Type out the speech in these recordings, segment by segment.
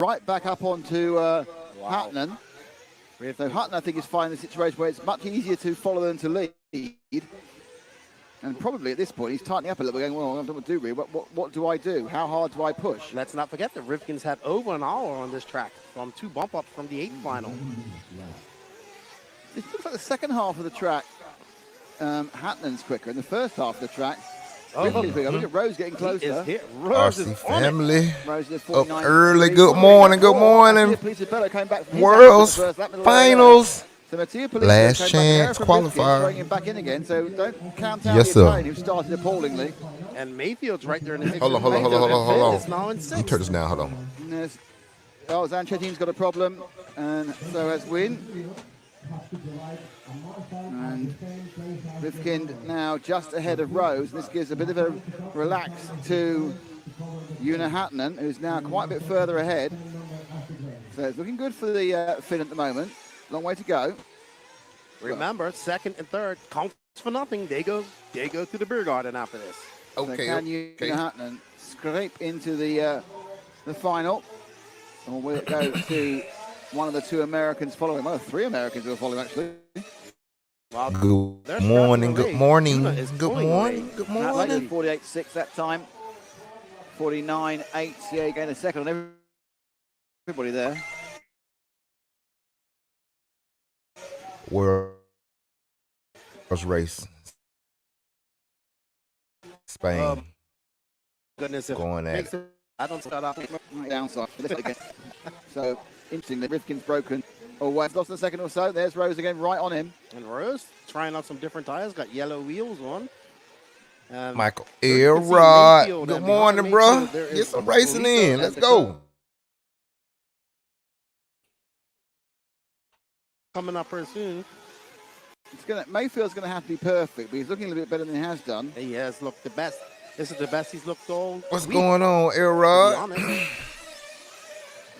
right back up onto Hutton. So Hutton, I think, is finding a situation where it's much easier to follow than to lead. And probably at this point, he's tightening up a little bit, going, well, I don't know what to do, really. What do I do? How hard do I push? Let's not forget that Rivkin's had over an hour on this track from 2 bump-ups from the 8th final. It looks like the second half of the track, Hatton's quicker. In the first half of the track, Rivkin's quicker. Look at Rose getting closer. RC family. Rose is Up 49. early. Good morning. Good morning. World's finals. So Last chance qualifier. Him back in again, so don't count out Yes, the sir. Italian who started appallingly. And Mayfield's right there in the mix. Hold on. It's now in Let me 6th. turn this down. Hold on. And Zanchettine's got a problem, and so has Wynn. And Rivkin now just ahead of Rose. This gives a bit of a relax to Una Hattonen, who's now quite a bit further ahead. So it's looking good for the Finn at the moment. Long way to go. Remember, 2nd and 3rd counts for nothing. They go to the beer garden after this. So can Una Hattonen scrape into the final? Or will it go to one of the 2 Americans following? Well, 3 Americans will follow him, actually. Well, Good morning. Good morning. Una is Good pulling morning. away. Good Matt Lakeland, morning. 48.6 that time. 49.8. Yeah, again a second on everybody there. World's race. Spain. Goodness, if Going at makes it, I don't start off. Downside. So interesting that Rivkin's broken. Lost in a second or so. There's Rose again, right on him. And Rose trying out some different tires. Got yellow wheels on. Michael you can see Elrod. Mayfield, Good and morning, behind bro. Mayfield, there Get is some racing Lisa in. at Let's the go. top. Coming up here soon. Mayfield's gonna have to be perfect, but he's looking a little bit better than he has done. He has looked the best. This is the best he's looked all What's week, going on, to be Elrod? honest.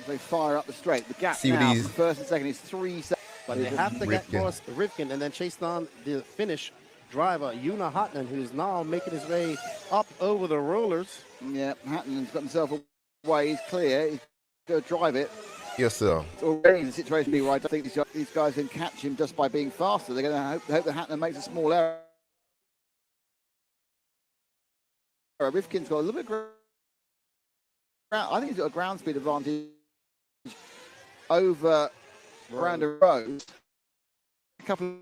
As they fire up the straight. The gap See what now these- from first and second is 3 seconds. But they have to get Rivkin. past Rivkin and then chase down the Finnish driver, Una Hattonen, who's now making his way up over the rollers. Yeah, Hattonen's got himself away. He's clear. He's going to drive it. Yes, sir. It's already in a situation where I don't think these guys can catch him just by being faster. They're going to hope that Hattonen makes a small error. Rivkin's got a little bit of ground. I think he's got a ground speed advantage over Brandon Rose. A couple.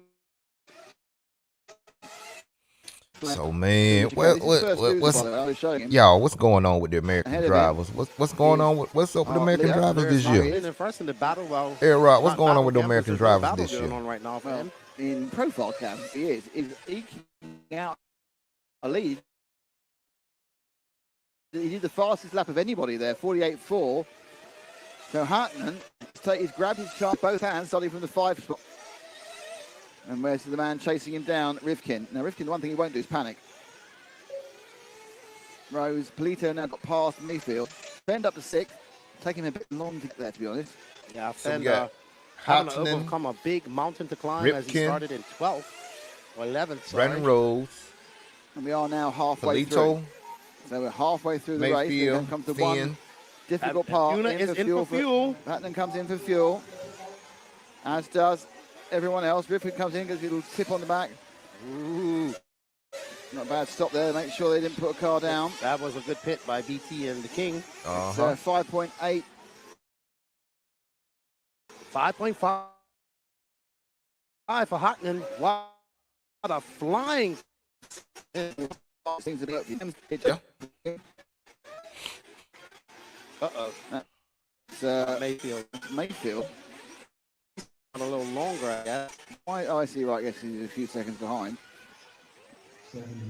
So, man, what's going on with the American Ahead of drivers? What's going on? What's up with the American drivers this year? In first in the battle, well, Elrod, what's going on with the battle American camp, there's no drivers battle this going year? on right now for him. In profile camps, he is eking out a lead. He did the fastest lap of anybody there, 48.4. So Hattonen, he's grabbed his chart both hands, starting from the 5 spot. And where's the man chasing him down, Rivkin? Now, Rivkin, the one thing he won't do is panic. Rose, Polito now got past Mayfield. Fend up to 6th. Taking him a bit long to get there, to be honest. Yeah, So we Fend got having to Hattonen, overcome a big mountain to climb as he Rivkin, started in 12th or 11th. Sorry. Brandon Rose, And we are now halfway through. Polito, So we're halfway through the race. Mayfield, Then comes the one Finn. difficult And part. Una is in for fuel. Hattonen comes in for fuel, as does everyone else. Rivkin comes in because he'll tip on the back. Ooh, Not a bad stop there. Make sure they didn't put a car down. that was a good pit by BT and the King. So 5.8. 5.5 for Hattonen. Wow, what a flying. Seems to be Uh-oh. It's, Mayfield Mayfield. a little longer, I guess. Why? Oh, I see. Right, yes, he's a few seconds behind.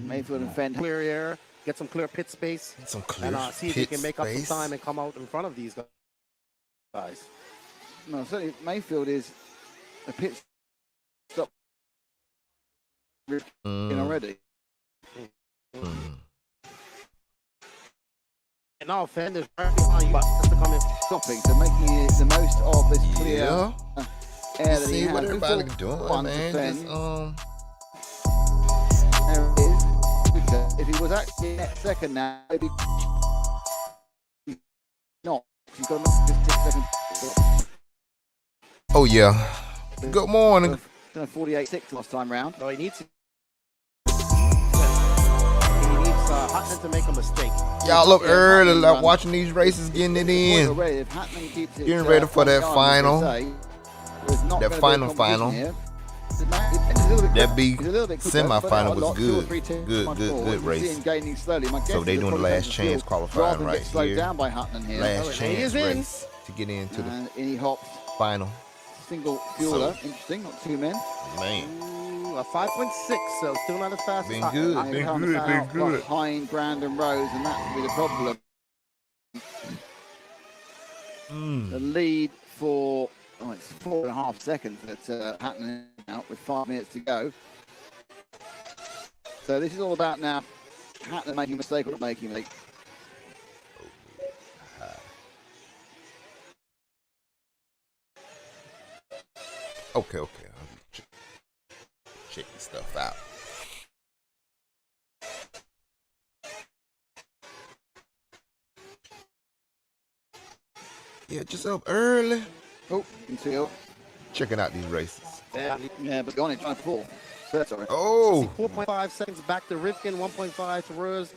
Mayfield and Fend. Clear air, get some clear pit space, Some clear and see if he pit can make up space. some time and come out in front of these guys. No, certainly Mayfield is a pit stop in already. And now Fend is right behind you, but has to come in. Stopping, so making the most of this clear Yeah. air that he See has. what Good everybody for doing, one to man. Fend. Just, There it is. If he was actually next second now, maybe not. He's got just 6 seconds. Oh yeah. Good morning. 48.6 last time round. No, he needs Hutton to make a mistake. Y'all up early, like watching these races, getting it in. Getting ready for that final. That final. That big semi-final was good. Good race. So they doing the last chance qualifying right here. Last chance race to get into the final. Single fueler, interesting, not two men. Man. A 5.6, so still not as fast Been as good, Hutton. been good. Behind Brandon Rose, and that will be the problem. The lead for, it's 4.5 seconds that happening out with 5 minutes to go. So this is all about now Hatton making a mistake or not making a mistake. Okay. I'll check this stuff out. Yeah, just up early. Oh, you can see Checking out these races. Yeah, but gone in trying to pull. So that's all right. Oh. 4.5 seconds back to Rivkin, 1.5 to Rose,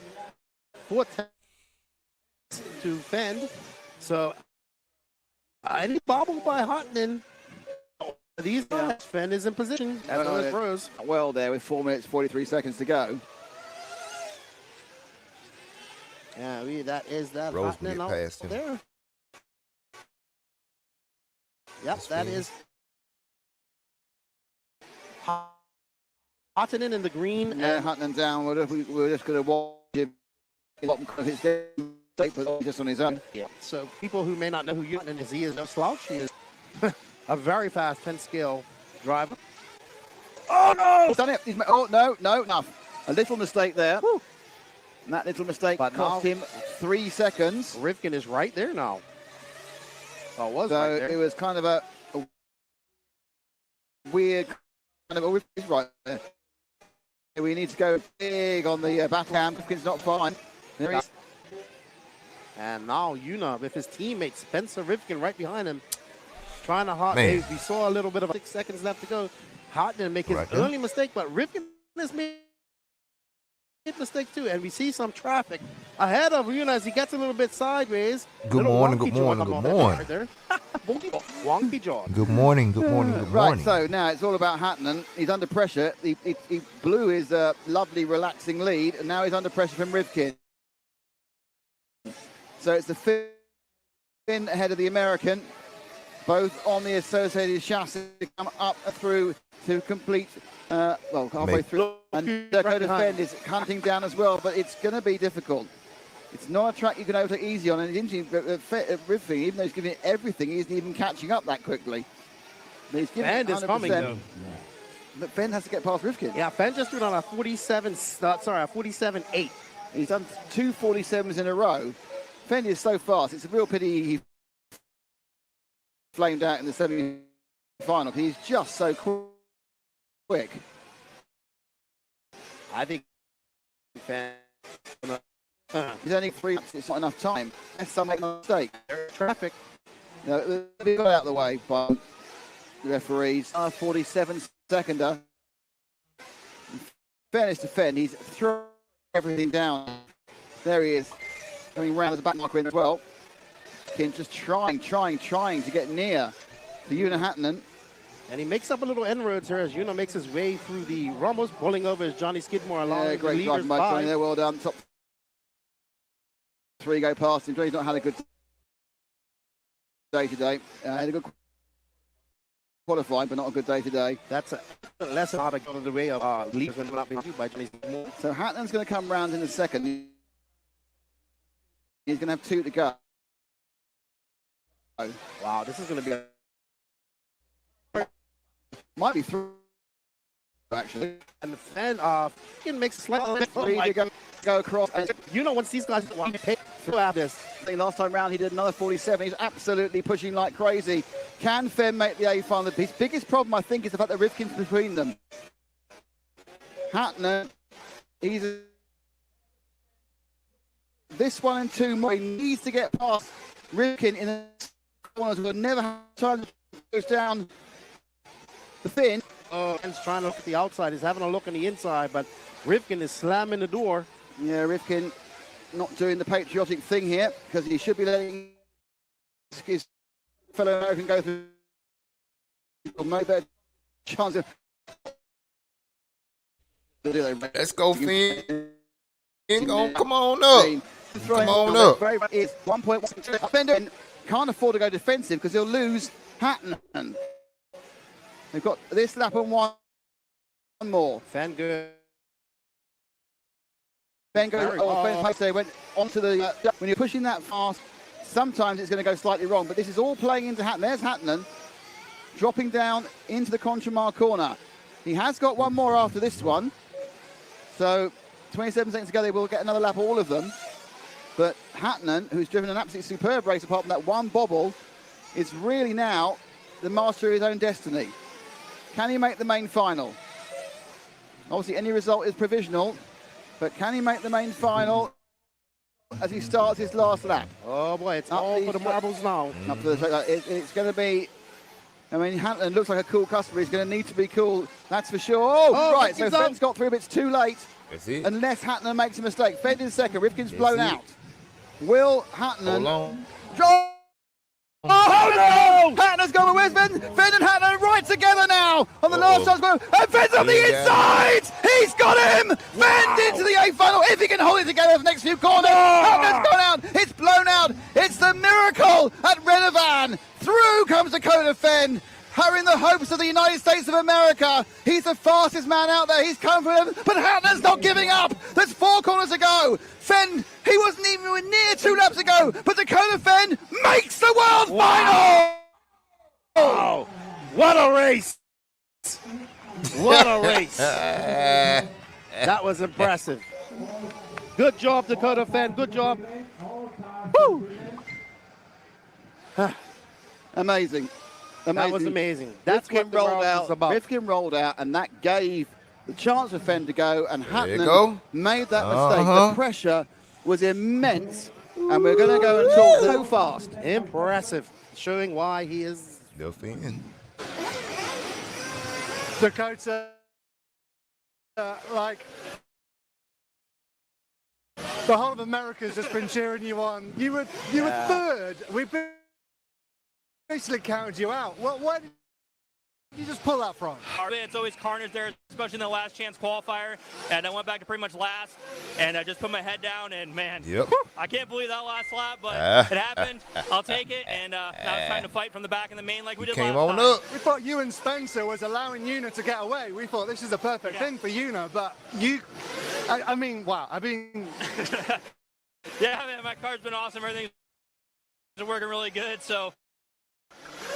4 to Fend. So, any bobble by Hutton. These guys, Fend is in position as well as Rose. Well there with 4 minutes, 43 seconds to go. Yeah, that is that Rose Hutton can get past him. there. Yep, that is Hutton in the green. Yeah, And Hutton down. We're just going to watch him. But just on his own. yeah. So people who may not know who Hutton is, he is no slouch. He is a very fast 10-scale driver. Oh no! He's done it. Oh no, enough. A little mistake there. Woo. And that little mistake But cost now- him 3 seconds. Rivkin is right there now. Oh, it was So right there. it was kind of a weird kind of. He's right there. We need to go big on the battle cam. Rivkin's not fine. There he is. And now Yuna with his teammate Spencer Rivkin right behind him, trying to hot. Man. We saw a little bit of 6 seconds left to go. Hot didn't make his Right there. early mistake, but Rivkin has made a mistake too. And we see some traffic ahead of Yuna as he gets a little bit sideways. Good Little morning, wonky good jaw morning, come good on morning. right there. Wonky jaw. Good morning. Right, so now it's all about Hatton. He's under pressure. He blew his lovely, relaxing lead, and now he's under pressure from Rivkin. So it's the Finn ahead of the American, both on the associated chassis to come up through to complete, halfway Mate. through. And Dakota Fend is hunting down as well, but it's going to be difficult. It's not a track you can overtake easy on, and it's interesting, Rivkin, even though he's giving it everything, he isn't even catching up that quickly. But he's giving Fend it is coming 100%. though. But Fend has to get past Rivkin. Yeah, Fend just went on a 47.8. He's done 2 47s in a row. Fend is so fast. It's a real pity he flamed out in the semi-final. He's just so quick. I think Fend. He's only 3 laps. It's not enough time. That's some mistake. Traffic. You know, they got out of the way by the referees. 47 seconder. In fairness to Fend, he's thrown everything down. There he is, coming round as a back marker in as well. Kin just trying to get near to Yuna Hatton. And he makes up a little inroads here as Yuna makes his way through the Rumbles, pulling over as Johnny Skidmore along with the Great leaders driving by Johnny by. there. Well done. Top 3 go past him. Johnny's not had a good day today. Had a good qualifying, but not a good day today. That's a lesson how to go to the way of leaders when not being viewed by Johnny Skidmore. So Hatton's going to come round in a second. He's going to have 2 to go. Wow, this is going to be a Might be 3 actually. and Fend makes a slight 3 to go across. And You know, once these guys want to pay for this. last time round he did another 47. He's absolutely pushing like crazy. Can Fenn make the A final? His biggest problem, I think, is the fact that Rivkin's between them. Hatton, this 1 and 2 more. He needs to get past Rifkin in the corners will never have time to goes down the fin. Oh, Fenn's trying to look at the outside. He's having a look on the inside, but Rifkin is slamming the door. Yeah, Rifkin not doing the patriotic thing here because he should be letting his fellow American go through. No better chance of. Let's go, Finn. Come on up. Come on up. It's 1.1. Fender can't afford to go defensive because he'll lose Hatton. They've got this lap and one more. Fenn good. Fenn goes. They went onto the. When you're pushing that fast, sometimes it's going to go slightly wrong. But this is all playing into Hatton. There's Hatton dropping down into the Conchemar corner. He has got one more after this one. So 27 seconds to go, they will get another lap, all of them. But Hatton, who's driven an absolutely superb race apart from that one bobble, is really now the master of his own destiny. Can he make the main final? Obviously, any result is provisional, but can he make the main final as he starts his last lap? Oh, boy, it's all for the marbles now. It's going to be... I mean, Hatton looks like a cool customer. He's going to need to be cool, that's for sure. Oh right, so Fenn's got through, but it's too late. Unless Hatton makes a mistake. Fenn is second, Rifkin's blown out. Will Hatton... Hold on. Oh no! Hatton's gone. Where's Fenn? Fenn and Hatton right together now on the last chance. And Fenn's on the inside! He's got him! Fenn into the A final. If he can hold it together for the next few corners. Hatton's gone out. It's blown out. It's the miracle at Renovan. Through comes Dakota Fenn. Her in the hopes of the United States of America. He's the fastest man out there. He's come for him, but Hatton's not giving up. There's 4 corners to go. Fenn, he wasn't even near 2 laps ago, but Dakota Fenn makes the world final. Wow. What a race. What a race. That was impressive. Good job, Dakota Fenn. Good job. Woo. Amazing. That was amazing. That's Rifkin what the round was about. Rifkin rolled out, and that gave the chance for Fenn to go, and Hatton made that mistake. The pressure was immense, and we're going to go and talk so fast. Impressive, showing why he is Go Finn. Dakota, like, the whole of America's just been cheering you on. You were third. We've basically counted you out. Where did you just pull that from? It's always carnage there, especially in the last chance qualifier. And I went back to pretty much last, and I just put my head down, and man, I can't believe that last lap, but it happened. I'll take it, and now it's time to fight from the back in the main like we did last time. We thought you and Spencer was allowing Una to get away. We thought this is a perfect thing for Una, but I mean, wow. I mean... Yeah, man, my car's been awesome. Everything's working really good, so...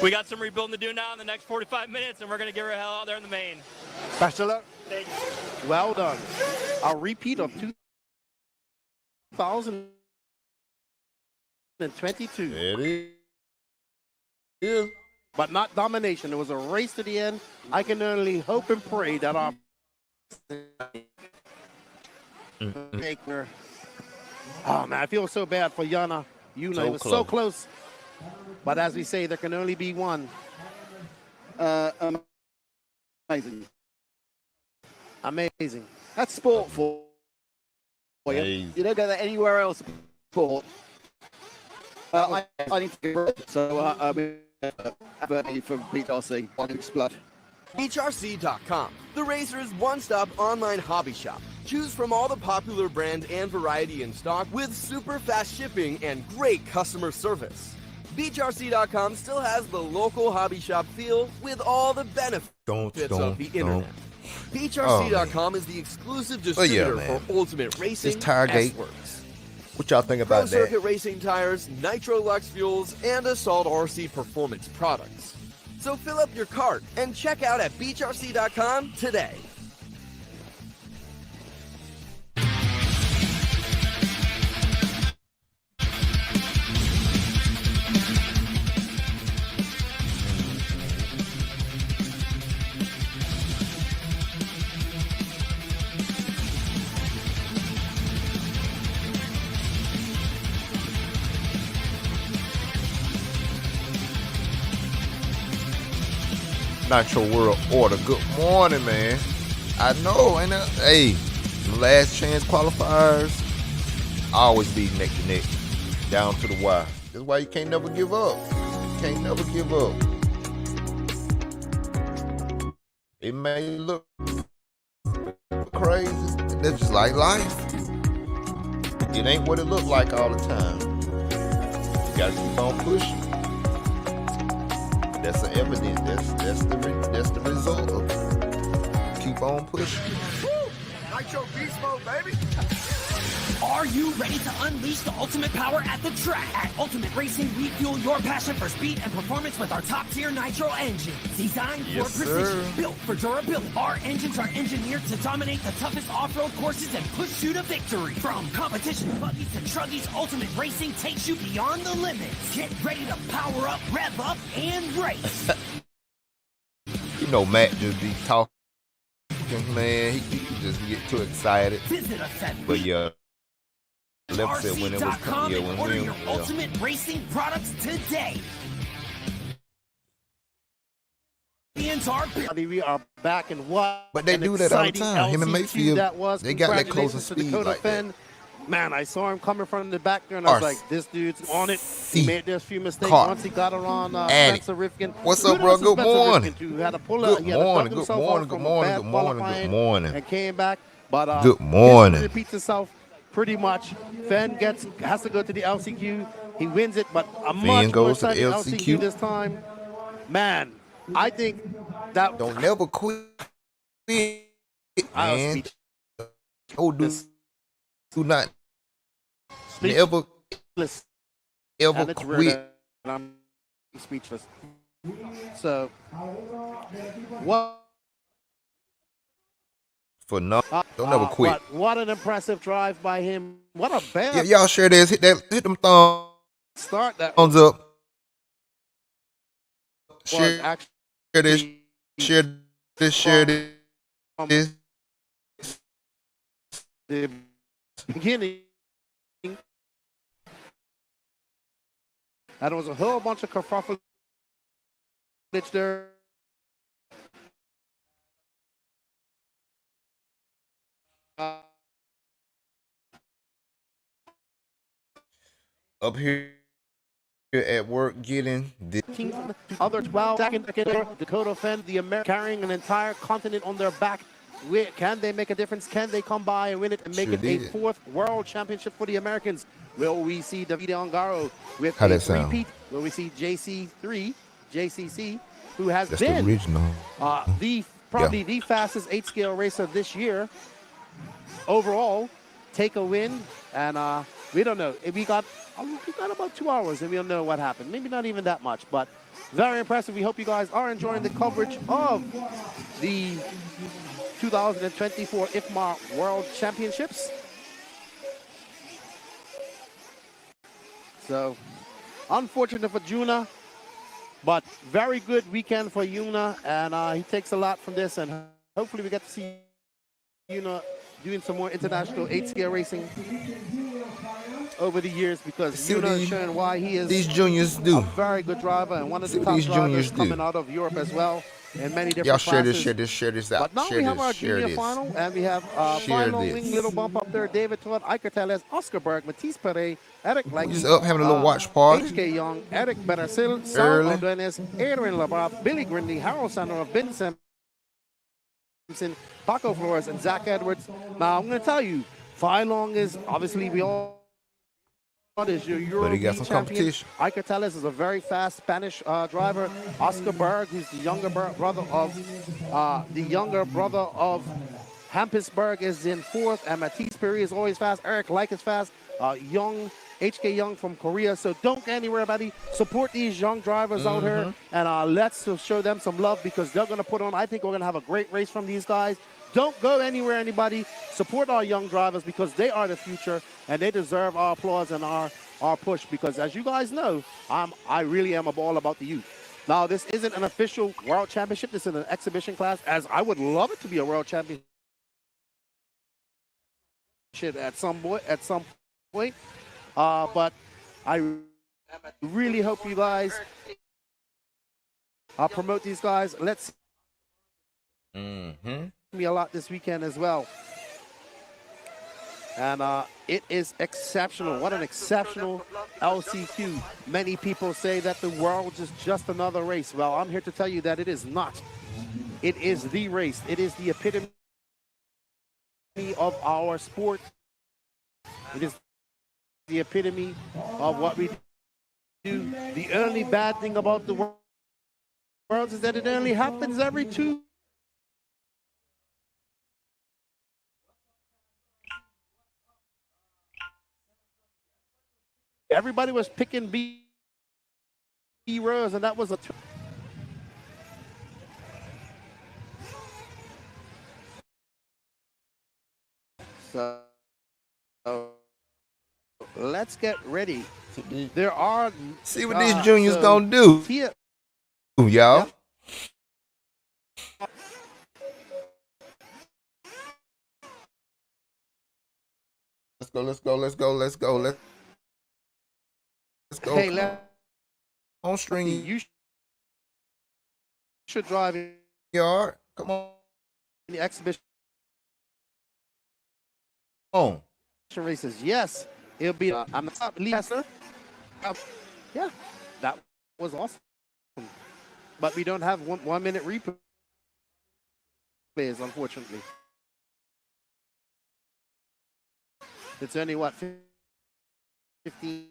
We got some rebuilding to do now in the next 45 minutes, and we're going to get her hell out there in the main. Best of luck. Thank you. well done. A repeat of 2022. It is. But not domination. It was a race to the end. I can only hope and pray that our Oh, man, I feel so bad for Una. It was so close. But as we say, there can only be one. Amazing. Amazing. That's sport for you. You don't get that anywhere else. Sport. I need to get rid, so I'm from BRC. Want to explode. BeachRC.com, the racer's one-stop online hobby shop. Choose from all the popular brands and variety in stock with super fast shipping and great customer service. BeachRC.com still has the local hobby shop feel with all the benefits of the internet. BeachRC.com is the exclusive distributor for Ultimate Racing, S-Works. What y'all think about Pro Circuit Racing tires, Nitro Lux fuels, and Assault RC performance products. So fill up your cart and check out at BeachRC.com today. Nitro World Order. Good morning, man. I know, and hey, the last chance qualifiers always be neck to neck, down to the wire. That's why you can't never give up. You can't never give up. It may look crazy. That's just like life. It ain't what it look like all the time. You gotta keep on pushing. That's the evidence. That's the result of it. Keep on pushing. Nitro Beast Mode, baby. Are you ready to unleash the ultimate power at the track? At Ultimate Racing, we fuel your passion for speed and performance with our top-tier Nitro engines. Designed for precision, built for durability. Our engines are engineered to dominate the toughest off-road courses and push you to victory. From competition buggies to truggies, Ultimate Racing takes you beyond the limits. Get ready to power up, rev up, and race. You know, Matt just be talking, man. He just get too excited. Visit us at But yeah. Left said when it was RC.com yeah, and when order we your Ultimate Racing products today. We are back in what? But they do that all the time. Him and Mayfield, they got that closing speed like that. Man, I saw him coming from the back there, and I was like, this dude's on it. He made those few mistakes Caught. once he got around Spencer Rifkin. What's up, bro? Good morning. Who had to pull out. He had to duck himself off from a bad qualifying and came back. But good morning. history repeats itself pretty much. Fenn has to go to the LCQ. He wins it, but a much more exciting LCQ this time. Man, I think that don't never quit, man. Oh, do not never quit. I'm speechless. So, what? For no, don't never quit. But what an impressive drive by him. What a bad Yeah, y'all share this. Hit them thumbs. Start that. Thumbs up. Share this. Share this. Share this. The beginning. And there was a whole bunch of kerfuffle there. Up here at work getting the other 12 second Dakota Fenn, the American carrying an entire continent on their back. Can they make a difference? Can they come by and win it and make it a fourth world championship for the Americans? Will we see Davide Ongaro with a repeat? Will we see JCC, who has been the original. Probably the fastest 8-scale racer this year overall, take a win? And we don't know. We got about 2 hours and we don't know what happened. Maybe not even that much, but very impressive. We hope you guys are enjoying the coverage of the 2024 IFMAR World Championships. So, unfortunate for Juna, but very good weekend for Yuna, and he takes a lot from this, and hopefully we get to see Yuna doing some more international 8-scale racing over the years, because Yuna is showing why he is these juniors do a very good driver and one of the top drivers coming out of Europe as well in many different y'all classes. share this out. But now we have our junior final, and we have final wing little bump up there. David Todd, Iker Tellez, Oscar Berg, Matisse Perret, Eric Leggett. He's up having a little watch party. HK Young, Eric Benasil, Saul Ordonez, Adrian Labrov, Billy Grindy, Harold Sandor, Ben Simpson, Paco Flores, and Zach Edwards. Now I'm going to tell you, Phi Long is obviously we all. Is your Euro but he got some champion. competition. Iker Tellez is a very fast Spanish driver. Oscar Berg, who's the younger brother of Hampus is in fourth, and Matisse Perry is always fast. Eric Like is fast. Young HK Young from Korea. So don't go anywhere, buddy. Support these young drivers out here, and let's show them some love, because they're going to put on. I think we're going to have a great race from these guys. Don't go anywhere, anybody. Support our young drivers, because they are the future, and they deserve our applause and our push, because as you guys know, I really am all about the youth. Now, this isn't an official world championship. This is an exhibition class, as I would love it to be a world championship at some point. But I really hope you guys I'll promote these guys. Let's Mm-hmm. me a lot this weekend as well. And it is exceptional. What an exceptional LCQ. Many people say that the world is just another race. Well, I'm here to tell you that it is not. It is the race. It is the epitome of our sport. It is the epitome of what we do. The only bad thing about the world is that it only happens every 2. Everybody was picking B Rose, and that was a. So let's get ready. There are. See what these juniors gonna do, y'all. Yep. Let's go. Let's go. Let's go. Let's go. Let's go. Hey, on string. You should drive in yard. Come on. the exhibition On. races. Yes, it'll be. I'm not Lisa. Yeah, that was awesome. But we don't have 1 minute replays, unfortunately. It's only what 15.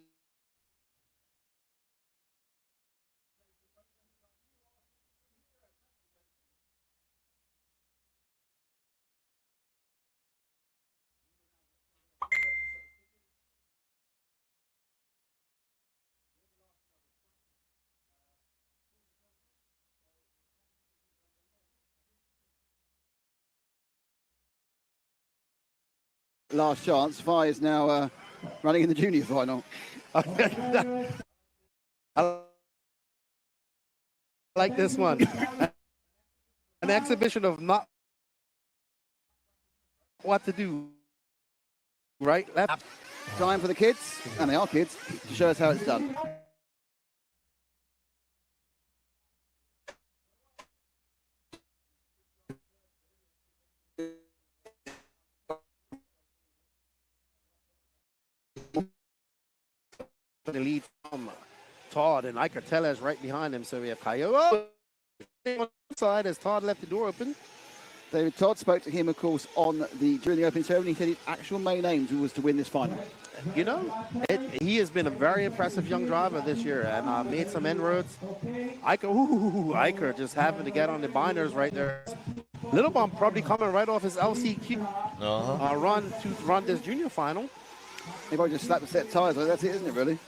Last chance. Vi is now running in the junior final. I like this one. An exhibition of not what to do. Right? Time for the kids, and they are kids, to show us how it's done. The lead from Todd and Iker Tellez right behind him. So we have Coyote on the side as Todd left the door open. David Todd spoke to him, of course, during the opening ceremony. He said his actual main aim was to win this final. You know, he has been a very impressive young driver this year and made some inroads. Iker just having to get on the binders right there. Little Bump probably coming right off his LCQ run to run this junior final. He probably just slapped a set of tires. That's it, isn't it, really?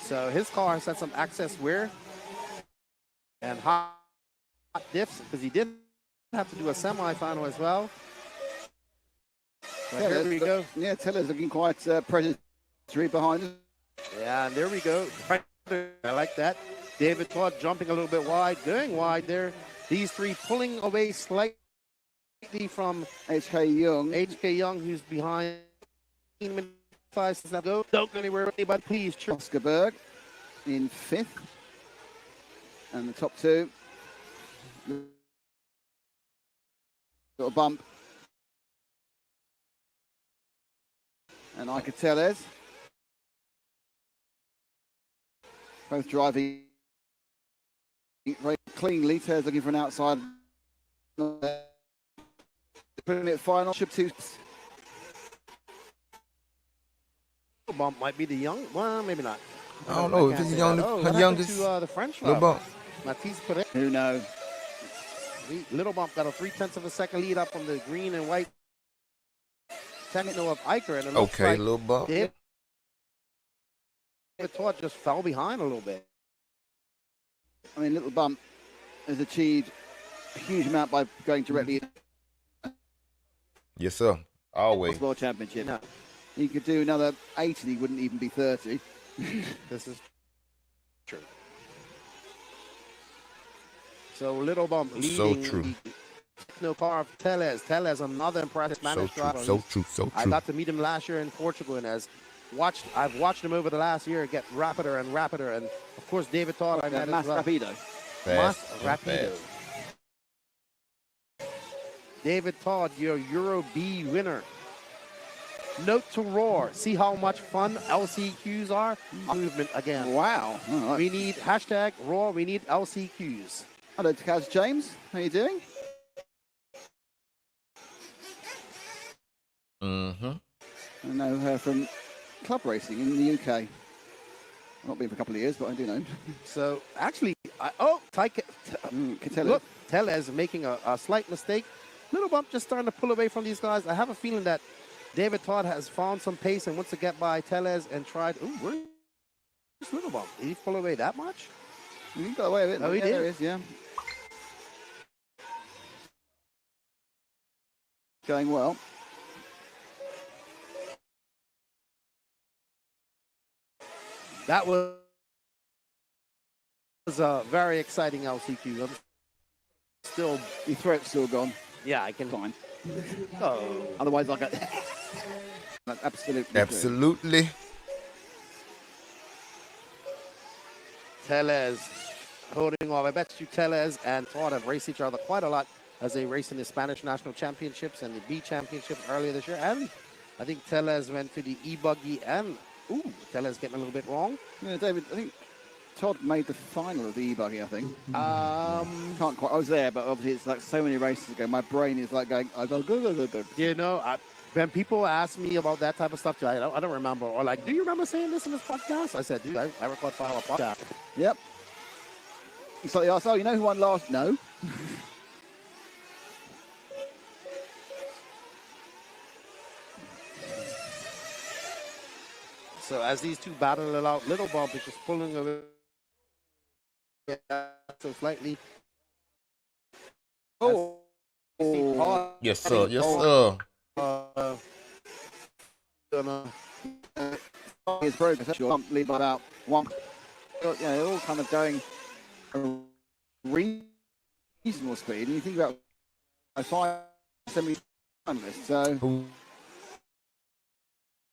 So his car has had some access wear and hot diffs because he did have to do a semi-final as well. But here we go. Yeah, Teller's looking quite predatory behind us. Yeah, and there we go. I like that. David Todd jumping a little bit wide, going wide there. These three pulling away slightly from HK Young. HK Young, who's behind. 5 seconds go. Don't go anywhere, anybody, please. Oscar Berg in 5th. And the top 2. Little bump. And Iker Tellez. Both driving very cleanly. Tellez looking for an outside. Putting it final. Bump might be the young. Well, maybe not. I don't know if it's the youngest. To, the French Little Bump. Matisse Perez. Who knows? Little Bump got a 0.3 of a second lead up on the green and white techno of Iker. And it looks like Little Bump. David Todd just fell behind a little bit. I mean, Little Bump has achieved a huge amount by going directly Yes, sir. Always. World Championship. No. He could do another 8 and he wouldn't even be 30. This is true. So Little Bump leading. So true. No car of Tellez. Tellez, another impressive Spanish driver. So true. I got to meet him last year in Portugal, and I've watched him over the last year get rapider and rapider. And of course, David Todd, I met as well. Rapido. Fast Mas and Rapido. fast. David Todd, your Euro B winner. Note to Roar. See how much fun LCQs are? Movement again. Wow. All right. We need hashtag Roar. We need LCQs. Hello, Kaz James. How you doing? Mm-hmm. I know her from club racing in the UK. Not been for a couple of years, but I do know. So actually, Catelli. Look, Tellez making a slight mistake. Little bump just starting to pull away from these guys. I have a feeling that David Todd has found some pace and wants to get by Tellez and tried. Ooh, where's Little bump? Did he pull away that much? He got away with it. Oh, he yeah, did? There he is, yeah. Going well. That was a very exciting LCQ. I'm still, Your throat's still gone. yeah, I can. Fine. Oh, Otherwise, like a... That's absolutely true. Absolutely. Tellez holding off. I bet you Tellez and Todd have raced each other quite a lot as they raced in the Spanish National Championships and the B Championships earlier this year. And I think Tellez went to the E-Buggy and, Tellez getting a little bit wrong. Yeah, David, I think Todd made the final of the E-Buggy, I think. Can't quite... I was there, but obviously it's like so many races ago. My brain is like going, I go, go. You know, when people ask me about that type of stuff, I don't remember. Or like, do you remember saying this in this podcast? I said, dude, I record 5 hour podcast. Yep. It's like, oh, you know who won last? No. So as these two battle it out, Little Bump is just pulling away so slightly. Oh. Yes, sir. Yes, sir. His progress, lead by about one. You know, they're all kind of going a reasonable speed. And you think about a 5-7 list. So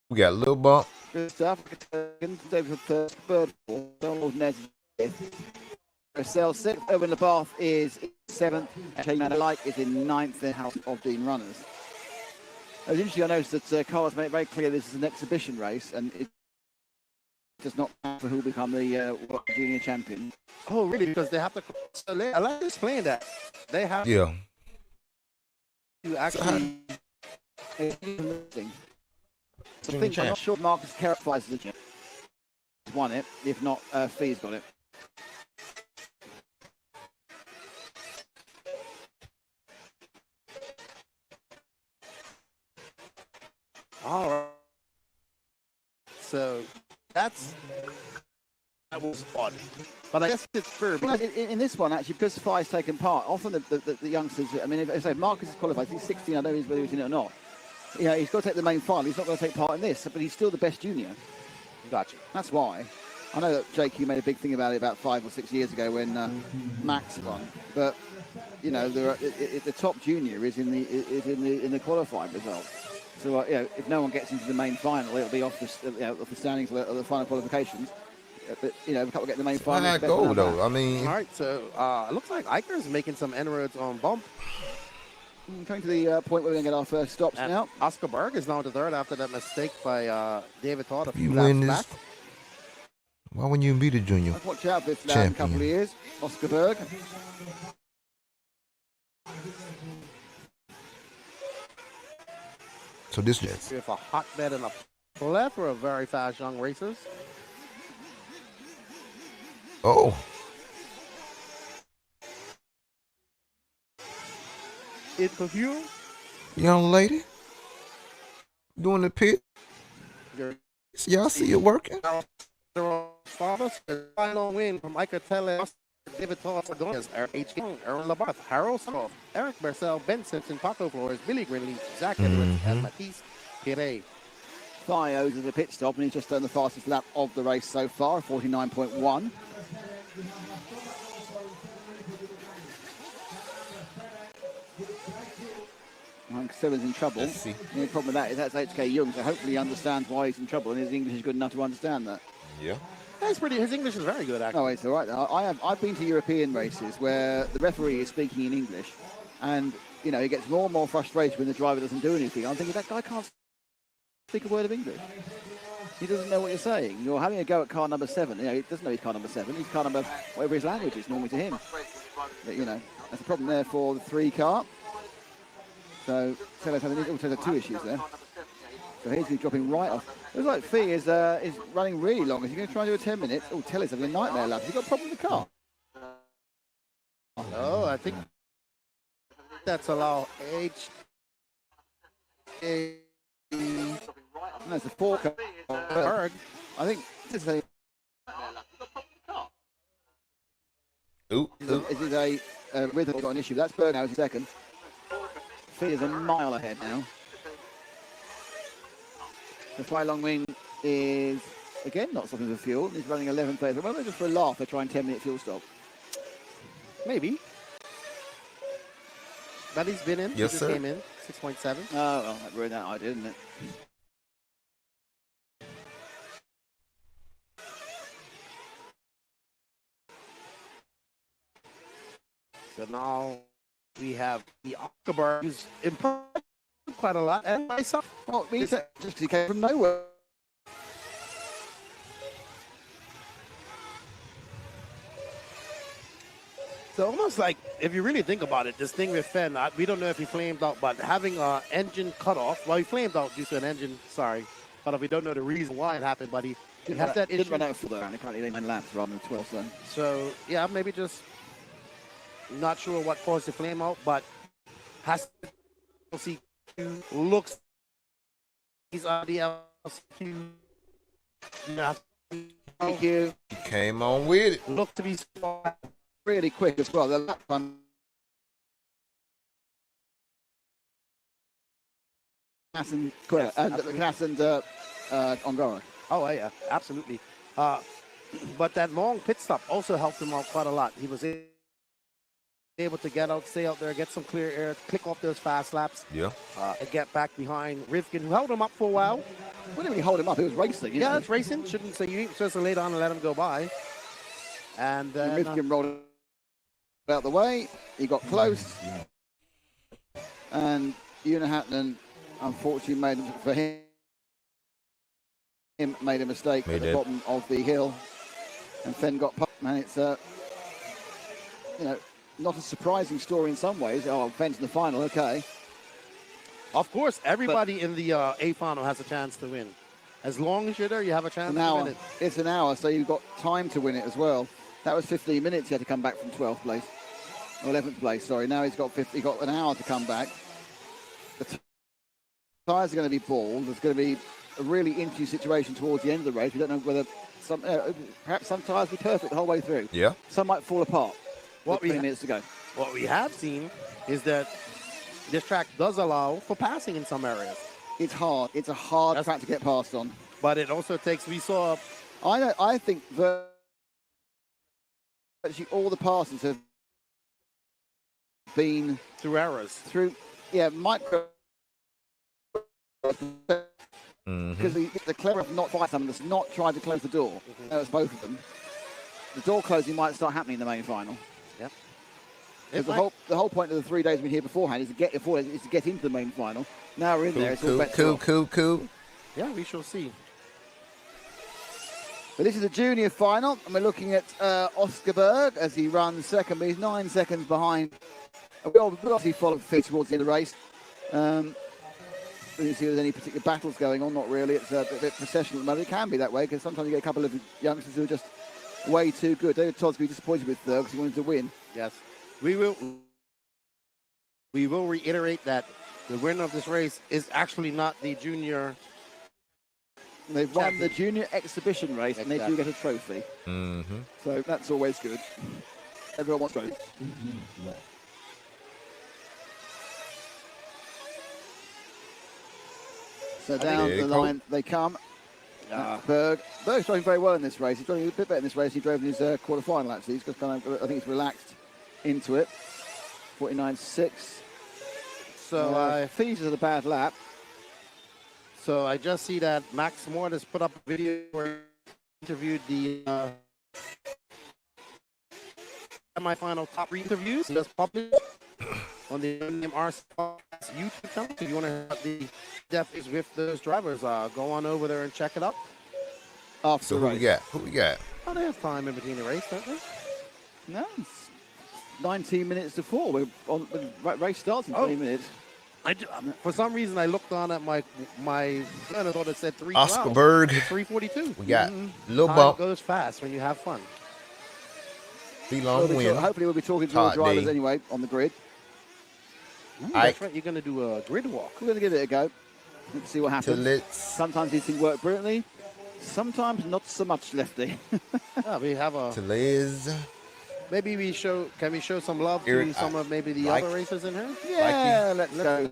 We got a little bump. good stuff. David first, third, fourth. Donald Nez fifth. Cell sixth. Owen LeBath is seventh. Shane Alike is in ninth. In House of Dean runners. It was interesting. I noticed that Carlos made it very clear this is an exhibition race, and it does not matter who will become the World Junior champion. Oh, really? Because they have to. So I like to explain that. They have Yeah. to actually. I think I'm not sure Marcus Carrifies the won it. If not, Fee's got it. All right. So that was fun. But I guess it's fair. In this one, actually, because Fee's taken part, often the youngsters, I mean, if say Marcus is qualified, he's 16, I don't know whether he's in it or not. You know, he's got to take the main final. He's not going to take part in this, but he's still the best junior. Gotcha. That's why. I know that JQ made a big thing about it about 5 or 6 years ago when Max won, but you know, the top junior is in the qualifying result. So you know, if no one gets into the main final, it'll be off the standings of the final qualifications. But you know, if a couple get the main final. High goal though. I mean, All right. So it looks like Iker's making some inroads on Bump. Coming to the point where we're going to get our first stops And now. Oscar Berg is now the third after that mistake by David Todd. if you win this, why wouldn't you be the junior? Watch out for this lad in a couple of years. Oscar Berg. So this With a hotbed and a plethora of very fast young racers. Oh, It's a few. young lady doing the pit. Y'all see it working? Final win from Iker Tellez, David Todd, Eric H. King, Aaron Labarth, Harold Scott, Eric Marcel, Ben Simpson, Paco Flores, Billy Grinley, Zach Edwards, and Matisse Pire. Thios is a pit stop, and he's just done the fastest lap of the race so far, 49.1. Rank 7's in trouble. Let's see. The only problem with that is that's HK Young, so hopefully he understands why he's in trouble, and his English is good enough to understand that. Yeah. His English is very good, actually. No, it's all right. I've been to European races where the referee is speaking in English, and he gets more and more frustrated when the driver doesn't do anything. I'm thinking that guy can't speak a word of English. He doesn't know what you're saying. You're having a go at car number 7. He doesn't know he's car number 7. He's car number whatever his language is normally to him. But, that's a problem there for the 3 car. So Teller's having also 2 issues there. So he's going to be dropping right off. It looks like Fee is running really long. Is he going to try and do a 10 minutes? Oh, Teller's having a nightmare, lads. Has he got a problem with the car? Oh, I think that's allow H. No, it's a 4 car. Berg. I think this is a... Ooh. Is it a rhythm got an issue? That's Berg now, is second. Fee is a mile ahead now. The Fly Long Wing is, again, not stopping for fuel. He's running 11:30. Well, just for a laugh, they're trying 10-minute fuel stop. Maybe. But he's been in. Yes, he just sir. Came in. 6.7. Oh, well, that ruined that idea, didn't it? So now we have the October, who's improved quite a lot. And myself. Well, it means that just 'cause he came from nowhere. So almost like, if you really think about it, this thing with Fenn, we don't know if he flamed out, but having an engine cutoff, well, he flamed out due to an engine, cut off. We don't know the reason why it happened, but he has that Didn't issue. run out of fuel there, and apparently 9 laps rather than 12, so. So, yeah, maybe just not sure what caused the flame out, but has LCQ looks, he's on the LCQ. Thank you. He came on with it. Look to be strong. Really quick as well. The lap time. Knaus and Ongaro. Oh, yeah, absolutely. But that long pit stop also helped him out quite a lot. He was able to get out, stay out there, get some clear air, click off those fast laps, Yeah. and get back behind Rivkin, who held him up for a while. We didn't really hold him up. He was racing. Yeah, it's racing. Shouldn't say you ain't supposed to lay down and let him go by. And Rivkin rolled out the way. He got close. And Una Hatton, unfortunately, made a mistake at the bottom of the hill. And Fenn got past. And it's, not a surprising story in some ways. Oh, Fenn's in the final, okay. of course, everybody in the A final has a chance to win. As long as you're there, you have a chance to win it. It's an hour, so you've got time to win it as well. That was 15 minutes. He had to come back from 12th place. Or 11th place, sorry. Now he's got an hour to come back. The tyres are going to be bald. There's going to be a really interesting situation towards the end of the race. We don't know whether perhaps some tyres will be perfect the whole way through. Yeah. Some might fall apart. What 20 minutes to go. What we have seen is that this track does allow for passing in some areas. It's hard. It's a hard track to get past on. But it also takes, we saw... I think virtually all the passes have been through errors. Micro. Because the clever of not fight someone that's not tried to close the door. That was both of them. The door closing might start happening in the main final. Yep. Because the whole point of the 3 days we've been here beforehand is to get into the main final. Now we're in there. It's all bets Cool. Yeah, we shall see. But this is a junior final, and we're looking at Oscar Berg as he runs second, but he's 9 seconds behind. We'll obviously follow Fitz towards the end of the race. We didn't see there's any particular battles going on, not really. It's a bit processional at the moment. It can be that way, because sometimes you get a couple of youngsters who are just way too good. David Todd's going to be disappointed with third because he wanted to win. Yes. We will reiterate that the winner of this race is actually not the junior. They've won the junior exhibition race, and they do get a trophy. Mm-hmm. So that's always good. Everyone wants trophies. So down the line they come. Berg's driving very well in this race. He's driving a bit better in this race. He drove in his quarter-final, actually. He's just I think he's relaxed into it. 49.6. So Fees is a bad lap. So I just see that Max Moore has put up a video where interviewed the semifinal top 3 interviews just published on the MRC YouTube channel. If you want to have the depth with those drivers, go on over there and check it out. So who we got? Who we got? Oh, they have time in between the race, don't they? No, it's 19 minutes to 4. We're on, the race starts in 20 minutes. For some reason, I looked on at my phone. I thought it said 3:12. Oscar Berg. 3:42. We got Lil Time Bump. goes fast when you have fun. Hopefully we'll be talking to the drivers anyway on the grid. That's right. You're going to do a grid walk. We're going to give it a go. Let's see what happens. Sometimes these things work brilliantly. Sometimes not so much, Lefty. We have a. Maybe we show. Can we show some love to some of maybe the other racers in here? Yeah, let's go.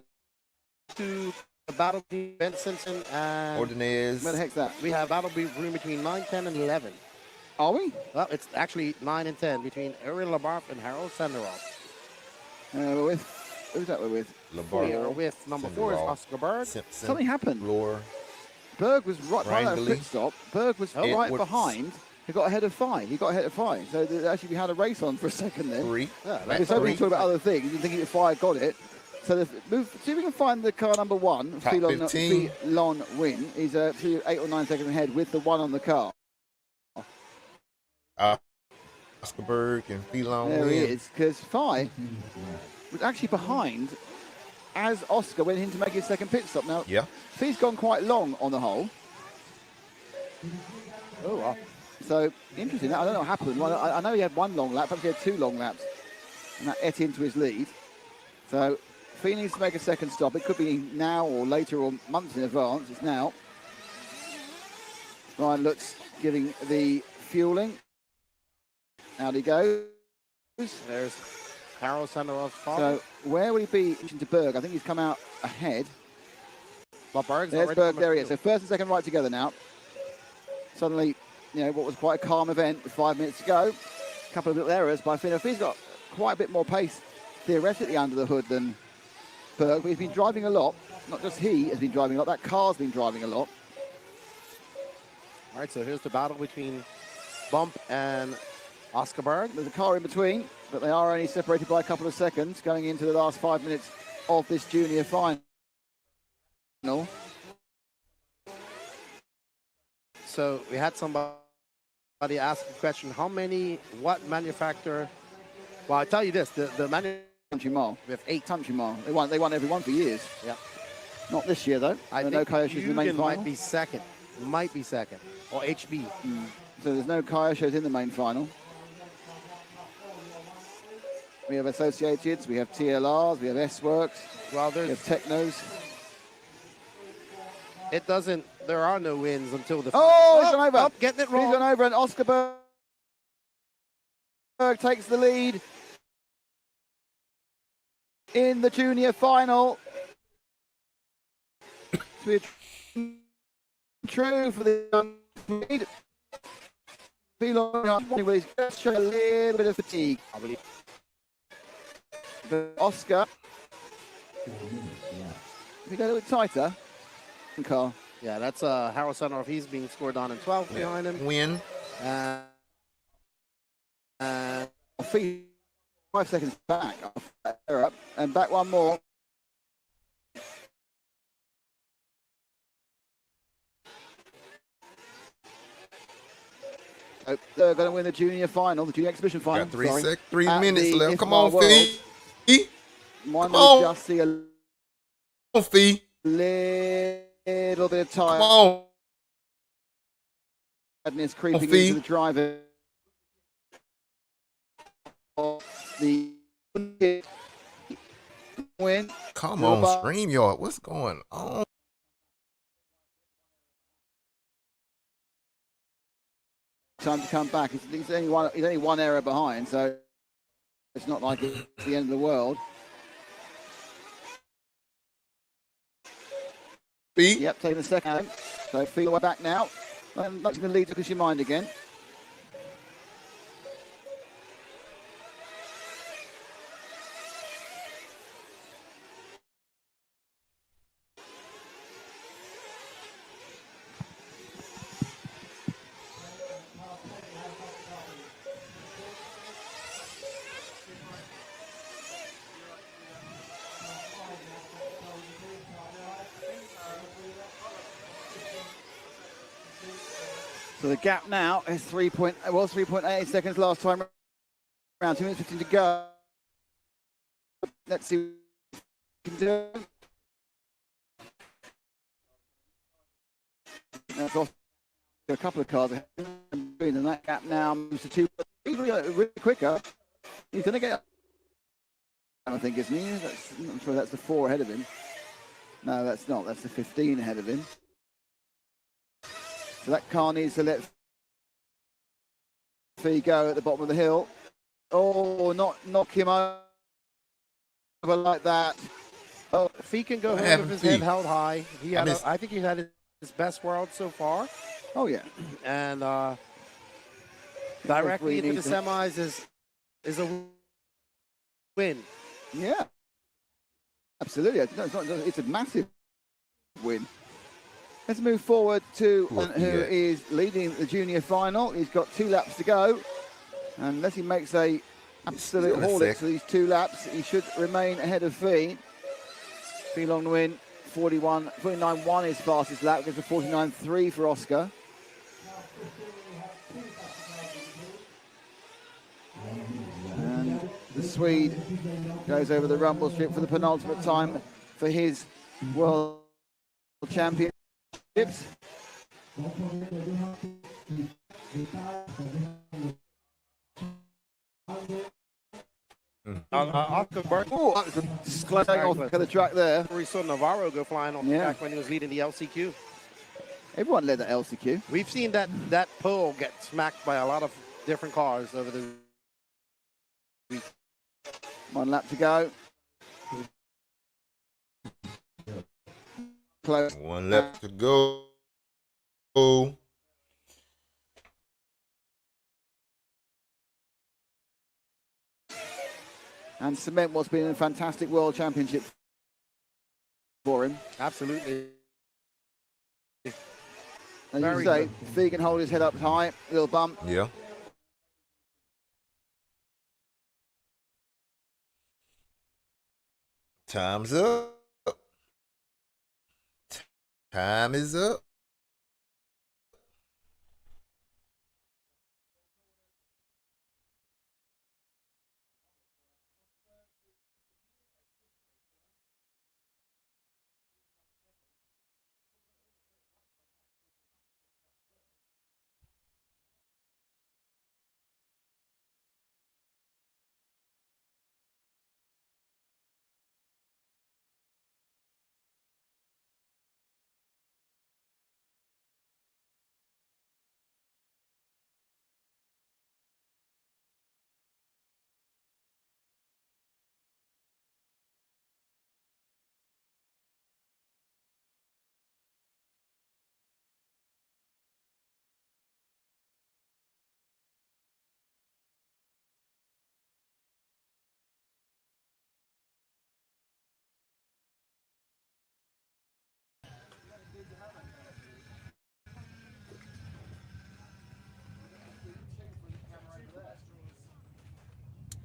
To the battle between Ben Simpson and Ordonez. Where the heck's that? We have battle room between 9, 10, and 11. Are we? Well, it's actually 9 and 10 between Ariel Labarf and Harold Senderoff. We're with. Who's that we're with? We are with number 4 is Oscar Berg. Something happened. Lore. Berg was right at a pit stop. Berg was right behind. He got ahead of 5. So actually we had a race on for a second then. 3. We're so busy talking about other things. You thinking if 5 got it. So see if we can find the car number 1. Filon Win. He's 8 or 9 seconds ahead with the 1 on the car. Oscar Berg and Filon Win. There he is, because 5 was actually behind as Oscar went in to make his second pit stop. Now, Fee's gone quite long on the whole. Oh, wow. So, interesting. I don't know what happened. Well, I know he had 1 long lap, perhaps he had 2 long laps, and that ate into his lead. So, Fee needs to make a second stop. It could be now or later or months in advance. It's now. Ryan Lutz giving the fueling. Out he goes. There's Harold Senderoff's father. So, where will he be to Berg? I think he's come out ahead. Well, there's Berg, there he is. So, first and second right together now. Suddenly, what was quite a calm event 5 minutes to go. A couple of little errors by Finn. He's got quite a bit more pace theoretically under the hood than Berg, but he's been driving a lot. Not just he has been driving a lot, that car's been driving a lot. All right, so here's the battle between Bump and Oscar Berg. There's a car in between, but they are only separated by a couple of seconds going into the last 5 minutes of this junior final. So we had somebody ask the question, what manufacturer? Well, I'll tell you this, the manufacturer. Country Mile. We have 8 Country Mile. They won every one for years. Yeah. Not this year, though. I think no Kyoshes in the main final. might be second. Or HB. So there's no Kyoshes in the main final. We have Associateds, we have TLRs, we have S-Works, we have Technos. There are no wins until the... Oh, he's gone over. Getting it wrong. He's gone over, and Oscar Berg takes the lead in the junior final. True for the young lead. He's just showing a little bit of fatigue, I believe. But Oscar, if we go a little bit tighter, car. Yeah, that's Harold Senderoff. He's being scored on in 12th behind him. Win. 5 seconds back. And back one more. They're going to win the junior final, the junior exhibition final. Got 3 minutes left. Come on, Fee. Come on. Just see a Fee. Little bit of tire. Come on. Madness creeping into the driver. The win. Come on, StreamYard. What's going on? Time to come back. He's only one error behind, so it's not like it's the end of the world. Yep, taking the second. So feel back now. And that's going to lead to your mind again. So the gap now is 3.8 seconds last time around. 2 minutes 15 to go. Let's see what we can do. That's off a couple of cars ahead, and that gap now moves to 2. He's really quicker. He's going to get, I think, isn't he? I'm not sure that's the 4 ahead of him. No, that's not. That's the 15 ahead of him. So that car needs to let Fee go at the bottom of the hill. Oh, not knock him over like that. Oh, Fee can go home with his head held high. He had, I think he had his best world so far. Oh yeah, and directly into the semis is a win. Yeah, absolutely. It's a massive win. Let's move forward to who is leading the junior final. He's got 2 laps to go. Unless he makes a absolute haul-it for these 2 laps, he should remain ahead of Fee. Fee long win, 49.1 is fastest lap, goes to 49.3 for Oscar. And the Swede goes over the rumble strip for the penultimate time for his World Championships. Oscar Burke. Oh, that was a sliding off the track there. We saw Navarro go flying off the track when he was leading the LCQ. Everyone led the LCQ. We've seen that pole get smacked by a lot of different cars over the week. 1 lap to go. Close. 1 lap to go. And cement what's been a fantastic World Championship for him. Absolutely. As you say, Fee can hold his head up high, little bump. Yeah. Time's up. Time is up.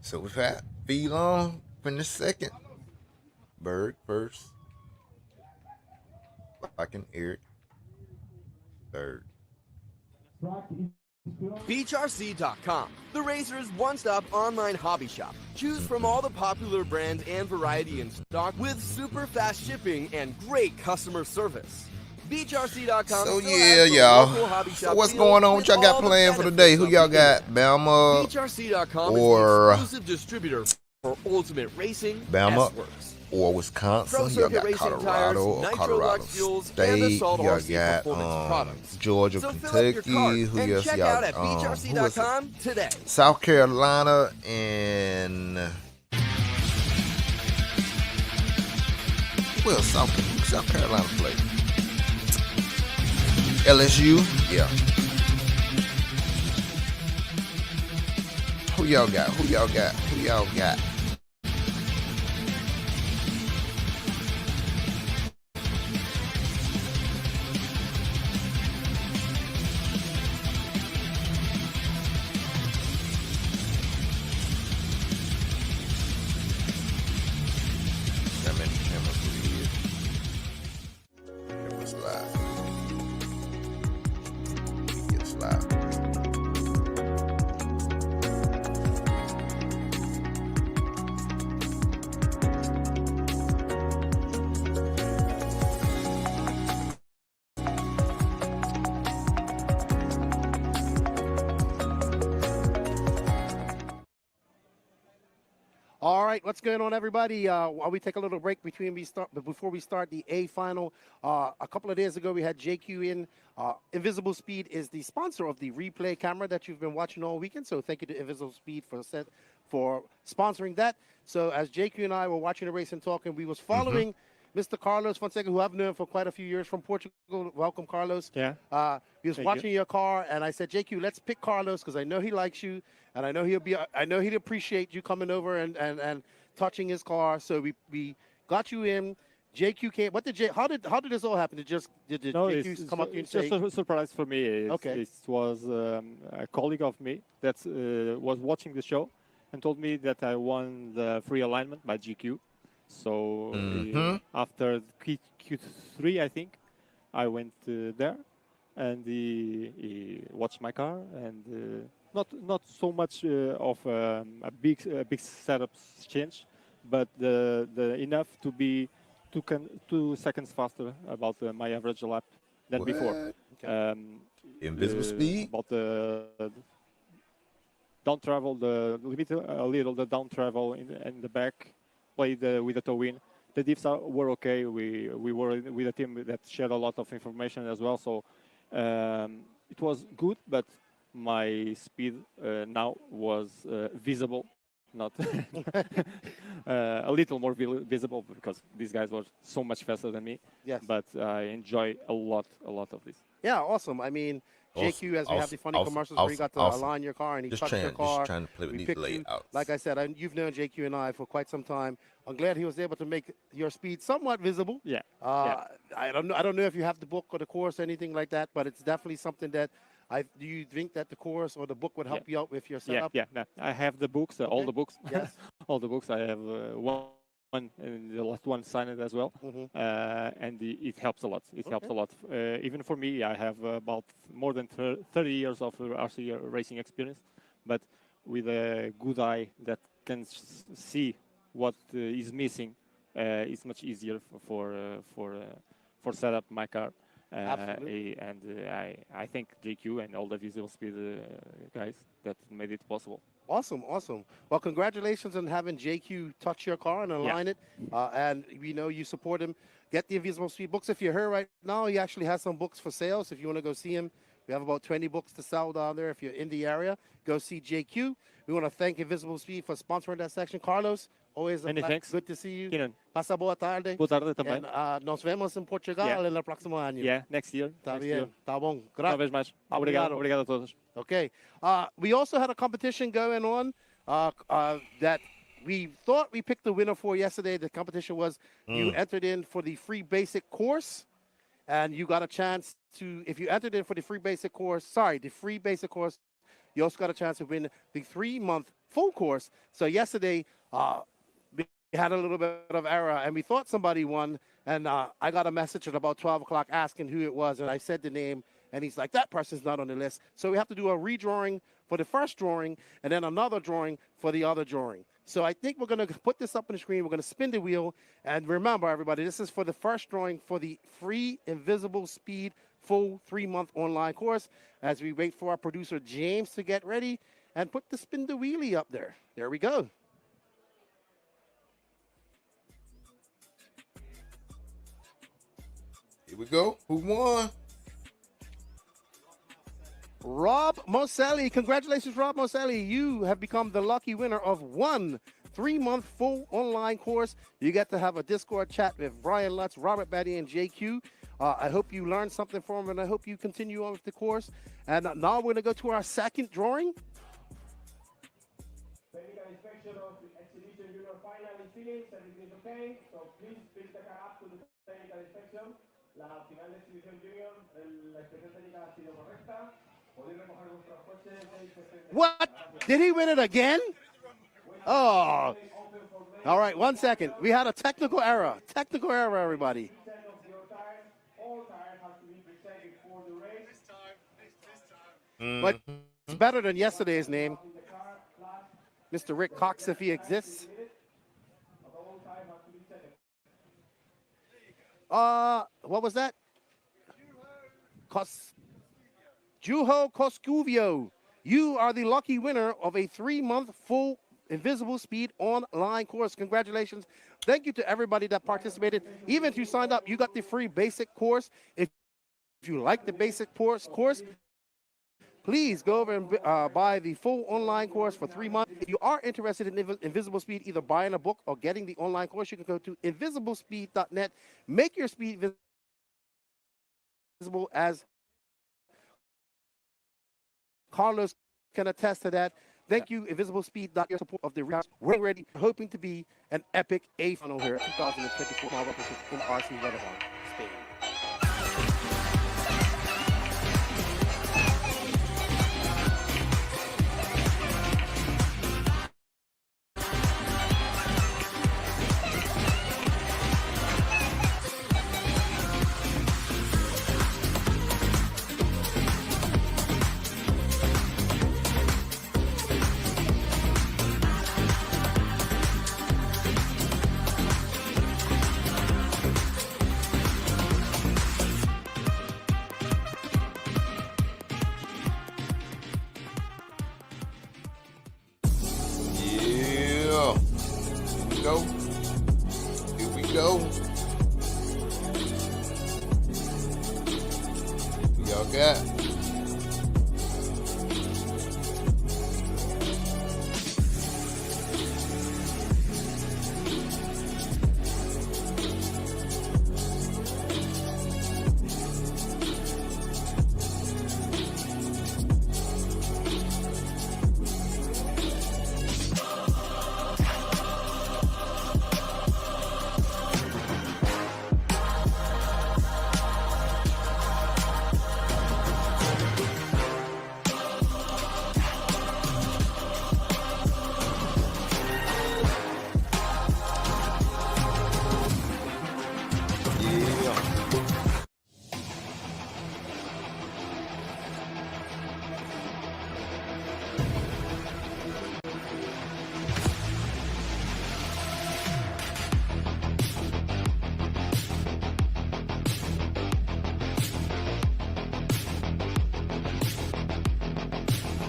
So we've had Fee Long finish second. Berg first. Fucking Eric third. BeachRC.com, the Racers' one-stop online hobby shop. Choose from all the popular brands and variety in stock with super fast shipping and great customer service. BeachRC.com. So yeah, y'all. So what's going on? What y'all got planned for today? Who y'all got? Bama BeachRC.com is the exclusive distributor for Ultimate Racing, Bama S-Works, or Wisconsin? Y'all got Colorado or Colorado State? Y'all got Georgia, Kentucky. Who else y'all? Today. South Carolina and well, South Carolina play. LSU, yeah. Who y'all got? Who y'all got? Who y'all got? All right, what's going on, everybody? While we take a little break before we start the A final, a couple of days ago we had JQ in. Invisible Speed is the sponsor of the replay camera that you've been watching all weekend. So thank you to Invisible Speed for sponsoring that. So as JQ and I were watching the race and talking, we was following Mr. Carlos Fonseca, who I've known for quite a few years from Portugal. Welcome, Carlos. Yeah. He was watching your car, and I said, JQ, let's pick Carlos because I know he likes you, and I know he'd appreciate you coming over and touching his car. So we got you in. JQ came. How did this all happen? Did JQ come up to you and say? It's just a surprise for me. It was a colleague of me that was watching the show and told me that I won the free alignment by GQ. So after Q3, I think, I went there, and he watched my car, and not so much of a big setup change, but the enough to be 2 seconds faster about my average lap than before. Invisible Speed? About the down travel, limit a little the down travel in the back, played with the toe-in. The diffs were okay. We were with a team that shared a lot of information as well, so it was good, but my speed now was visible. Not a little more visible because these guys were so much faster than me. Yes. But I enjoy a lot of this. Yeah, awesome. I mean, JQ, as we have the funny commercials where you got to align your car and he touched your car. Just trying to play with these layouts. Like I said, you've known JQ and I for quite some time. I'm glad he was able to make your speed somewhat visible. Yeah. I don't know if you have the book or the course or anything like that, but it's definitely something that do you think that the course or the book would help you out with your setup? Yeah. No, I have the books, all the books. Yes. All the books. I have one, and the last one signed as well. And it helps a lot. It helps a lot. Even for me, I have about more than 30 years of RC racing experience, but with a good eye that can see what is missing, it's much easier for setup my car. Absolutely. And I thank JQ and all the Visible Speed guys that made it possible. Awesome. Well, congratulations on having JQ touch your car and align it. And we know you support him. Get the Invisible Speed books. If you're here right now, he actually has some books for sale. So if you want to go see him, we have about 20 books to sell down there. If you're in the area, go see JQ. We want to thank Invisible Speed for sponsoring that section. Carlos, always good to see you. Kieran. Passa boa tarde. Boa tarde também. And, nos vemos em Portugal no próximo año. Yeah, next year. Tá bien. Tá bom. Uma vez mais. Obrigado a todos. Okay. We also had a competition going on that we thought we picked the winner for yesterday. The competition was you entered in for the free basic course, and you got a chance to, if you entered in for the free basic course, you also got a chance to win the 3-month full course. So yesterday, we had a little bit of error, and we thought somebody won, and I got a message at about 12 o'clock asking who it was, and I said the name, and he's like, that person's not on the list. So we have to do a redrawing for the first drawing, and then another drawing for the other drawing. So I think we're going to put this up on the screen. We're going to spin the wheel. And remember, everybody, this is for the first drawing for the free Invisible Speed full 3-month online course as we wait for our producer, James, to get ready and put the spin the wheelie up there. There we go. Here we go. Who won? Rob Moselli. Congratulations, Rob Moselli. You have become the lucky winner of one 3-month full online course. You get to have a Discord chat with Brian Lutz, Robert Batty, and JQ. I hope you learned something from him, and I hope you continue on with the course. And now we're going to go to our second drawing. Technical inspection of the Exhibition Junior final is finished. Everything is okay. So please bring the car up to the technical inspection. La final de Exhibition Junior, la inspección técnica ha sido correcta. What? Did he win it again? Oh. All right, 1 second. We had a technical error. Technical error, everybody. But it's better than yesterday's name. Mr. Rick Cox, if he exists. What was that? Juho Koskuvio, you are the lucky winner of a 3-month full Invisible Speed online course. Congratulations. Thank you to everybody that participated. Even if you signed up, you got the free basic course. If you like the basic course, please go over and buy the full online course for 3 months. If you are interested in Invisible Speed, either buying a book or getting the online course, you can go to invisiblespeed.net. Make your speed visible, as Carlos can attest to that. Thank you, Invisible Speed, your support of the round. We're ready, hoping to be an epic A final here at 2024 Marvel in RC Renaissance, Spain.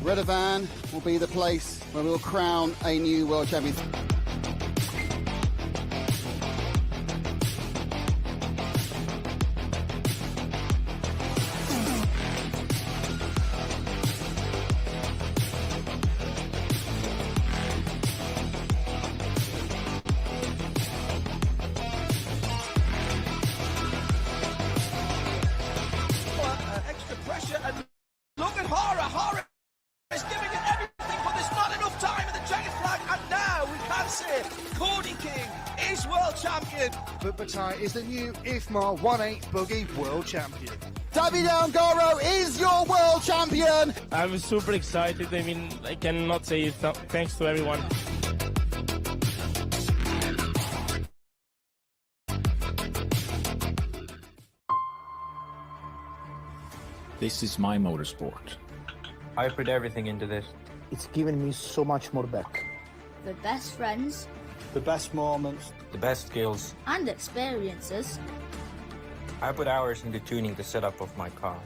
Redovan will be the place where we'll crown a new world champion. Extra pressure and look at Hara is giving it everything, but there's not enough time in the checkered flag, and now we can say Cody King is world champion. But Batai is the new IFMA 1/8 buggy world champion. Davide Ongaro is your world champion. I'm super excited. I mean, I cannot say thanks to everyone. This is my motorsport. I put everything into this. It's given me so much more back. The best friends, The best moments, the best skills. and experiences. I put hours into tuning the setup of my car.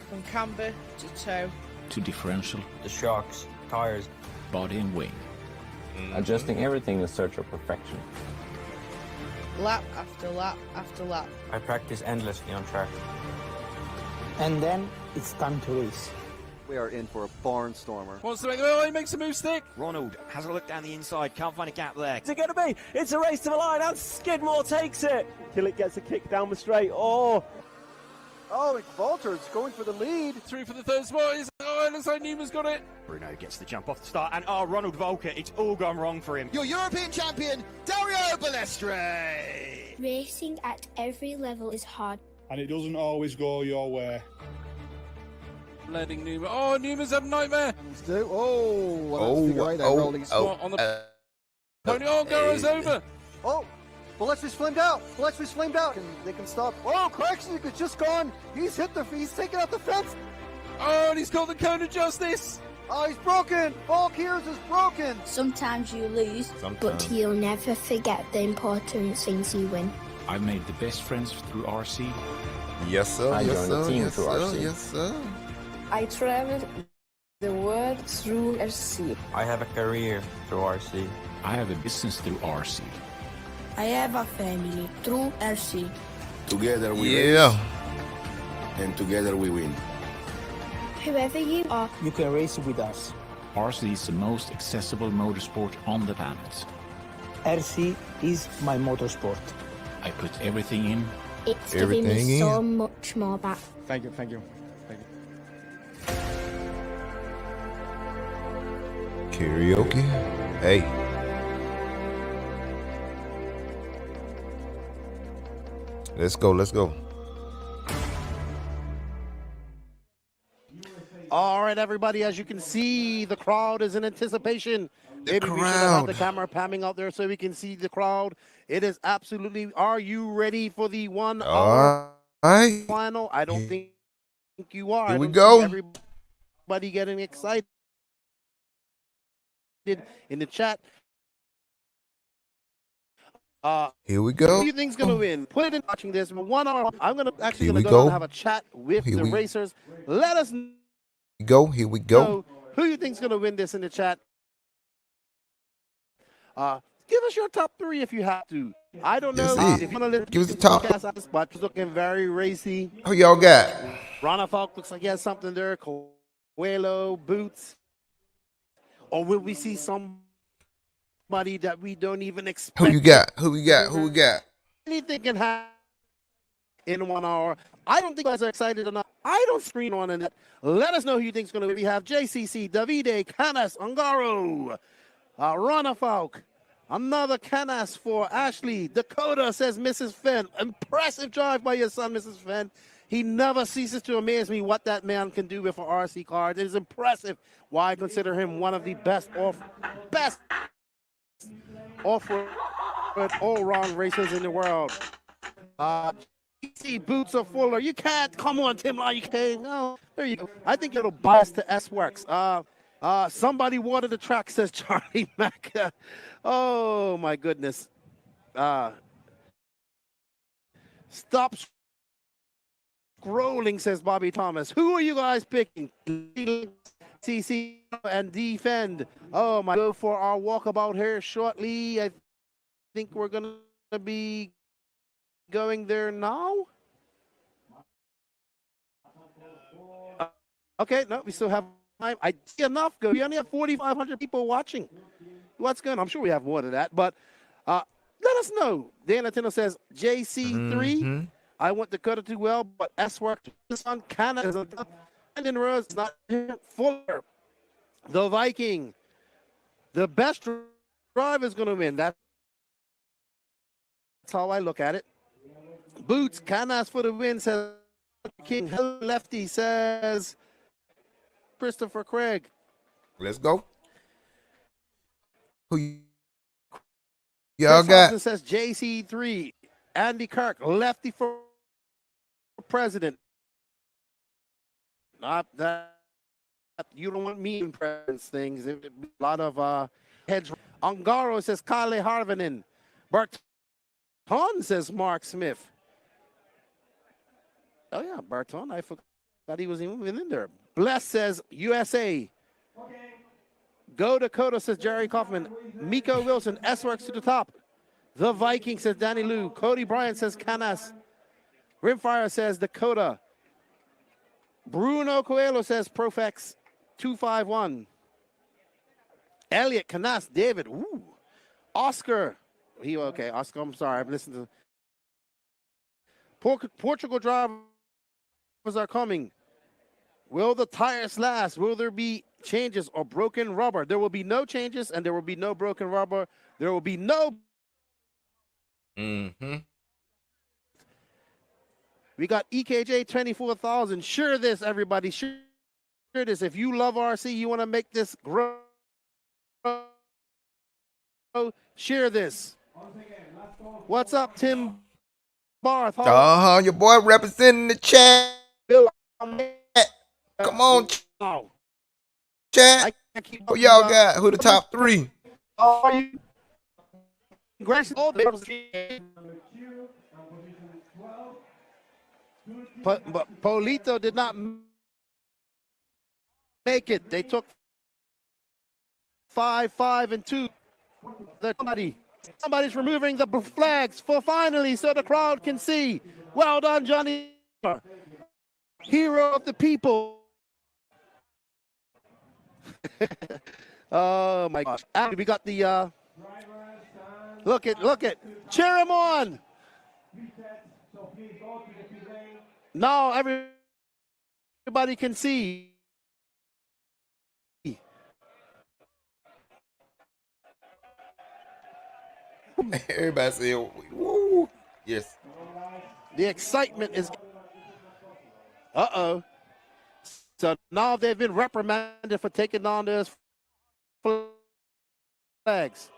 From camber to toe. To differential, The shocks, tires, body and wing. adjusting everything in search of perfection. Lap after lap after lap. I practice endlessly on track. And then it's time to race. We are in for a barnstormer. Wants to make the move, he makes a move stick. Ronald has a look down the inside, can't find a gap there. What's it going to be? It's a race to the line, and Skidmore takes it. Killick gets a kick down the straight. Oh, McValter's going for the lead. Through for the third spot. It looks like Newman's got it. Bruno gets the jump off the start, and Ronald Volker, it's all gone wrong for him. Your European champion, Dario Balestre. Racing at every level is hard. And it doesn't always go your way. Letting Newman. Oh, Newman's had a nightmare. On the pony. Oh, Garo's over. Oh, Ballestri's flamed out. Ballestri's flamed out. They can stop. Oh, Krajcik is just gone. He's taken out the fence. Oh, and he's got the cone of justice. Oh, he's broken. Valkyries is broken. Sometimes you lose, but you'll never forget the important things you win. I've made the best friends through RC. Yes, sir. I Yes, joined the sir. team Yes, through sir. RC. Yes, sir. I traveled the world through RC. I have a career through RC. I have a business through RC. I have a family through RC. Together we race, and together we win. Whoever you are, You can race with us. RC is the most accessible motorsport on the planet. RC is my motorsport. I put everything in. it's giving me so much more back. Thank you, thank you, thank you. Karaoke. Hey. Let's go, let's go. All right, everybody, as you can see, the crowd is in anticipation. Maybe we should have the camera panning out there so we can see the crowd. It is absolutely, are you ready for the 1 hour final? I don't think you are. Here we I don't go. see everybody getting excited in the chat. Here we go. Who do you think's gonna win? Put it in watching this. 1 hour. I'm gonna actually Here gonna we go go. and have a chat with Here the we racers. Let us Here we go. know who you think's gonna win this in the chat. Give us your top 3 if you have to. I don't know That's it. if you want to Give us the top. but it's looking very racy. Who y'all got? Rana Falk looks like he has something there. Coelho, Boots. Or will we see somebody that we don't even expect? Who you got? Who we got? Who we got? Anything can happen in 1 hour. I don't think you guys are excited enough. I don't screen on it. Let us know who you think is going to win. We have JCC, Davide, Canas, Ungaro, Rana Falk. Another Canas for Ashley. Dakota says, Mrs. Fenn, impressive drive by your son, Mrs. Fenn. He never ceases to amaze me what that man can do with an RC car. It is impressive. Why I consider him one of the best off-road all-round racers in the world. Boots are fuller. You can't. Come on, Tim Law. You can't. No. There you go. I think it'll bias to S-Works. Somebody water the track, says Charlie Mack. Oh, my goodness. Stop scrolling, says Bobby Thomas. Who are you guys picking? CC and Defend. Oh, my. Go for our walkabout here shortly. I think we're going to be going there now. Okay, no, we still have time. I see enough. We only have 4,500 people watching. What's going on? I'm sure we have more than that, but let us know. Dan Latino says JC3. I want Dakota to well, but S work this on Canada. And in Rose is not Fuller. The Viking. The best driver is going to win. That's how I look at it. Boots, Canas for the win, says King. Hello, Lefty, says Christopher Craig. Let's go. Who y'all got? Says JC3. Andy Kirk, Lefty for president. Not that you don't want me in president's things. A lot of heads. Ungaro says Kale Harvinen. Barton says Mark Smith. Oh, yeah, Barton. I forgot he was even in there. Bless says USA. Go Dakota, says Jerry Kaufman. Miko Wilson, S-Works to the top. The Viking, says Danny Lou. Cody Bryant says Canas. Rimfire says Dakota. Bruno Coelho says Profex 251. Elliot, Canas, David. Ooh. Oscar. Okay, Oscar, I'm sorry. I've listened to Portugal drivers are coming. Will the tires last? Will there be changes or broken rubber? There will be no changes and there will be no broken rubber. There will be no. We got EKJ 24,000. Share this, everybody. Share this. If you love RC, you want to make this grow. Share this. What's up, Tim Barth? Your boy representing the chat. Come on, chat. Who y'all got? Who the top 3? But Polito did not make it. They took 5, 5, and 2. Somebody's removing the flags for finally so the crowd can see. Well done, Johnny. Hero of the people. Oh my gosh. And we got the look it. Cheer him on. Now everybody can see. Everybody say, woo. Yes. The excitement is. Uh-oh. So now they've been reprimanded for taking down their flags.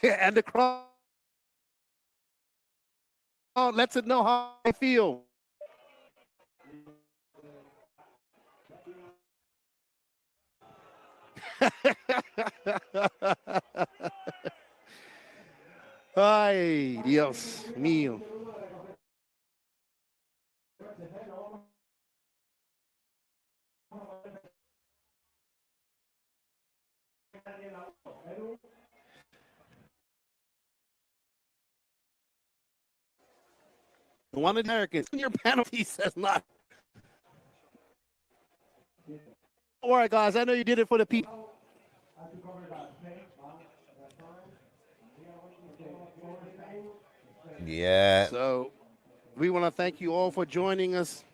And the crowd lets it know how they feel. Ay, Dios mío. One of the Americans, your penalty says not. All right, guys, I know you did it for the people. Yeah. So we want to thank you all for joining us.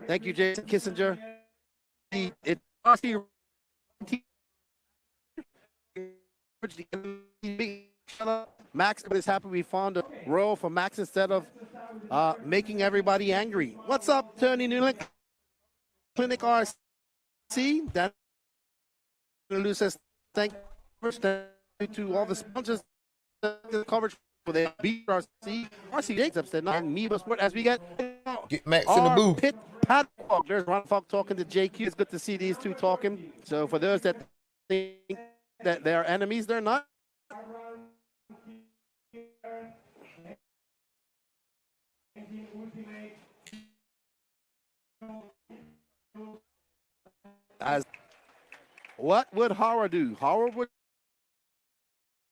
Thank you, Jason Kissinger. Max is happy we found a role for Max instead of making everybody angry. What's up, Tony Newland? Clinic RC. That Lou says thank you to all the sponsors the coverage for the BRC. RC Jacobs said not me but sport as we get Max in the booth. Pit padlock. There's Ron Falk talking to JQ. It's good to see these two talking. So for those that think that they're enemies, they're not. As what would Hara do? Hara would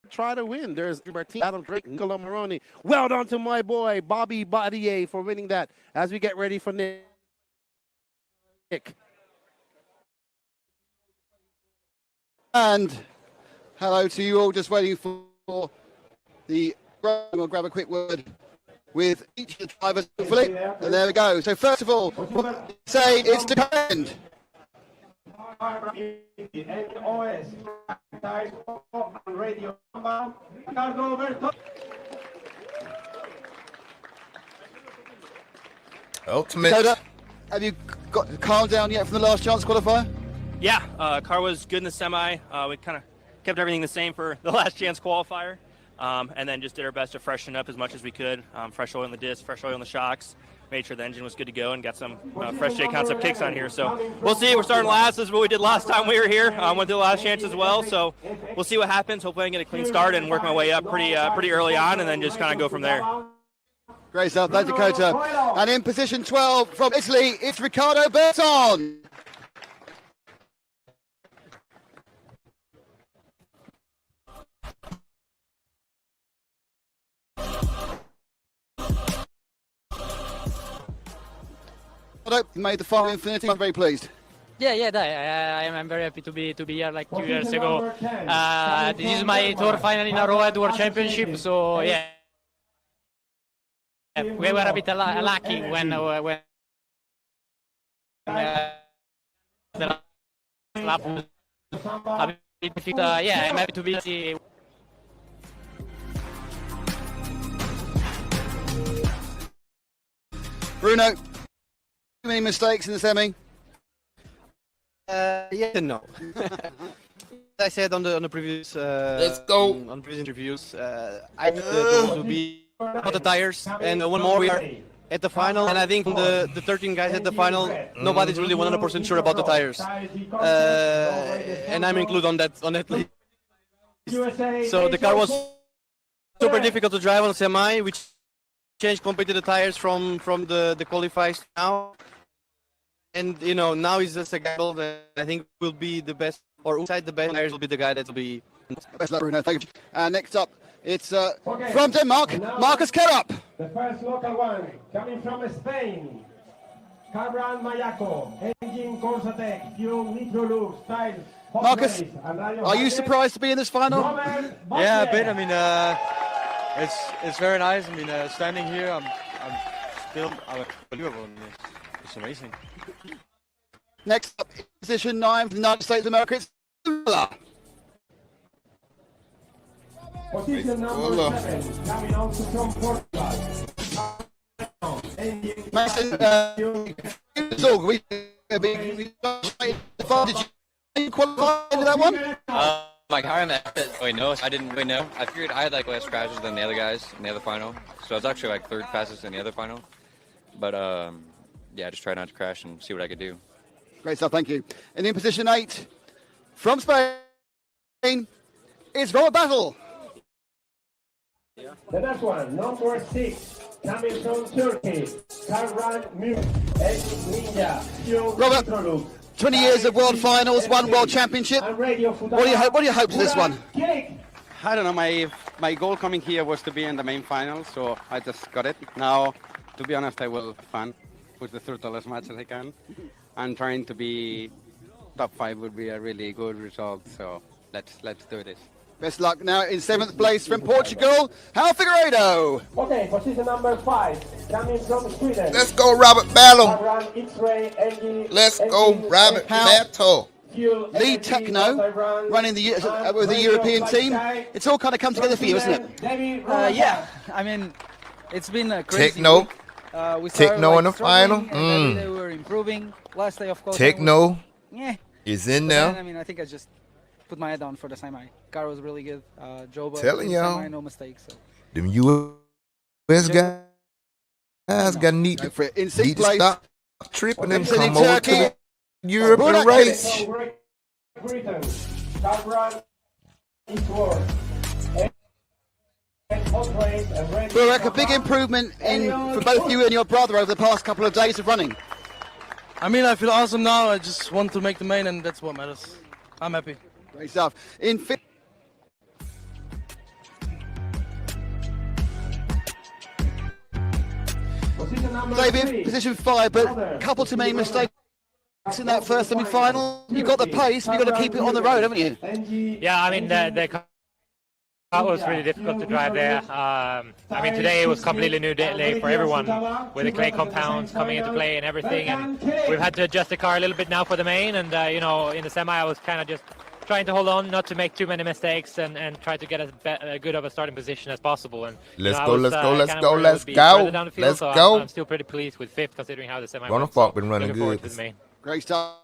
try to win. There's Adam Drake, Nicola Moroni. Well done to my boy Bobby Badier for winning that. As we get ready for Nick. And hello to you all. Just waiting for the. We'll grab a quick word with each of the drivers, hopefully. And there we go. So first of all, say it's depend. Ultimate. Dakota, have you got calmed down yet from the last chance qualifier? Yeah, car was good in the semi. We kind of kept everything the same for the last chance qualifier. And then just did our best to freshen up as much as we could. Fresh oil in the disc, fresh oil in the shocks. Made sure the engine was good to go and got some fresh J concept kicks on here. So we'll see. We're starting last. This is what we did last time we were here. Went through the last chance as well. So we'll see what happens. Hopefully I can get a clean start and work my way up pretty early on and then just kind of go from there. Great stuff. Thanks, Dakota. And in position 12 from Italy, it's Riccardo Berton. You made the final Infinity. I'm very pleased. Yeah, I'm very happy to be here like 2 years ago. This is my third final in a row at World Championship, so yeah. We were a bit lucky when the lap was a bit difficult. Yeah, I'm happy to be here. Bruno, too many mistakes in the semi? Yes and no. As I said on the previous let's go on previous interviews, I think there will be about the tires, and one more we are at the final, and I think from the 13 guys at the final, nobody's really 100% sure about the tires, and I'm included on that list. So the car was super difficult to drive on semi, which change completely the tires from the qualifiers now. And, you know, now he's just a gamble that I think will be the best, or inside the best tires will be the guy that will be. Best luck, Bruno. Thank you. Next up, it's from Denmark, Marcus Kerup. The first local one coming from Spain. Cabran Mayaco, engine Corsatec, fuel Nitrolux, tires. Marcus, are you surprised to be in this final? Yeah, a bit. I mean, it's very nice. I mean, standing here, I'm still unbelievable. It's amazing. Next up, position 9 from the United States of America. It's Position number 7, coming out from Portugal. Mason, did you qualify into that one? My car in that really no, I didn't really know. I figured I had like less crashes than the other guys in the other final, so I was actually like third fastest in the other final. But yeah, I just tried not to crash and see what I could do. Great stuff, thank you. And in position 8, from Spain, is Robert Battle. The next one, number 6, coming from Turkey, Karran Mük, Ninja, fuel Robert, 20 years of world finals, 1 world championship. What do you hope for this one? I don't know, my goal coming here was to be in the main final, so I just got it. Now, to be honest, I will have fun with the throttle as much as I can. And trying to be top 5 would be a really good result, so let's do this. Best luck now in 7th place from Portugal, Hal Figueiredo. Okay, position number 5, coming from Sweden. Let's go, Robert Battle. Let's Let's go, Robert Battle. Lead Techno, running with the European team. It's all kind of come together for you, isn't it? Yeah, I mean, it's been a crazy Techno. week. We started, Techno in the final. and every day we were improving. Last day, of course, Techno yeah. is in But there. then, I mean, I think I just put my head down for the semi. Car was really good. Joba, Telling y'all. semi, no mistakes. So. Them US guys got need to stop tripping and come over to the Europe and race. Burek, a big improvement for both you and your brother over the past couple of days of running. I mean, I feel awesome now. I just want to make the main, and that's what matters. I'm happy. Great stuff. David, position 5, but a couple too many mistakes in that first semi-final. You've got the pace, but you've got to keep it on the road, haven't you? Yeah, I mean, the car was really difficult to drive there. I mean, today it was completely new day for everyone with the clay compounds coming into play and everything. And we've had to adjust the car a little bit now for the main. And, you know, in the semi, I was kind of just trying to hold on, not to make too many mistakes, and try to get as good of a starting position as possible. And Let's you know, go, was, let's go, let's kind go, of let's be go. further down the field, Let's so go. I'm still pretty pleased with 5th, considering how the semi Runner went. Falk been running Looking forward good. to the main. Great stuff.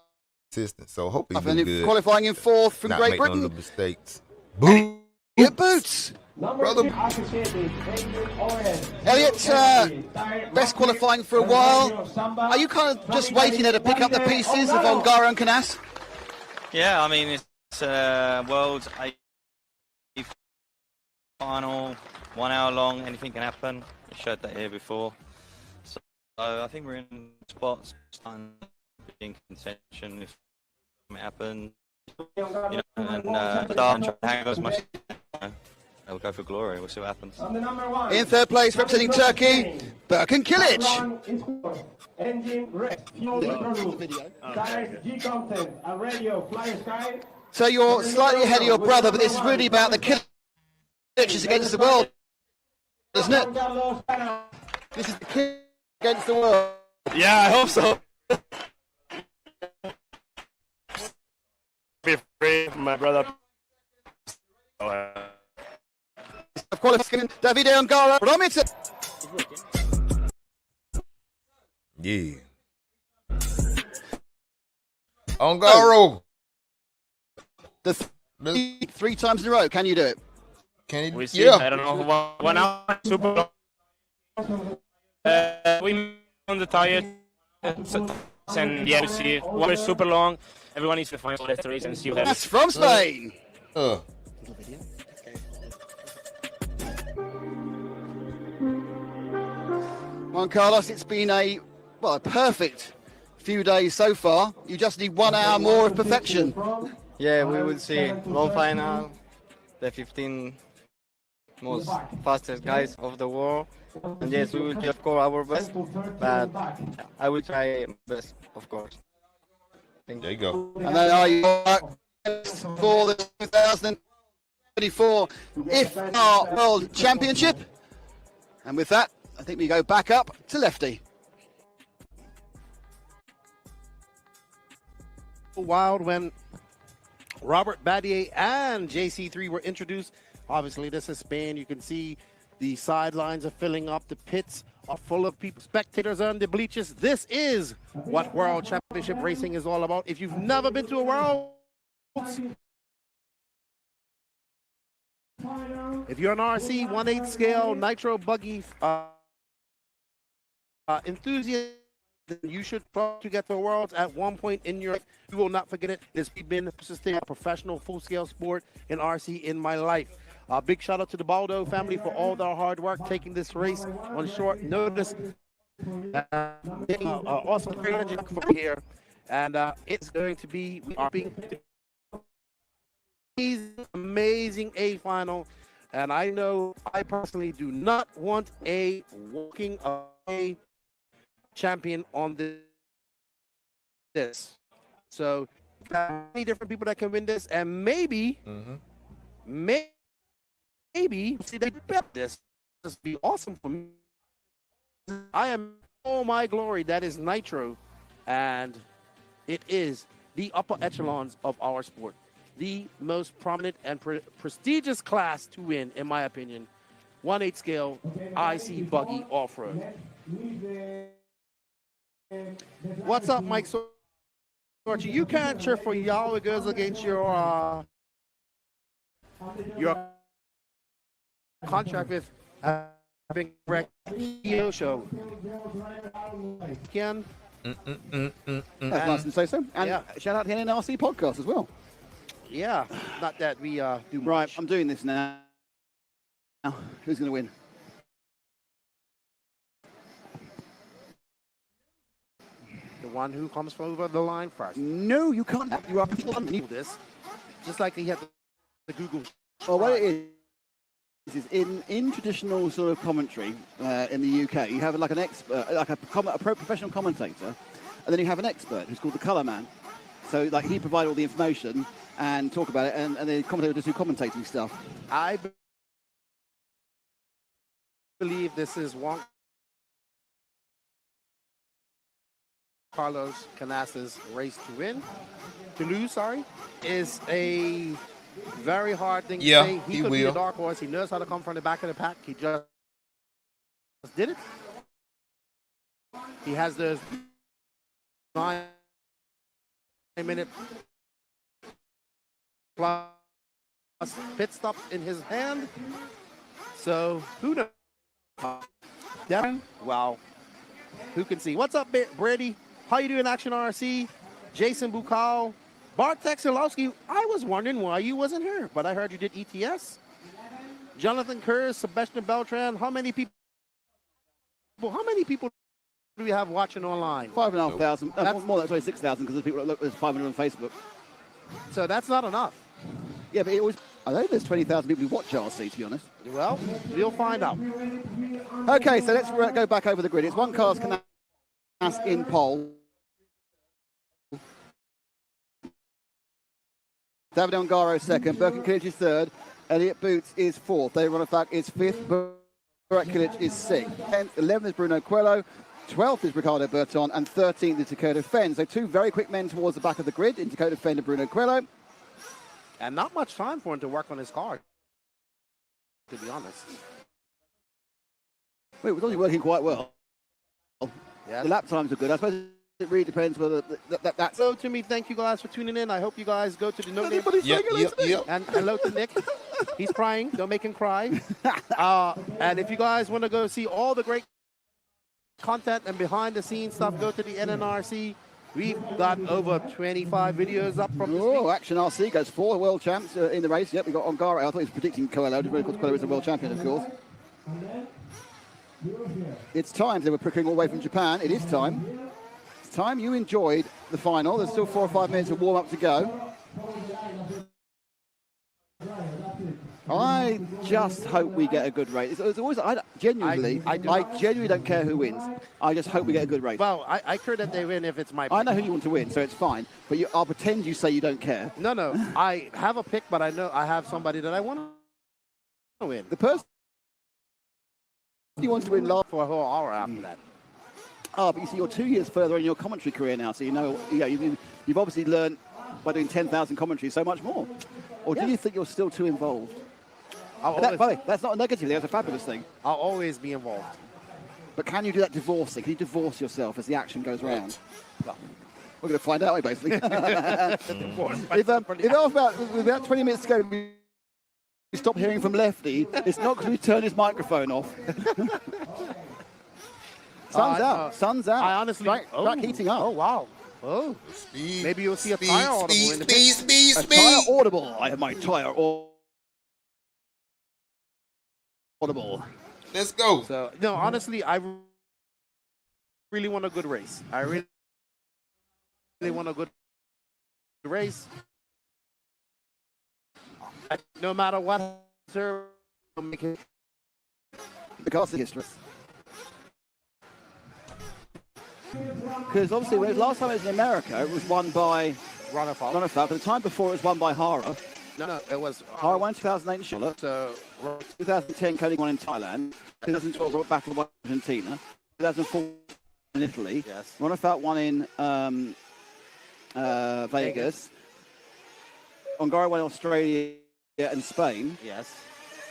Consistent, so hope he's And good. qualifying in 4th from Not Great make no Britain. little mistakes. Boom. Get boots. Brother. Elliot, best qualifying for a while. Are you kind of just waiting there to pick up the pieces of Ongaro and Canas? Yeah, I mean, it's World's 8th final, 1 hour long, anything can happen. I showed that here before. So I think we're in spots, starting to be in contention if it happens. You know, and start and try to hang as much as you know. We'll go for glory, we'll see what happens. In 3rd place, representing Turkey, Berkan Kilic. So you're slightly ahead of your brother, but this is really about the Kilic against the world, isn't it? This is the Kilic against the world. Yeah, I hope so. Be free from my brother. Of qualifying, Davide Ongaro from it. Yeah. Ongaro. The 3 times in a row. Can you do it? Can you? We see. Yeah. I don't know. 1 hour, super long. We on the tire. And yeah, we see. One is super long. Everyone needs to find the race and see what happens. That's from Spain. Juan Carlos, it's been a perfect few days so far. You just need 1 hour more of perfection. Yeah, we will see. Long final, the 15 most fastest guys of the world. And yes, we will just score our best, but I will try my best, of course. There you go. And then are you for the 2024 IFR World Championship? And with that, I think we go back up to Lefty. Wild when Robert Badier and JC3 were introduced. Obviously, this is Spain. You can see the sidelines are filling up. The pits are full of people. Spectators are on the bleachers. This is what World Championship Racing is all about. If you've never been to a Worlds, if you're an RC 1/8 scale Nitro buggy enthusiast, then you should try to get to the Worlds at one point in your life. You will not forget it. It's been a professional full-scale sport in RC in my life. Big shout out to the Baldo family for all their hard work taking this race on short notice. Awesome energy from here, and it's going to be amazing A final. And I know I personally do not want a walking away champion on this. So many different people that can win this, and maybe see they bet this. This would be awesome for me. I am all my glory. That is Nitro, and it is the upper echelons of our sport, the most prominent and prestigious class to win, in my opinion. 1/8 scale IC buggy off-road. What's up, Mike Sorchi? You can't cheer for Yahweh Girls against your contract with having radio show. Ken? That's nice to say so. And shout out to the NNRC podcast as well. Yeah, not that we do much. Right, I'm doing this now. Who's going to win? The one who comes over the line first. No, you can't. You are this. Just like he had the Google. Well, what it is in traditional sort of commentary in the UK, you have like an expert, like a professional commentator, and then you have an expert who's called the colour man. So like he provides all the information and talk about it, and the commentator just do commentating stuff. I believe this is Juan Carlos Canassa's race to lose, is a very hard thing to say. He could be a dark horse. He knows how to come from the back of the pack. He just did it. He has those 9-minute plus pit stops in his hand. So who knows? Wow. Who can see? What's up, Brady? How you doing, Action RC? Jason Bukal. Bartek Silowski, I was wondering why you wasn't here, but I heard you did ETS. Jonathan Kerr, Sebastian Beltran. How many people do we have watching online? 5,500. More than 6,000 because there's 500 on Facebook. So that's not enough. Yeah, but I think there's 20,000 people who watch RC, to be honest. Well, we'll find out. Okay, so let's go back over the grid. It's Juan Carlos Canas in pole. David Ongaro second, Birkin Kilic is third, Elliot Boots is fourth, David Ronafak is fifth, Burak Kilic is sixth, 10th, 11th is Bruno Coelho, 12th is Ricardo Berton, and 13th is Dakota Fenn. So two very quick men towards the back of the grid in Dakota Fenn and Bruno Coelho. And not much time for him to work on his car, to be honest. Wait, it was only working quite well. Yeah. The lap times are good. I suppose it really depends whether that's... Hello to me. Thank you guys for tuning in. I hope you guys go to the No Name. And hello to Nick. He's crying. Don't make him cry. And if you guys want to go see all the great content and behind-the-scenes stuff, go to the NNRC. We've got over 25 videos up from this week. Action RC goes 4 world champs in the race. Yep, we got Ongaro. I thought he was predicting Coelho. Of course, Coelho is a world champion, of course. It's time. They were prickling all the way from Japan. It is time. It's time you enjoyed the final. There's still 4 or 5 minutes of warm-up to go. I just hope we get a good race. It's always, I genuinely don't care who wins. I just hope we get a good race. Well, I care that they win if it's my pick. I know who you want to win, so it's fine. But I'll pretend you say you don't care. No. I have a pick, but I know I have somebody that I want to win. The person you want to win last for a whole hour after that. Oh, but you see, you're 2 years further in your commentary career now, so you've obviously learned by doing 10,000 commentaries so much more. Or do you think you're still too involved? By the way, that's not a negative thing, that's a fabulous thing. I'll always be involved. But can you do that divorcing? Can you divorce yourself as the action goes round? Well, we're going to find out, basically. If about 20 minutes ago, we stop hearing from Lefty, it's not because we turned his microphone off. Sun's out. Sun's out. I honestly... Track heating up. Oh, wow. Oh. Speed, maybe you'll see a tire audible in the speed. A tire audible. I have my tire audible. Let's go. So, no, honestly, I really want a good race. I really want a good race. No matter what, sir, I'll make it. Because of history. Because obviously, last time it was in America, it was won by Ronafal. But the time before, it was won by Hara. No, it was... Hara won in 2008 in Charlotte. 2010, Koenig won in Thailand. 2012, Robert Battle won in Argentina. 2004, in Italy. Yes. Ronafal won in Vegas. Ongaro won in Australia and Spain. Yes.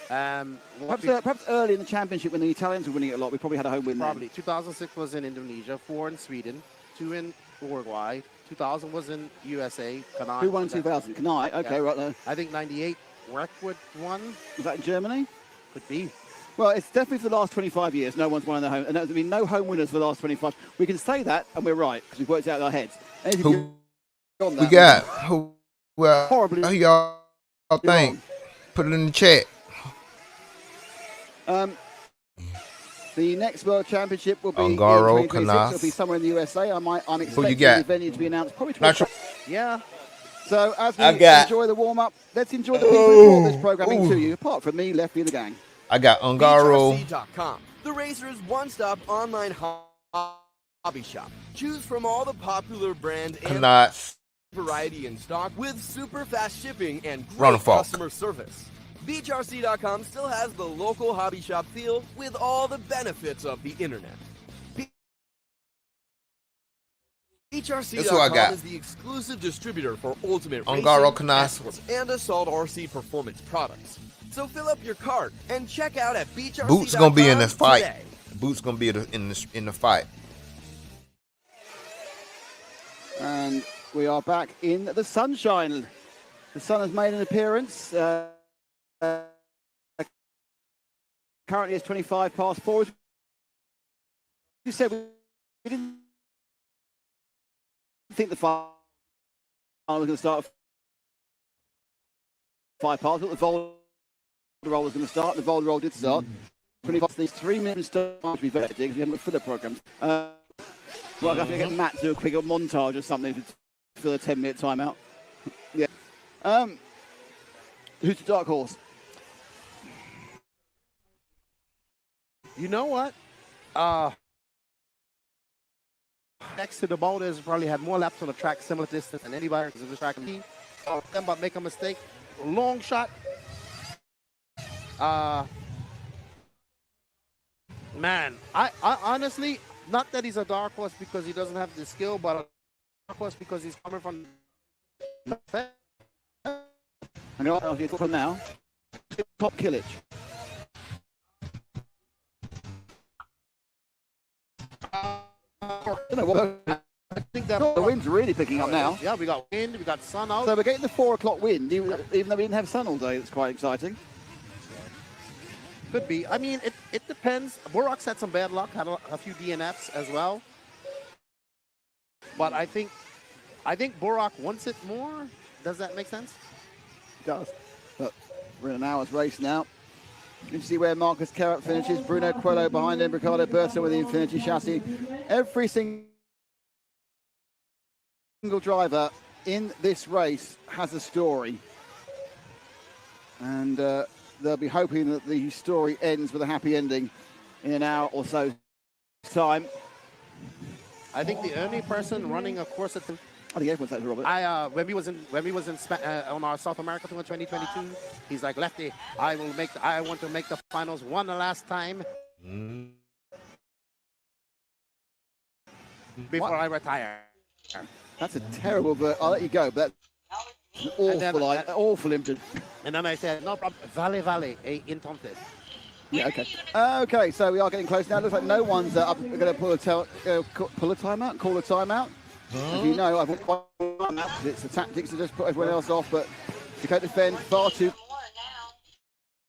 Perhaps early in the championship when the Italians were winning it a lot, we probably had a home win. Probably. 2006 was in Indonesia, 4 in Sweden, 2 in Uruguay. 2000 was in USA. Kanai. Who won in 2000? Kanai. Okay, right there. I think 98, Reckwood won. Was that in Germany? Could be. Well, it's definitely for the last 25 years. No one's won in the home. And there's been no home winners for the last 25. We can say that, and we're right, because we've worked it out in our heads. Who y'all think? Put it in the chat. The next World Championship will be Ongaro, in 2026. It'll be somewhere in the USA. I'm expecting the venue to be announced probably Yeah. So as we enjoy the warm-up, let's enjoy the people who brought this programming to you, apart from me, Lefty, and the gang. I got Ongaro. BeachRC.com, the Racers' one-stop online hobby shop. Choose from all the popular brand and variety in stock with super fast shipping and great customer service. BeachRC.com still has the local hobby shop feel with all the benefits of the internet. BeachRC.com is the exclusive distributor for Ultimate Racing, Escorts, and Assault RC performance products. So fill up your cart and check out at BeachRC.com. Boots gonna be in this fight. Today. Boots gonna be in the fight. And we are back in the sunshine. The sun has made an appearance. Currently it's 4:25. You said we didn't think the final was going to start at 5 past. The Volder roll was going to start. The Volder roll did start. 25. These 3 minutes start to be very because we haven't got filler programs. Well, I have to get Matt to do a quick montage or something to fill a 10-minute timeout. Yeah. Who's the dark horse? You know what? Next to the Boulders, probably had more laps on the track, similar distance than anybody because of the track. Them but make a mistake. Long shot. Man, I honestly, not that he's a dark horse because he doesn't have the skill, but a dark horse because he's coming from. I know what you're talking now. Top Killage. I think that the wind's really picking up now. Yeah, we got wind, we got sun out. So we're getting the 4 o'clock wind, even though we didn't have sun all day. It's quite exciting. Could be. I mean, it depends. Burrock's had some bad luck, had a few DNFs as well. But I think Burrock wants it more. Does that make sense? It does. But we're in an hour's race now. You can see where Marcus Carrot finishes. Bruno Coelho behind him. Ricardo Berto with the Infinity chassis. Every single driver in this race has a story. And they'll be hoping that the story ends with a happy ending in an hour or so time. I think the only person running a course at the I think everyone's that, Robert. when we was in on our South America tour in 2022, he's like, Lefty, I want to make the finals one last time before I retire. That's a terrible, but I'll let you go. But that's awful image. And then I said, no problem. Vale, entonces. Yeah, okay. Okay, so we are getting close now. Looks like no one's going to pull a timeout, call a timeout. As you know, I've quite it's the tactics to just put everyone else off, but Dakota Fenn far too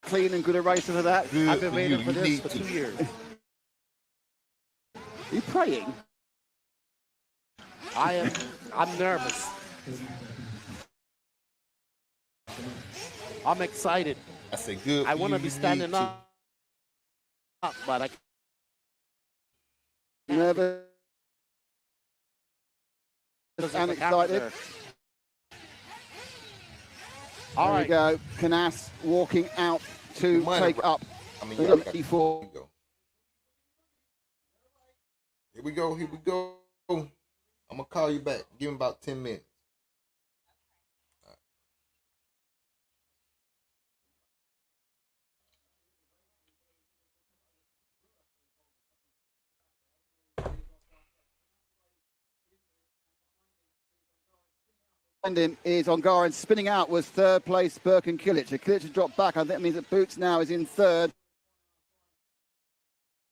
clean and good a racer for that. I've been waiting for this for 2 years. Are you praying? I'm nervous. I'm excited. That's a good. I want to be standing up, but I nervous. And excited. All right. There we go. Canas walking out to take up the 84. Here we go. I'm going to call you back. Give him about 10 minutes. Is Ongaran spinning out was third place Birkin Kilic. Kilic has dropped back. I think that means that Boots now is in third.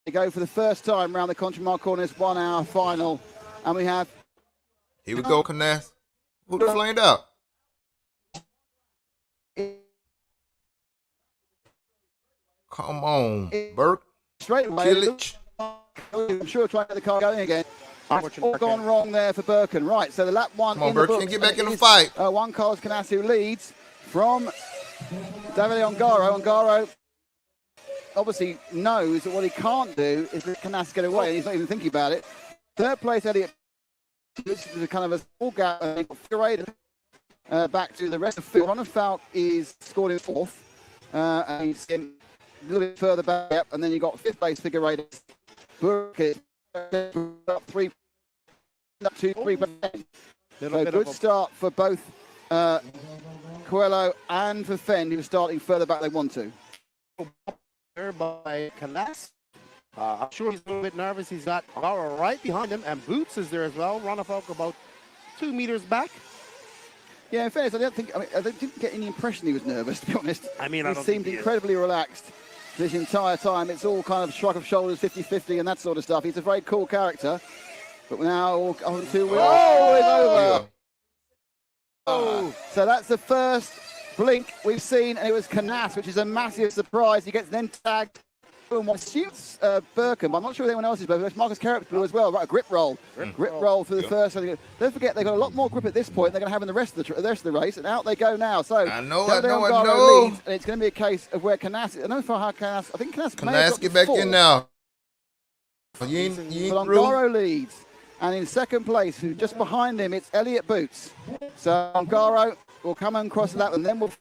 They go for the first time around the Contra Corners 1 hour final. And we have. Here we go, Canas. Who flamed out? Come on, Burke. Straight away. Kilic. I'm sure trying to get the car going again. It's all gone wrong there for Birkin. Right, so the lap one. Come on, in the Birkin, get back in the fight. Juan Carlos Canas who leads from Davide Ongaro. Ongaro obviously knows that what he can't do is let Canas get away, and he's not even thinking about it. Third place, Elliot. This is a kind of a small gap. Back to the rest of the field. Ronald Falk is scored in fourth, and he's in a little bit further back, and then you got fifth place Figueiredo. Burke up 3, up 2, 3%. So good start for both Coelho and for Fenn, who was starting further back than they want to. By Canas. I'm sure he's a little bit nervous. He's got Gara right behind him, and Boots is there as well. Ronald Falk about 2 meters back. Yeah, in fairness, I didn't get any impression he was nervous, to be honest. I mean, he seemed incredibly relaxed this entire time. It's all kind of shrug of shoulders, 50-50 and that sort of stuff. He's a very cool character. But now on to... Oh, it's over! Oh. So that's the first blink we've seen, and it was Canas, which is a massive surprise. He gets then tagged and what shoots Birkin, but I'm not sure if anyone else is blue. Marcus Carrick's blue as well. Right, a grip roll. Grip roll for the first. Don't forget, they've got a lot more grip at this point than they're going to have in the rest of the race, and out they go now. So I know. Leads, and it's going to be a case of where Canas. I don't know for how Canas. I think Canas may have got get back in now. But Ongaro leads. And in second place, just behind him, it's Elliot Boots. So Ongaro will come and cross that, and then we'll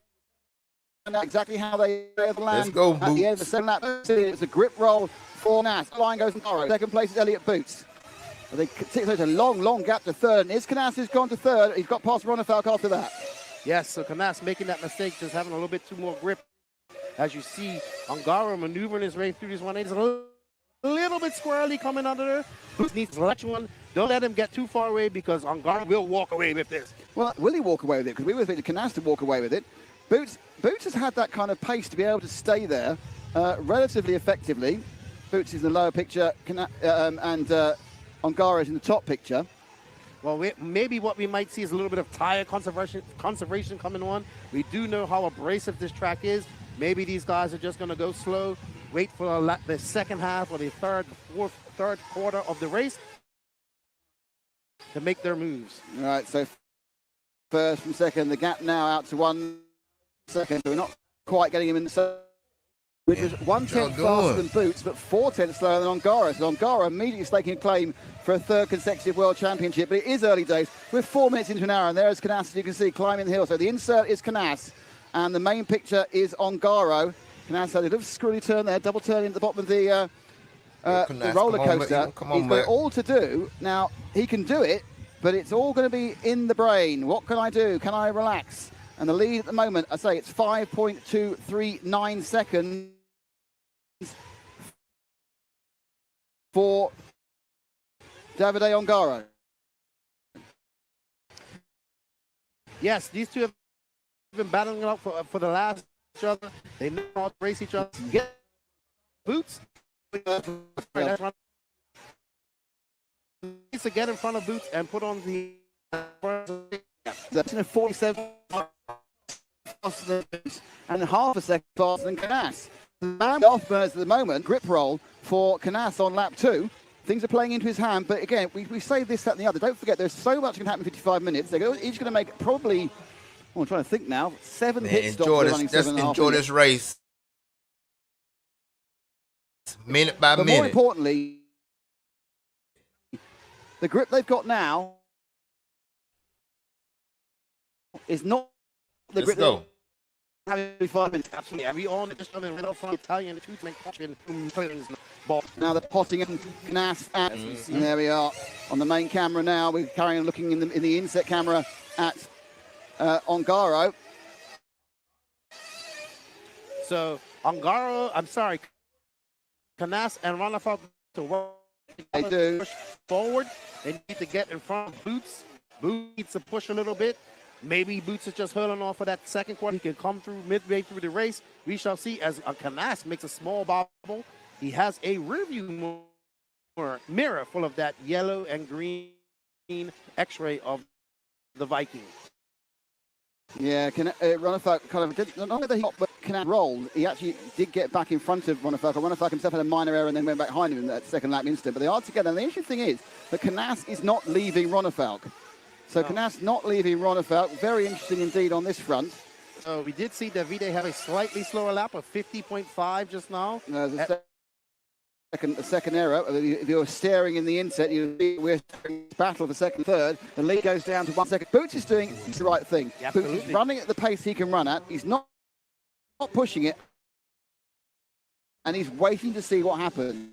find out exactly how they land. Let's go, Boots. At the end of the second lap, it's a grip roll for Nas. The line goes Ongaro. Second place is Elliot Boots. It's a long gap to third. And Canas has gone to third. He's got past Ronald Falk after that. Yes, so Canas making that mistake, just having a little bit too more grip. As you see, Ongaro maneuvering his way through this 180. A little bit squirrely coming under there. Boots needs to latch one. Don't let him get too far away because Ongaro will walk away with this. Well, will he walk away with it? Because we were expecting Canas to walk away with it. Boots has had that kind of pace to be able to stay there relatively effectively. Boots is in the lower picture, and Ongaro is in the top picture. Well, maybe what we might see is a little bit of tire conservation coming on. We do know how abrasive this track is. Maybe these guys are just going to go slow, wait for the second half or the third quarter of the race to make their moves. All right, so first from second, the gap now out to 1 second. So we're not quite getting him in the which was 1/10 faster than Boots, but 4/10 slower than Ongaro. So Ongaro immediately staking a claim for a third consecutive World Championship, but it is early days. We're 4 minutes into an hour, and there's Canas, as you can see, climbing the hill. So the insert is Canas, and the main picture is Ongaro. Canas had a little screwy turn there, double turn into the bottom of the roller coaster. He's got it all to do. Now, he can do it, but it's all going to be in the brain. What can I do? Can I relax? And the lead at the moment, I say it's 5.239 seconds for Davide Ongaro. Yes, these two have been battling it out for the last each other. They know how to race each other. Get Boots. Needs to get in front of Boots and put on the. That's in a 47 and half a second faster than Canas. The man off burns at the moment, grip roll for Canas on lap 2. Things are playing into his hand, but again, we say this, that, and the other. Don't forget, there's so much can happen in 55 minutes. They're each going to make probably, I'm trying to think now, 7 hit stops. Just enjoy this race. Minute by minute. But more importantly, the grip they've got now is not the grip. Let's go. Having 5 minutes. Absolutely. Every on just coming right off from Italian, the two make watching. Now they're potting in Canas at, and there we are on the main camera now. We're carrying on looking in the inset camera at Ongaro. So Ongaro, I'm sorry, Canas and Ronnefalk to work. They do. Push forward. They need to get in front of Boots. Boots needs to push a little bit. Maybe Boots is just hurling off for that second quarter. He can come through midway through the race. We shall see as Canas makes a small bobble. He has a rearview mirror full of that yellow and green X-ray of the Viking. Yeah, Ronnefalk kind of did, not only that he got, but Canas rolled. He actually did get back in front of Ronnefalk. Ronnefalk himself had a minor error and then went back behind him in that second lap instant. But they are together. And the interesting thing is that Canas is not leaving Ronnefalk. So Canas not leaving Ronnefalk. Very interesting indeed on this front. So we did see Davide have a slightly slower lap of 50.5 just now. The second error. If you're staring in the inset, we're battle for second, third. The lead goes down to 1 second. Boots is doing the right thing. Boots is running at the pace he can run at. He's not pushing it, and he's waiting to see what happens.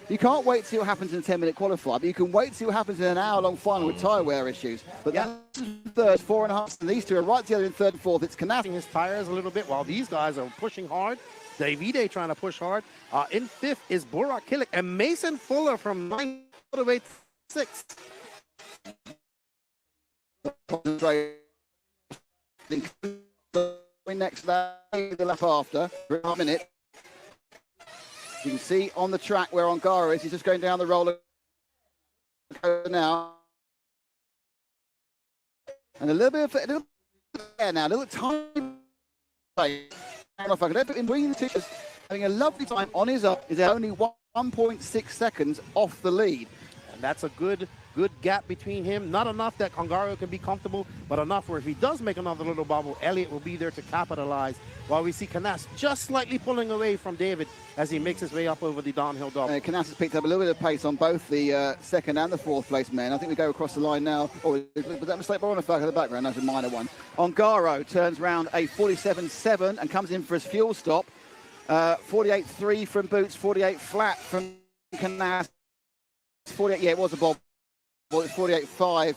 You can't wait to see what happens in a 10-minute qualifier, but you can wait to see what happens in an hour-long final with tyre wear issues. But that's third, 4.5, and these two are right together in third and fourth. It's Canas. His tires a little bit while these guys are pushing hard. Davide trying to push hard. In fifth is Burak Kilik and Mason Fuller from 9th all the way to 6th. Next lap, the lap after, for a minute. You can see on the track where Ongaro is. He's just going down the roller now. And a little bit of air now, a little tiny. In between the two, having a lovely time on his up. Is only 1.6 seconds off the lead. And that's a good gap between him. Not enough that Ongaro can be comfortable, but enough where if he does make another little bubble, Elliott will be there to capitalize. While we see Canas just slightly pulling away from David as he makes his way up over the downhill double. Canas has picked up a little bit of pace on both the second and the fourth place men. I think we go across the line now. Oh, was that mistake by Ronnefalk in the background? That's a minor one. Ongaro turns round a 47.7 and comes in for his fuel stop. 48.3 from Boots, 48 flat from Canas. 48, yeah, it was a bob. Well, it's 48.5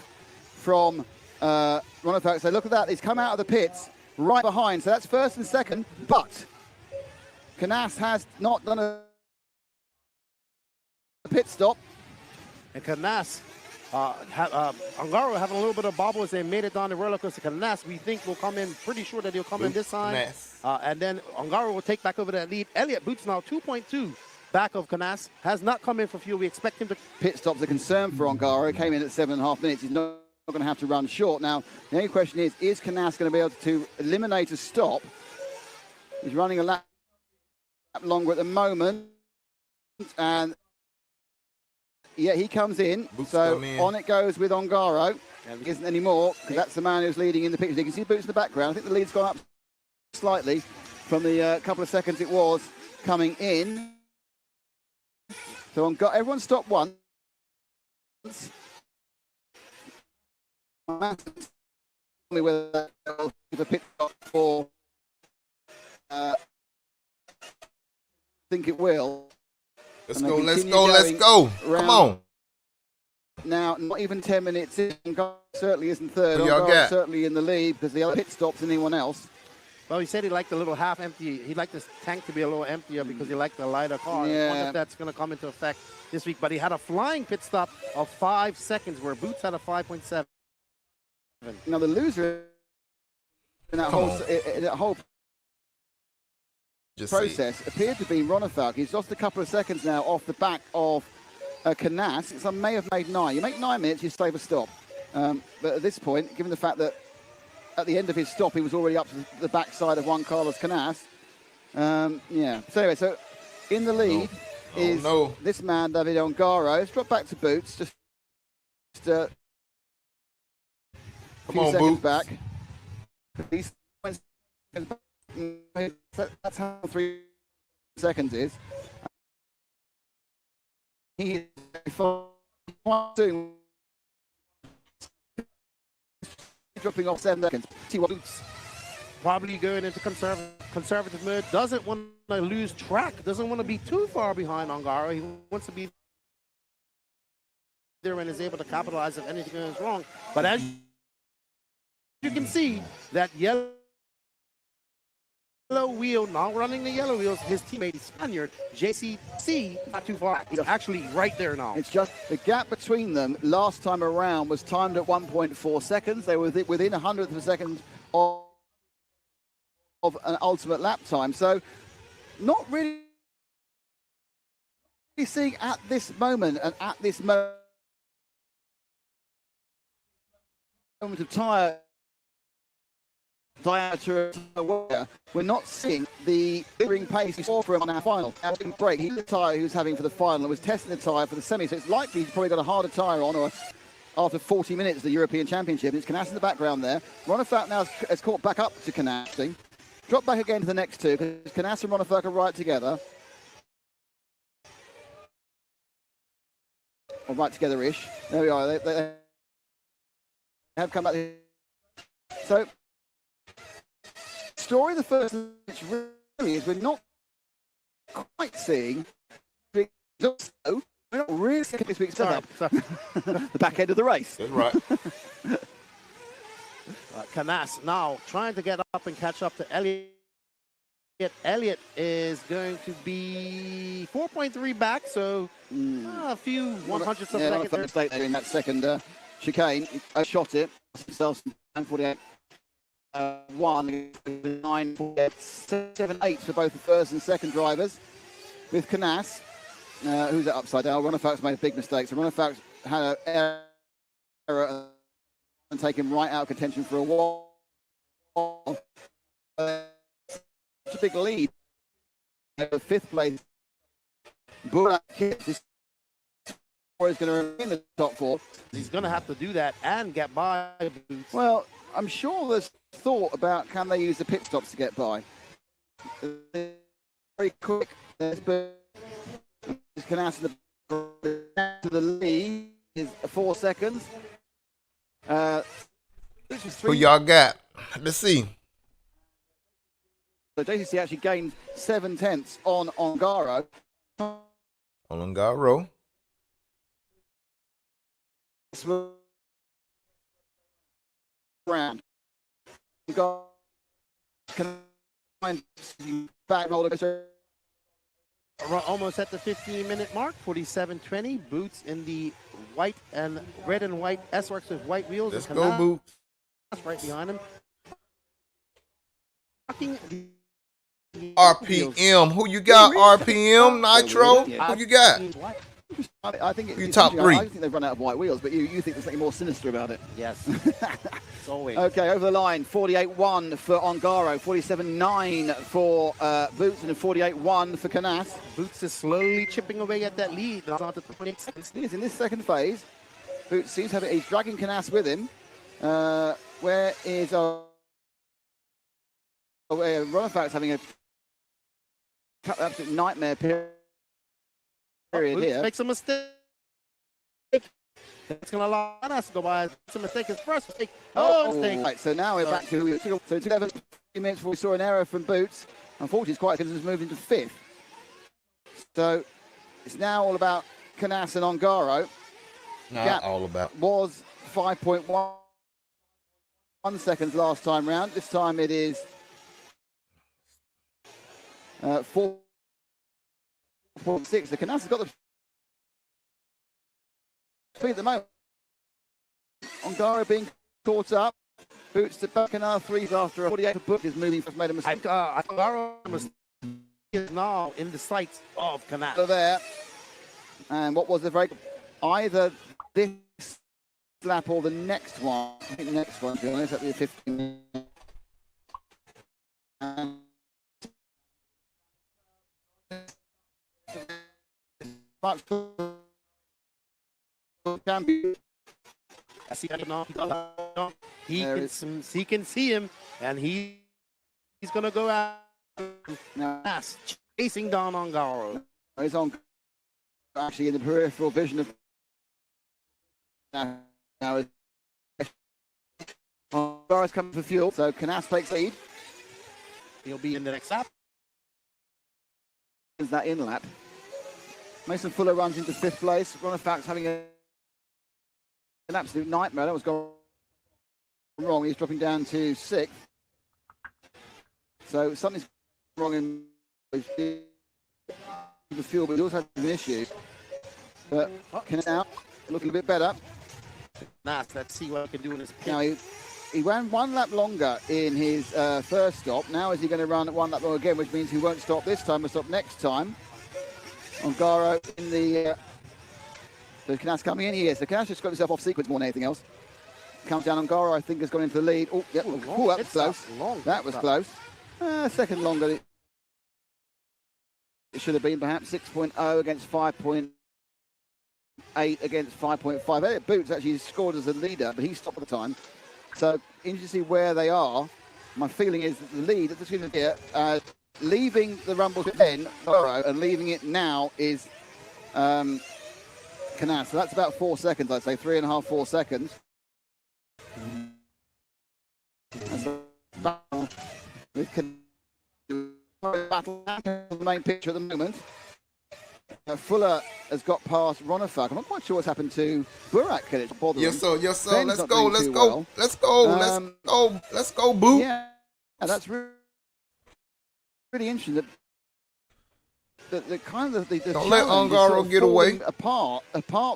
from Ronnefalk. So look at that. He's come out of the pits right behind. So that's first and second. But Canas has not done a pit stop. And Canas, Ongaro having a little bit of bobble as they made it down the roller coaster. Canas, we think, will come in. Pretty sure that he'll come in this time. And then Ongaro will take back over that lead. Elliott Boots now 2.2. Back of Canas, has not come in for fuel. We expect him to. Pit stop's a concern for Ongaro. Came in at 7.5 minutes. He's not going to have to run short. Now, the only question is Canas going to be able to eliminate a stop? He's running a lap longer at the moment. And, yeah, he comes in. On it goes with Ongaro. He isn't anymore, because that's the man who's leading in the picture. You can see Boots in the background. I think the lead's gone up slightly. from the couple of seconds it was coming in. So everyone stopped once. Me whether they'll give a pit stop for. I think it will. Let's go, let's go, let's go. Come on. Now, not even 10 minutes in, certainly isn't third. Y'all got? Certainly in the lead because the other pit stops than anyone else. Well, he said he liked a little half empty. He liked this tank to be a little emptier because he liked the lighter car. Yeah. I wonder if that's going to come into effect this week. But he had a flying pit stop of 5 seconds where Boots had a 5.7. Now, the loser in that whole process appeared to be Ronefalk. He's lost a couple of seconds now off the back of Canas. Some may have made 9. You make 9 minutes, you save a stop. But at this point, given the fact that at the end of his stop, he was already up to the backside of Juan Carlos Canas. Yeah. So anyway, so in the lead is this man, David Ongaro. Let's drop back to Boots. Just a few seconds back. That's how 3 seconds is. He is dropping off 7 seconds. Boots probably going into conservative mode. Doesn't want to lose track. Doesn't want to be too far behind Ongaro. He wants to be there and is able to capitalize if anything goes wrong. But as you can see, that yellow wheel, not running the yellow wheels, his teammate, Spaniard, JCC, not too far. He's actually right there now. It's just the gap between them last time around was timed at 1.4 seconds. They were within 100th of a second of an ultimate lap time. So not really seeing at this moment and at this moment of tyre diameter, we're not seeing the clearing pace he saw for him on our final. Break. He was the tyre he was having for the final and was testing the tyre for the semi, so it's likely he's probably got a harder tyre on, or after 40 minutes of the European Championship. It's Canas in the background there. Ronefalk now has caught back up to Canas. Drop back again to the next two, because Canas and Ronefalk are right together. Or right together-ish. There we are. They have come back. So, story of the first match really is we're not quite seeing we're not really seeing this week's setup. The back end of the race. That's right. Canas now trying to get up and catch up to Elliott. Elliott is going to be 4.3 back, so a few 100th of a second mistake there in that second chicane. He shot it. Himself 9:48. 9.7.8 for both the first and second drivers. With Canas, who's at upside down. Ronefalk's made a big mistake. So Ronefalk's had an error and taken right out of contention for a while. Such a big lead. Fifth place. Burak is going to remain in the top 4. He's going to have to do that and get by Boots. Well, I'm sure there's thought about can they use the pit stops to get by. Very quick. There's Canas to the lead is 4 seconds. Who y'all got? Let's see. So JCC actually gained 7/10 on Ongaro. On Ongaro. Round. Back almost at the 15-minute mark, 47:20. Boots in the white and red and white S-Works with white wheels. Let's go, Boots. Right behind him. RPM. Who you got? RPM, Nitro. Who you got? I think you top 3. I think they've run out of white wheels, but you think there's something more sinister about it. Yes. Always. Okay, over the line, 48.1 for Ongaro, 47.9 for Boots, and 48.1 for Canas. Boots is slowly chipping away at that lead. After 28 seconds. He's in this second phase. Boots seems to have it. He's dragging Canas with him. Where is Ronefalk's having a absolute nightmare period here. Makes a mistake. It's going to allow us to go by. It's a mistake. His first mistake. Mistake. Right, so now we're back to so it took 11 minutes before we saw an error from Boots. Unfortunately, it's quite because it's moved into 5th. So it's now all about Canas and Ongaro. Not all about. Was 5.1 seconds last time round. This time it is 4.6. The Canas has got the speed at the moment. Ongaro being caught up. Boots to back another 3 after a 48. Book is moving. Made a mistake. Ongaro is now in the sights of Canas. So there. And what was the break? Either this lap or the next one. I think the next one, to be honest, that'll be 15. He can see him, and he's going to go out now, chasing down Ongaro. He's on actually in the peripheral vision of now. Ongaro's coming for fuel, so Canas takes lead. He'll be in the next lap. Is that in lap? Mason Fuller runs into 5th place. Ronefalk's having an absolute nightmare. That was going wrong. He's dropping down to 6th. So something's wrong in the fuel, but he also has an issue. But Canas now looking a bit better. Nice. Let's see what I can do in his pit. Now he ran 1 lap longer in his first stop. Now is he going to run 1 lap longer again, which means he won't stop this time, he'll stop next time. Ongaro in the so Canas coming in here. So Canas just got himself off sequence more than anything else. Comes down. Ongaro, I think, has gone into the lead. Oh, yep. Oh, that was close. That was close. Second longer. It should have been perhaps 6.0 against 5.8 against 5.5. Elliot Boots actually scored as a leader, but he stopped at the time. So interesting to see where they are. My feeling is that the lead, excuse me here, leaving the Rumble 10, and leaving it now is Canas. So that's about 4 seconds, I'd say, 3.5, 4 seconds. We can battle the main picture at the moment. Fuller has got past Ronefalk. I'm not quite sure what's happened to Burak. Yes, sir. Yes, sir. Let's go. Let's go. Let's go. Let's go. Let's go, Boo. Yeah, and that's really interesting. The kind of the don't let Ongaro get away. Apart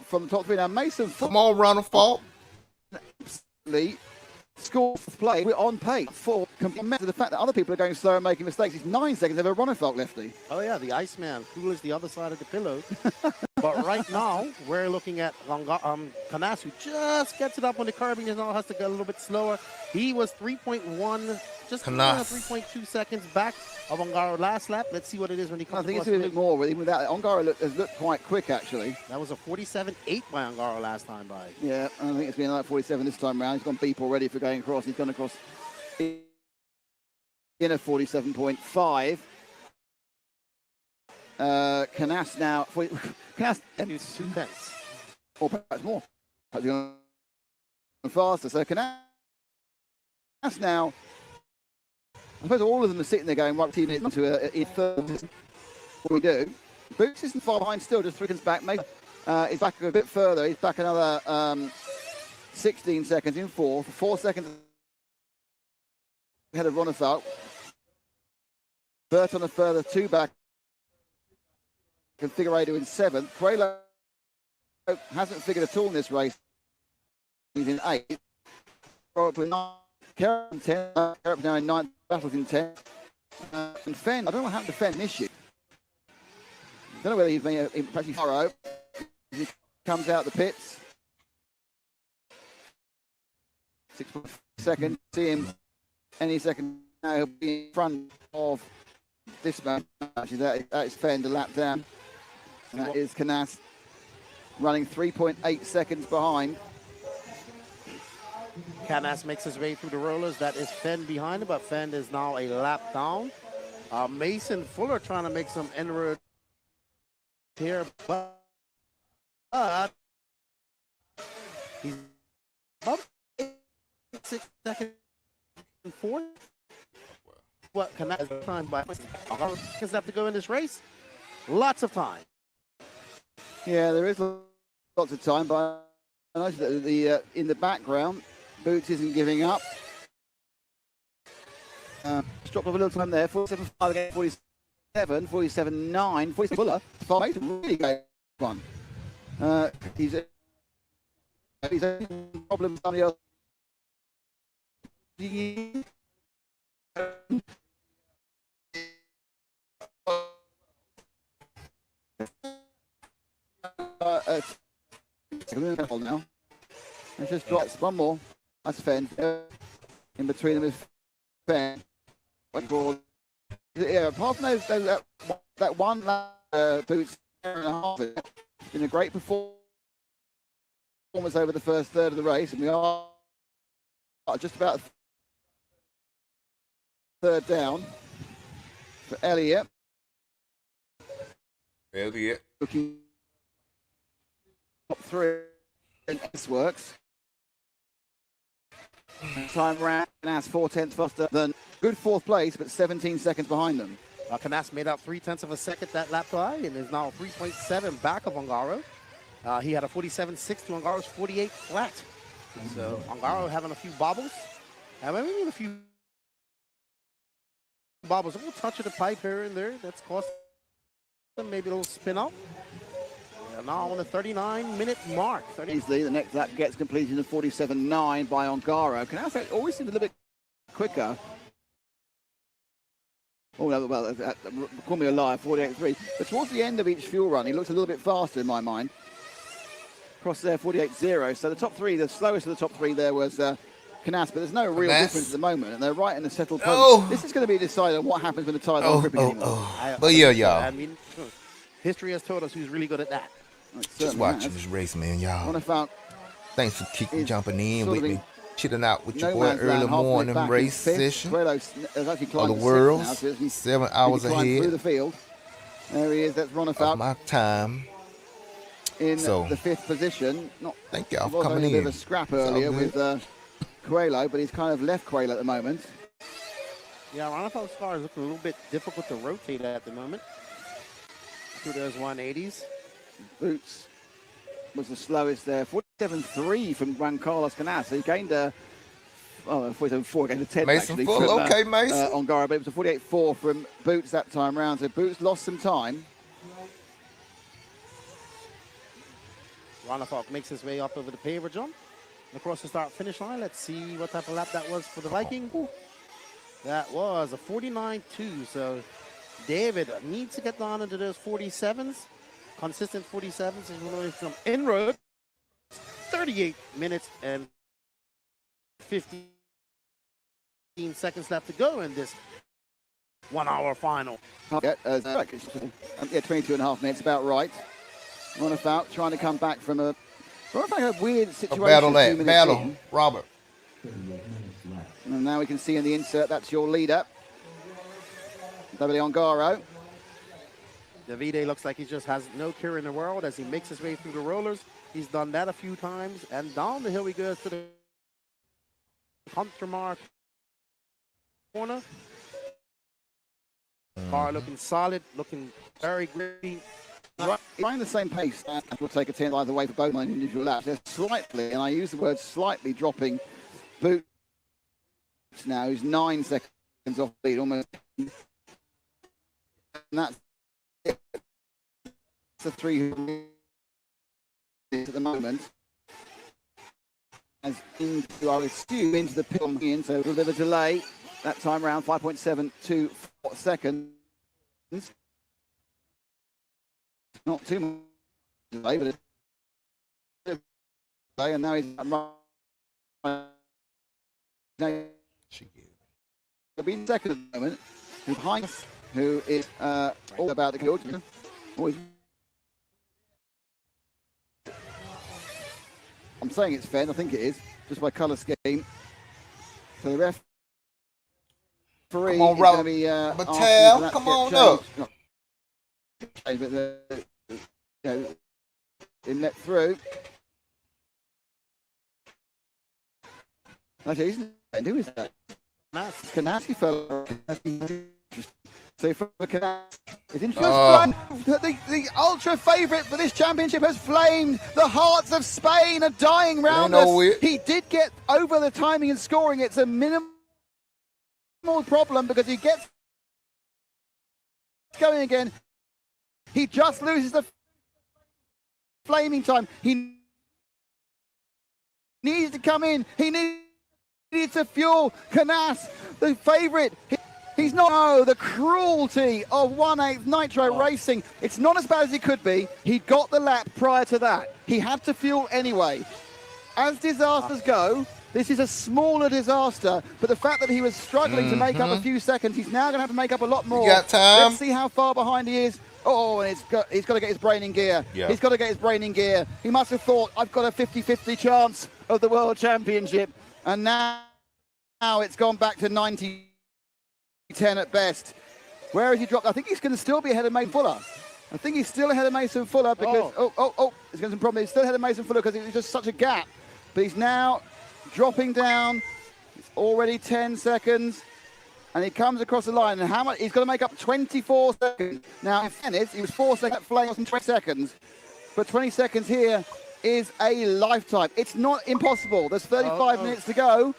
from the top 3 now. Mason. Come on, Ronefalk. Score for play. We're on pace for compared to the fact that other people are going slow and making mistakes. It's 9 seconds of a Ronefalk lefty. Oh yeah, the Iceman, who is the other side of the pillow. But right now we're looking at Canas, who just gets it up on the curb. He now has to go a little bit slower. He was 3.1, just 3.2 seconds back of Ongaro last lap. Let's see what it is when he comes. I think it's a bit more. Even without Ongaro has looked quite quick actually. That was a 47.8 by Ongaro last time by. Yeah, I think it's been like 47 this time round. He's gone beep already for going across. He's gone across in a 47.5. Canas now. Canas and it's 2 tenths. Or perhaps more. Perhaps going faster. So Canas now. I suppose all of them are sitting there going, right, team into a third. What we do. Boots isn't far behind still, just 3 seconds back. Maybe he's back a bit further. He's back another 16 seconds in 4th. 4 seconds ahead of Ronefalk. Bert on a further 2 back. Configurator in 7th. Quaylo hasn't figured at all in this race. He's in 8th. Probably 9. Kerrup in 10th. Kerrup now in 9th. Battles in 10th. And Fenn, I don't know what happened to Fenn this year. I don't know whether he's been practically thorough. He comes out the pits. 6 seconds. See him any second now. He'll be in front of this man. Actually, that is Fenn to lap down. And that is Canas running 3.8 seconds behind. Canas makes his way through the rollers. That is Fenn behind him, but Fenn is now a lap down. Mason Fuller trying to make some inroads here, but he's about 6 seconds and 4. What can that time by seconds left to go in this race? Lots of time. Yeah, there is lots of time, but I noticed that in the background, Boots isn't giving up. Dropped off a little time there. 47.5 against 47, 47.9, 47 Fuller. Far really great one. He's a problem on the other. Now. Let's just drop one more. That's Fenn. In between them is Fenn. Yeah, apart from that one Boots and a half, it's been a great performance over the first third of the race, and we are just about third down for Elliott. Looking top 3 in S-Works. Time round, Canas 4/10 faster than good 4th place, but 17 seconds behind them. Canas made up 0.3 of a second that lap by and is now 3.7 back of Ongaro. He had a 47.6 to Ongaro's 48 flat. So Ongaro having a few bobbles. And maybe a few bobbles. A little touch of the pipe here and there. That's cost them maybe a little spin out. Now on the 39-minute mark. Easily, the next lap gets completed in 47.9 by Ongaro. Canas always seemed a little bit quicker. Oh, well, call me a liar, 48.3. But towards the end of each fuel run, he looks a little bit faster in my mind. Across there, 48.0. So the top 3, the slowest of the top 3 there was Canas, but there's no real difference at the moment, and they're right in the settled position. This is going to be decided on what happens when the tires aren't gripping anymore. But yeah, y'all. I mean, history has told us who's really good at that. Just watching this race, man, y'all. Thanks for keeping jumping in with me. Chilling out with your boy early morning race session of the world. 7 hours ahead through the field. There he is. That's of my time. In the 5th position. Thank y'all for coming in. A bit of a scrap earlier with Coelho, but he's kind of left Coelho at the moment. Yeah, Ronaldo's car is looking a little bit difficult to rotate at the moment. Through those 180s. Boots was the slowest there. 47.3 from Juan Carlos Canas. So he gained 47.4, gained a 10 Mason actually. Full, from, okay, Mason. Ongaro, but it was a 48.4 from Boots that time round. So Boots lost some time. Ronafalk makes his way up over the paver jump. Across the start-finish line. Let's see what type of lap that was for the Viking. That was a 49.2. So David needs to get down into those 47s. Consistent 47s is going from inroad. 38 minutes and 15 seconds left to go in this 1 hour final. Yeah, 22 and a half minutes, about right. Ronafalk trying to come back from a weird situation. Battle, Robert. And now we can see in the insert, that's your leader. Davide Ongaro. Davide looks like he just has no care in the world as he makes his way through the rollers. He's done that a few times. And down the hill he goes to the Huntermark corner. Car looking solid, looking very grippy. Running the same pace, will take a 10 either way for both my individual laps. They're slightly, and I use the word slightly, dropping Boots now, who's 9 seconds off lead, almost. And that's the 3 at the moment. As into, I would assume, into the pit in, so a little bit of a delay. That time around, 5.724 seconds. Not too much delay, but it's delay, and now he's he'll be in second at the moment. Heinz, who is all about the field. Always. I'm saying it's Fenn, I think it is. just by colour scheme. So the referee come on, is going to be Mattel, come on up. But in let through. Actually, who is that? Kanasi fella. So for Kanasi, it's interesting. The ultra favourite for this championship has flamed. The hearts of Spain are dying round us. He did get over the timing and scoring. It's a minimal problem because he gets going again. He just loses the flaming time. He needs to come in. He needs to fuel. Canas, the favourite. He's not. Oh, the cruelty of 1/8 Nitro Racing. It's not as bad as it could be. He got the lap prior to that. He had to fuel anyway. As disasters go, this is a smaller disaster, but the fact that he was struggling to make up a few seconds, he's now going to have to make up a lot more. You got time? Let's see how far behind he is. Oh, and he's got to get his brain in gear. Yeah. He's got to get his brain in gear. He must have thought, I've got a 50-50 chance of the World Championship. And now it's gone back to 90-10 at best. Where has he dropped? I think he's going to still be ahead of Mason Fuller. I think he's still ahead of Mason Fuller because, he's got some problems. He's still ahead of Mason Fuller because it's just such a gap. But he's now dropping down. It's already 10 seconds. And he comes across the line. And how much? He's got to make up 24 seconds. Now, in fairness, he was 4 seconds flying in 20 seconds. But 20 seconds here is a lifetime. It's not impossible. There's 35 minutes to go.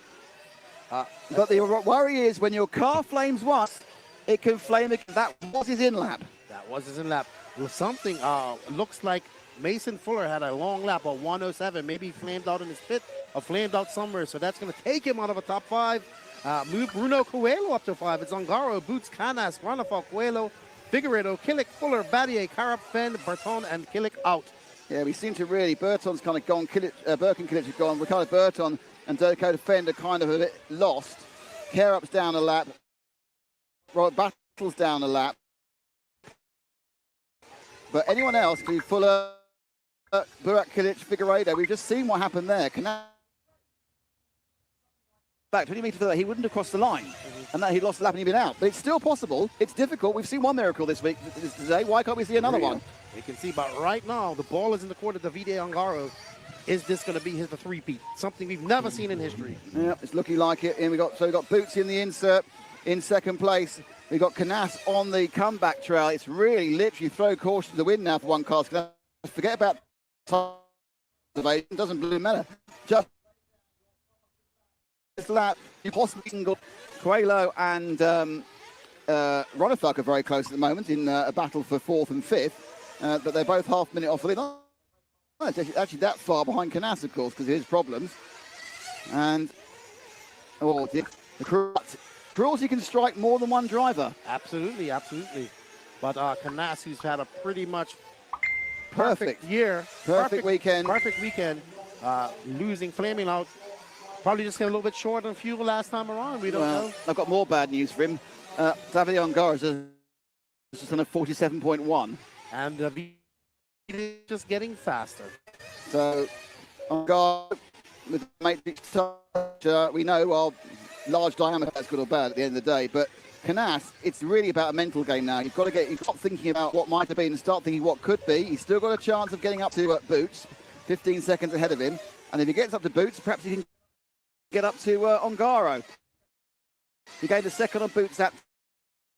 But the worry is when your car flames once, it can flame again. That was his in-lap. That was his in-lap. Well, something looks like Mason Fuller had a long lap of 107. Maybe he flamed out in his pit or flamed out somewhere. So that's going to take him out of a top 5. Move Bruno Coelho up to 5. It's Ongaro, Boots, Canas, Ranafal, Coelho, Figueredo, Killick, Fuller, Battier, Carap, Fenn, Berton, and Killick out. Yeah, we seem to really, Burton's kind of gone, Burke and Killick have gone. Ricardo Burton and Dakota Fenn are kind of a bit lost. Carap's down a lap. Robert Battle's down a lap. But anyone else, Fuller, Burak, Killick, Figueredo, we've just seen what happened there. Back 20 metres further, he wouldn't have crossed the line. And that he lost the lap and he'd been out. But it's still possible. It's difficult. We've seen one miracle this week, today. Why can't we see another one? You can see, but right now, the ball is in the court of Davide Ongaro. Is this going to be his three-peat? Something we've never seen in history. Yeah, it's looking like it. And we got Boots in the insert in second place. We've got Canas on the comeback trail. It's really literally throw caution to the wind now for one car. Forget about it doesn't really matter. Just this lap, you possibly single. Coelho and Ronafalk are very close at the moment in a battle for 4th and 5th, but they're both half a minute off the lead. Well, it's actually that far behind Canas, of course, because of his problems. And the cruelty can strike more than one driver. Absolutely, absolutely. But Canas, who's had a pretty much perfect year, perfect weekend, losing, flaming out. Probably just got a little bit short on fuel last time around. We don't know. I've got more bad news for him. Davide Ongaro is just on a 47.1. And just getting faster. So, Ongaro with matrix touch, we know, well, large diameter is good or bad at the end of the day, but Canas, it's really about a mental game now. You've got to stop thinking about what might have been and start thinking what could be. He's still got a chance of getting up to Boots, 15 seconds ahead of him. And if he gets up to Boots, perhaps he can get up to Ongaro. He gained a second on Boots that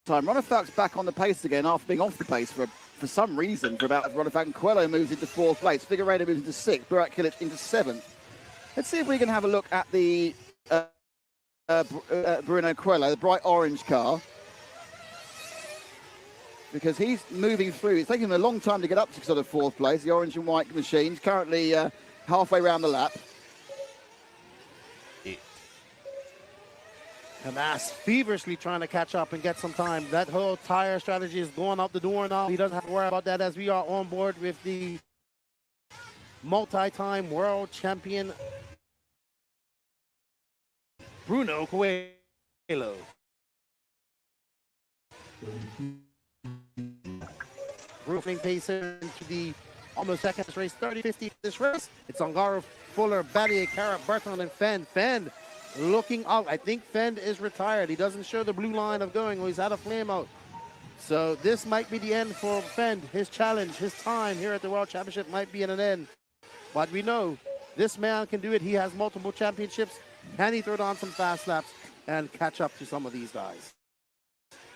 time. Ronafalk's back on the pace again after being off the pace for some reason for about Ronafalk. And Coelho moves into 4th place. Figueredo moves into 6th. Burak Killick into 7th. Let's see if we can have a look at the Bruno Coelho, the bright orange car. Because he's moving through. It's taking him a long time to get up to sort of 4th place. The orange and white machines currently halfway around the lap. Canas feverishly trying to catch up and get some time. That whole tire strategy is going out the door now. He doesn't have to worry about that as we are on board with the multi-time world champion Bruno Coelho. Roofing pacer into the almost second this race, 30-50 this race. It's Ongaro, Fuller, Battier, Carrot, Bertrand, and Fend. Fend looking out. I think Fend is retired. He doesn't show the blue line of going, or he's out of flame out. So this might be the end for Fend. His challenge, his time here at the World Championship might be at an end. But we know this man can do it. He has multiple championships. Can he throw down some fast laps and catch up to some of these guys?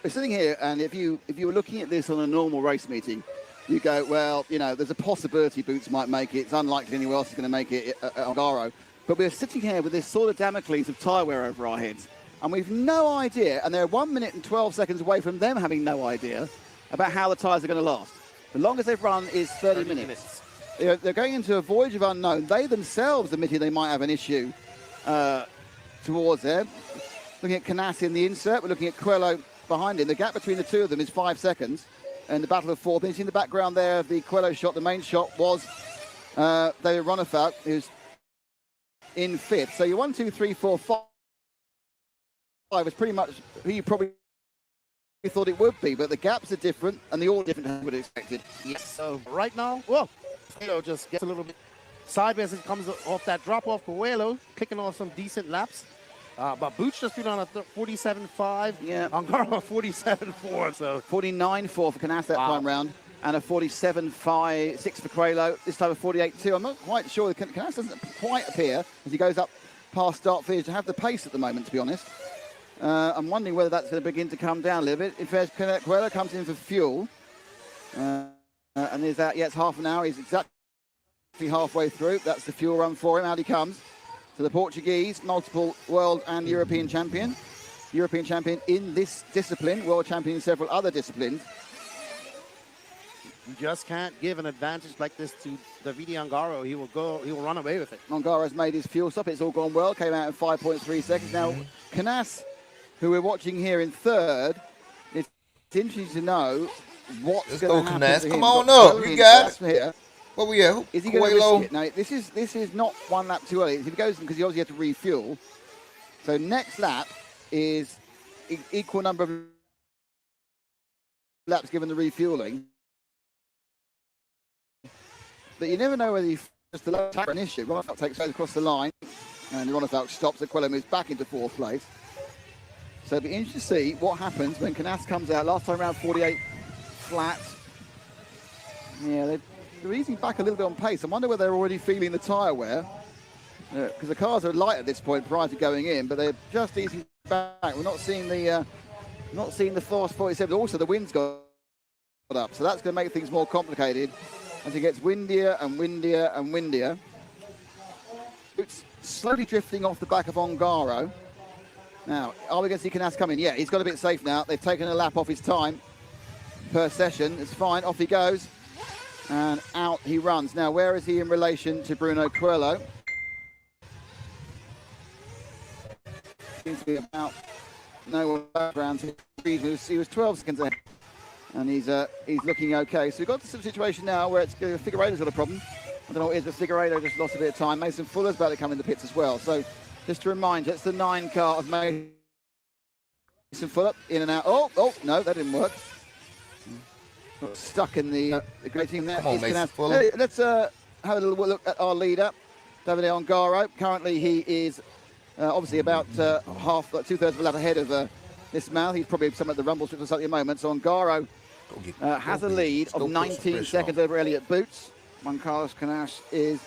We're sitting here, and if you were looking at this on a normal race meeting, you go, well, you know, there's a possibility Boots might make it. It's unlikely anyone else is going to make it at Ongaro. But we're sitting here with this sort of Damocles of tyre wear over our heads. And we've no idea, and they're 1 minute and 12 seconds away from them having no idea about how the tyres are going to last. The longest they've run is 30 minutes. They're going into a voyage of unknown. They themselves admitted they might have an issue towards there. Looking at Canassi in the insert, we're looking at Coelho behind him. The gap between the two of them is 5 seconds. And the battle of fourth. And you see in the background there, the Coelho shot, the main shot was David Ronefalk, who's in fifth. So your 1, 2, 3, 4, 5 is pretty much who you probably thought it would be, but the gaps are different and the order different than you would have expected. Yes, so right now, well, Coelho just gets a little bit sideways as it comes off that drop off. Coelho kicking off some decent laps. But Boots just put on a 47.5. Yeah. Ongaro 47.4. So 49.4 for Canassi that time round. And a 47.6 for Coelho. This time a 48.2. I'm not quite sure. Canassi doesn't quite appear as he goes up past start finish to have the pace at the moment, to be honest. I'm wondering whether that's going to begin to come down a little bit. If Coelho comes in for fuel, and there's that, yeah, it's half an hour. He's exactly halfway through. That's the fuel run for him. Out he comes. So the Portuguese, multiple world and European champion. European champion in this discipline, world champion in several other disciplines. You just can't give an advantage like this to Davide Ongaro. He will run away with it. Ongaro's made his fuel stop. It's all gone well. Came out in 5.3 seconds. Now, Canassi, who we're watching here in third, it's interesting to know what's going to happen to him. Come on up. You got it. Here. Where we at? Is he going to risk it? No, this is not 1 lap too early. If he goes, because he obviously had to refuel. So next lap is equal number of laps given the refueling. But you never know whether he just the low an issue. Ronefalk takes those across the line, and Ronefalk stops. And Coelho moves back into fourth place. So it'll be interesting to see what happens when Canassi comes out. Last time around 48 flat. Yeah, they're easing back a little bit on pace. I wonder whether they're already feeling the tyre wear, because the cars are light at this point prior to going in, but they're just easing back. We're not seeing the fast 47, but also the wind's got up, so that's going to make things more complicated as it gets windier and windier and windier. It's slowly drifting off the back of Ongaro. Now, are we going to see Canassi coming? Yeah, he's got a bit safe now. They've taken a lap off his time per session. It's fine. Off he goes. And out he runs. Now, where is he in relation to Bruno Coelho? Seems to be about no background. He was 12 seconds ahead, and he's looking okay. So we've got to some situation now where it's Figueiredo's got a problem. I don't know what it is, but Figueiredo just lost a bit of time. Mason Fuller's about to come in the pits as well. So just to remind you, it's the 9 car of Mason Fuller in and out. Oh, no, that didn't work. Stuck in the grating there. Come on, Mason Fuller. Let's have a little look at our leader, Davide Ongaro. Currently, he is obviously about two-thirds of a lap ahead of this Mal. He's probably some at the rumble strip or something at the moment. So Ongaro has a lead of 19 seconds over Elliott Boots. Juan Carlos Canassi is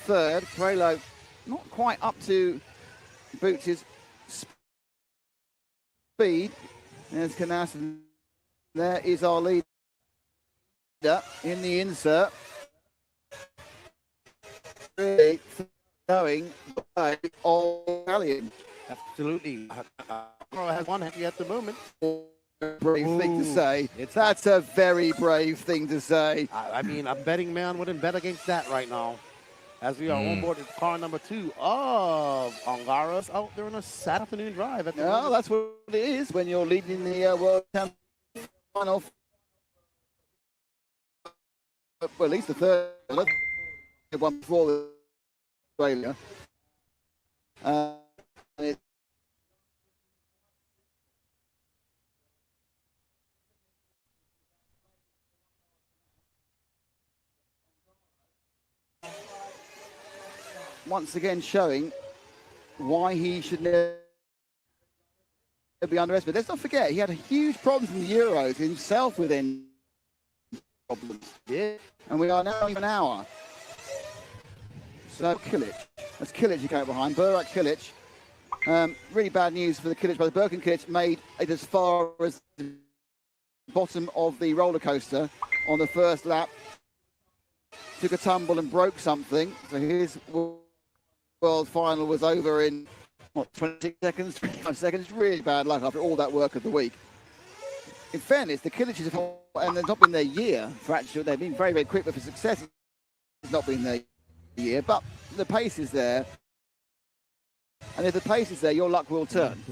third. Coelho not quite up to Boots' speed. There's Canassi. There is our leader in the insert. Really going by all Italian. Absolutely. Has one happy at the moment. Brave thing to say. That's a very brave thing to say. I mean, a betting man wouldn't bet against that right now. As we are on board with car number 2 of Ongaro's out there on a Saturday afternoon drive. Well, that's what it is when you're leading the World Championship final. Well, at least the third one before Australia. once again showing why he should never be underestimated. Let's not forget, he had huge problems in the Euros himself with end problems. Yeah. And we are now even an hour. So Kilic. That's Kilic you go behind. Burak Kilic. Really bad news for the Kilic brother. Birkin Kilic made it as far as the bottom of the roller coaster on the first lap. Took a tumble and broke something. So his world final was over in, what, 26 seconds, 25 seconds? Really bad luck after all that work of the week. In fairness, the Kilic have, and they've not been their year for actual, they've been very, very quick, but for success, it's not been their year. But the pace is there. And if the pace is there, your luck will turn.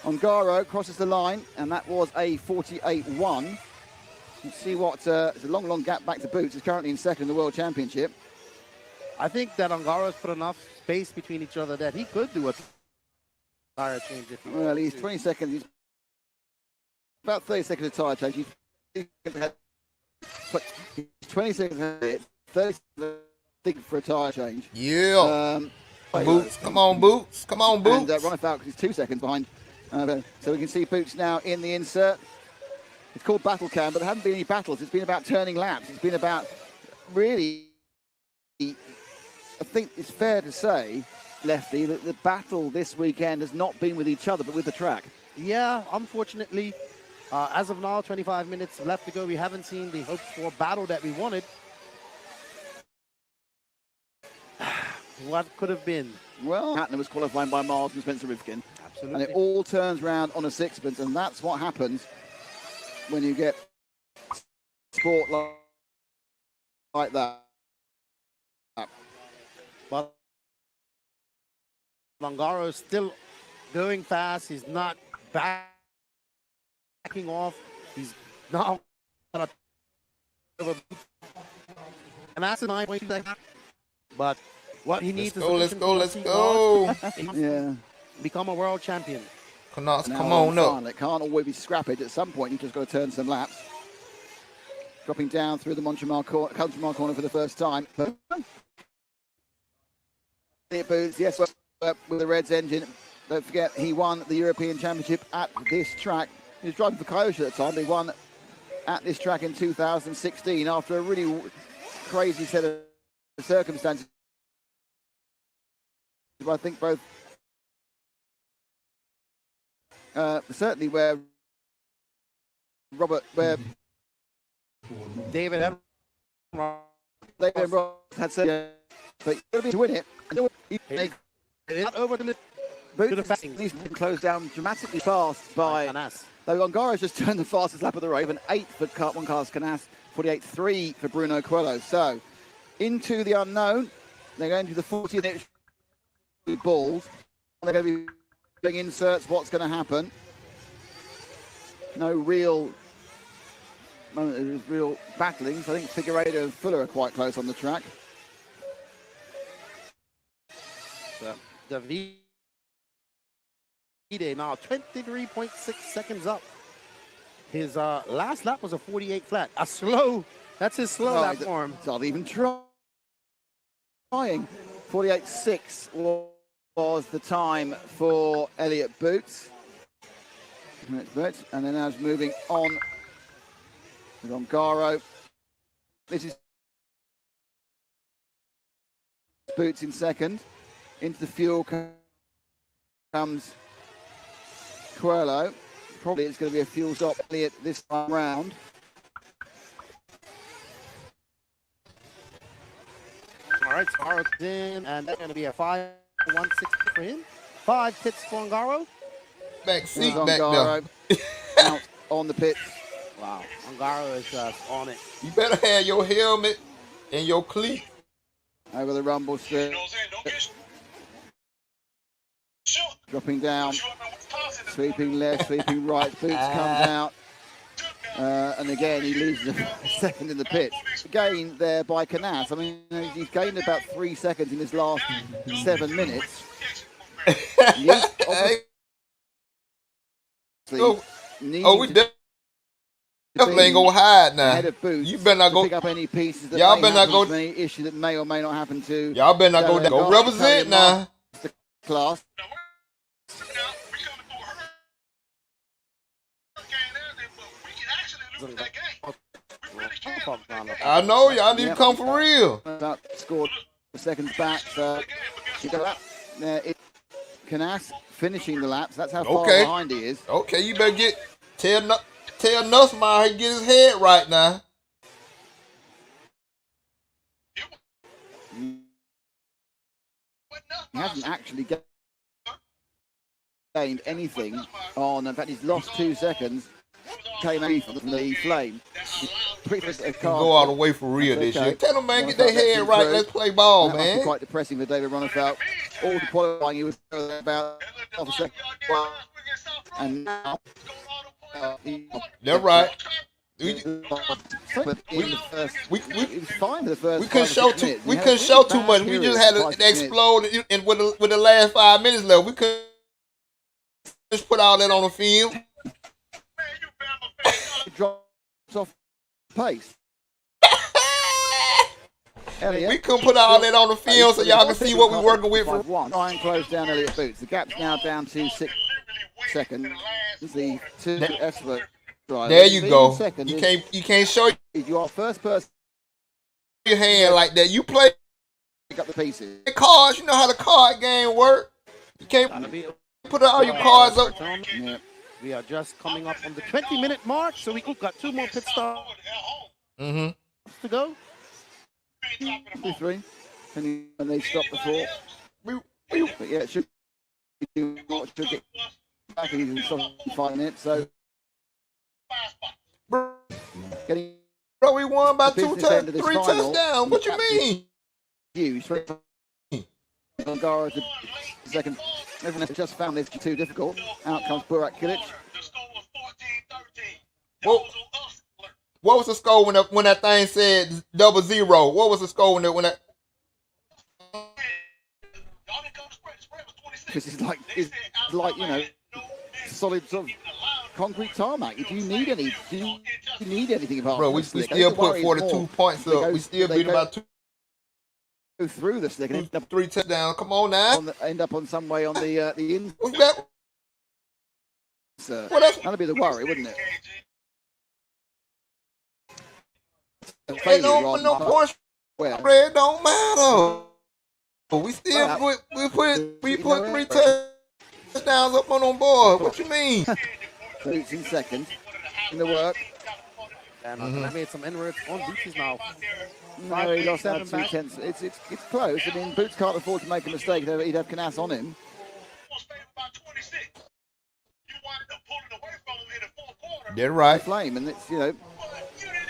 Ongaro crosses the line, and that was a 48-1. You see what, it's a long gap back to Boots. He's currently in second in the World Championship. I think that Ongaro's put enough space between each other that he could do a tire change. If he well, he's 20 seconds. He's about 30 seconds of tire change. He's 20 seconds ahead, 30 seconds for a tire change. Yeah. Boots, come on, Boots. Come on, Boots. And Ronnie Falk is 2 seconds behind. So we can see Boots now in the insert. It's called Battle Cam, but there haven't been any battles. It's been about turning laps. It's been about really, I think it's fair to say, Lefty, that the battle this weekend has not been with each other, but with the track. Yeah, unfortunately, as of now, 25 minutes left to go. We haven't seen the hoped-for battle that we wanted. What could have been? Well, Hatton was qualifying by miles from Spencer Rivkin. Absolutely. And it all turns round on a sixpence, and that's what happens when you get sport like that. But Ongaro is still going fast. He's not backing off. He's now and that's a 9.2 second. But what he needs let's go. Yeah. Become a world champion. Come on up. It can't always be scrapped. At some point, you've just got to turn some laps. Dropping down through the Montremal corner for the first time. Boots, yes, with the Reds engine. Don't forget, he won the European Championship at this track. He was driving for Kyosho at the time. He won at this track in 2016 after a really crazy set of circumstances. I think both, certainly where David and Ross had said, but you've got to win it. Not over to the he's been closed down dramatically fast by Canas. Though Ongaro's just turned the fastest lap of the race, an 8 for Juan Carlos Canas, 48.3 for Bruno Coelho. So, into the unknown, they're going to the 40th balls. They're going to be doing inserts. What's going to happen? No real battling. So I think Figueiredo and Fuller are quite close on the track. So Davide now 23.6 seconds up. His last lap was a 48 flat. A slow. That's his slow lap form. Not even trying. 48.6 was the time for Elliott Boots. And then now it's moving on with Ongaro. This is Boots in second. Into the fuel comes Coelho. Probably it's going to be a fuel stop Elliott this time round. All right, Sparrow's in, and that's going to be a 5.16 for him. 5 pits for Ongaro. Back seat back there. Out on the pits. Wow, Ongaro is on it. You better have your helmet and your cleat. Over the rumble strip. Dropping down. Sweeping left, sweeping right. Boots comes out. And again, he loses a second in the pit. Gain there by Canas. I mean, he's gained about 3 seconds in his last 7 minutes. We Definitely ain't go hide now. Ahead of Boots. You better not go pick up any pieces that y'all may better not happen go. to any issue that may or may not happen to. Y'all better not go. Go represent now. The class. I know y'all need to come for real. About scored seconds back. So you got that. Canas finishing the laps. That's how far behind he is. Okay, you better tell Nussmeyer how he get his head right now. He hasn't actually gained anything on. In fact, he's lost 2 seconds. Came out from the flame. Go all the way for real this year. Tell them, man, get their head right. Let's play ball, man. Must be quite depressing for David Ronnefeld. All the qualifying he was about half a second. And now, they're right. We fine for the first. We couldn't show too. We couldn't show too much. We just had to explode and with the last 5 minutes left. We couldn't just put all that on the field. Drops off pace. We couldn't put all that on the field so y'all can see what we're working with. For Ryan closed down Elliott Boots. The gap's now down to 6 seconds. The 2 expert drivers. There you go. You can't show your first person your hand like that. You play pick up the pieces. The cards. You know how the card game work. You can't put all your cards up. Yeah. We are just coming up on the 20-minute mark, so we got 2 more pit stops to go. 3 and they stopped before. But yeah, it should get back in 5 minutes. So getting. Bro, we won by 3 touchdowns. What you mean? Huge. Angara to second. Everyone has just found this too difficult. Out comes Burak Kilic. What was the score when that thing said 00? What was the score when that? This is like solid sort of concrete tarmac. Do you need any? Do you need anything apart? Bro, we still put 42 points up. We still beat about 2. Go through the stick and end up 3 touchdowns. Come on now. End up on some way on the in. What's that? That'd be the worry, wouldn't it? No points. Spread don't matter. We still we put 3 touchdowns up on board. What you mean? Boots in second in the work. And I made some inroads on Boots' mouth. No, he lost out 2 tenths. It's close. I mean, Boots can't afford to make a mistake. He'd have Canas on him. They're right. Flame, and it's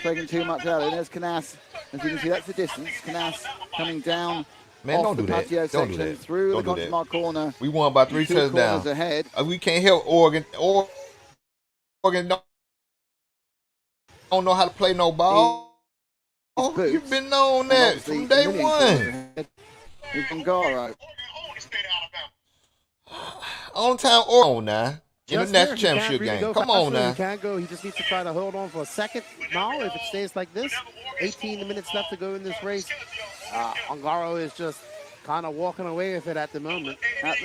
taking too much out. And there's Canas. As you can see, that's the distance. Canas coming down. Man, don't do that. Don't do that. Through the Contamar corner. We won by 3 touchdowns. Ahead. We can't help Oregon. Oregon don't know how to play no ball. You've been on that from day one. Angaro. On time or now. International championship game. Come on now. He can't go. He just needs to try to hold on for a second. Now, if it stays like this, 18 minutes left to go in this race. Angaro is just kind of walking away with it at the moment. But at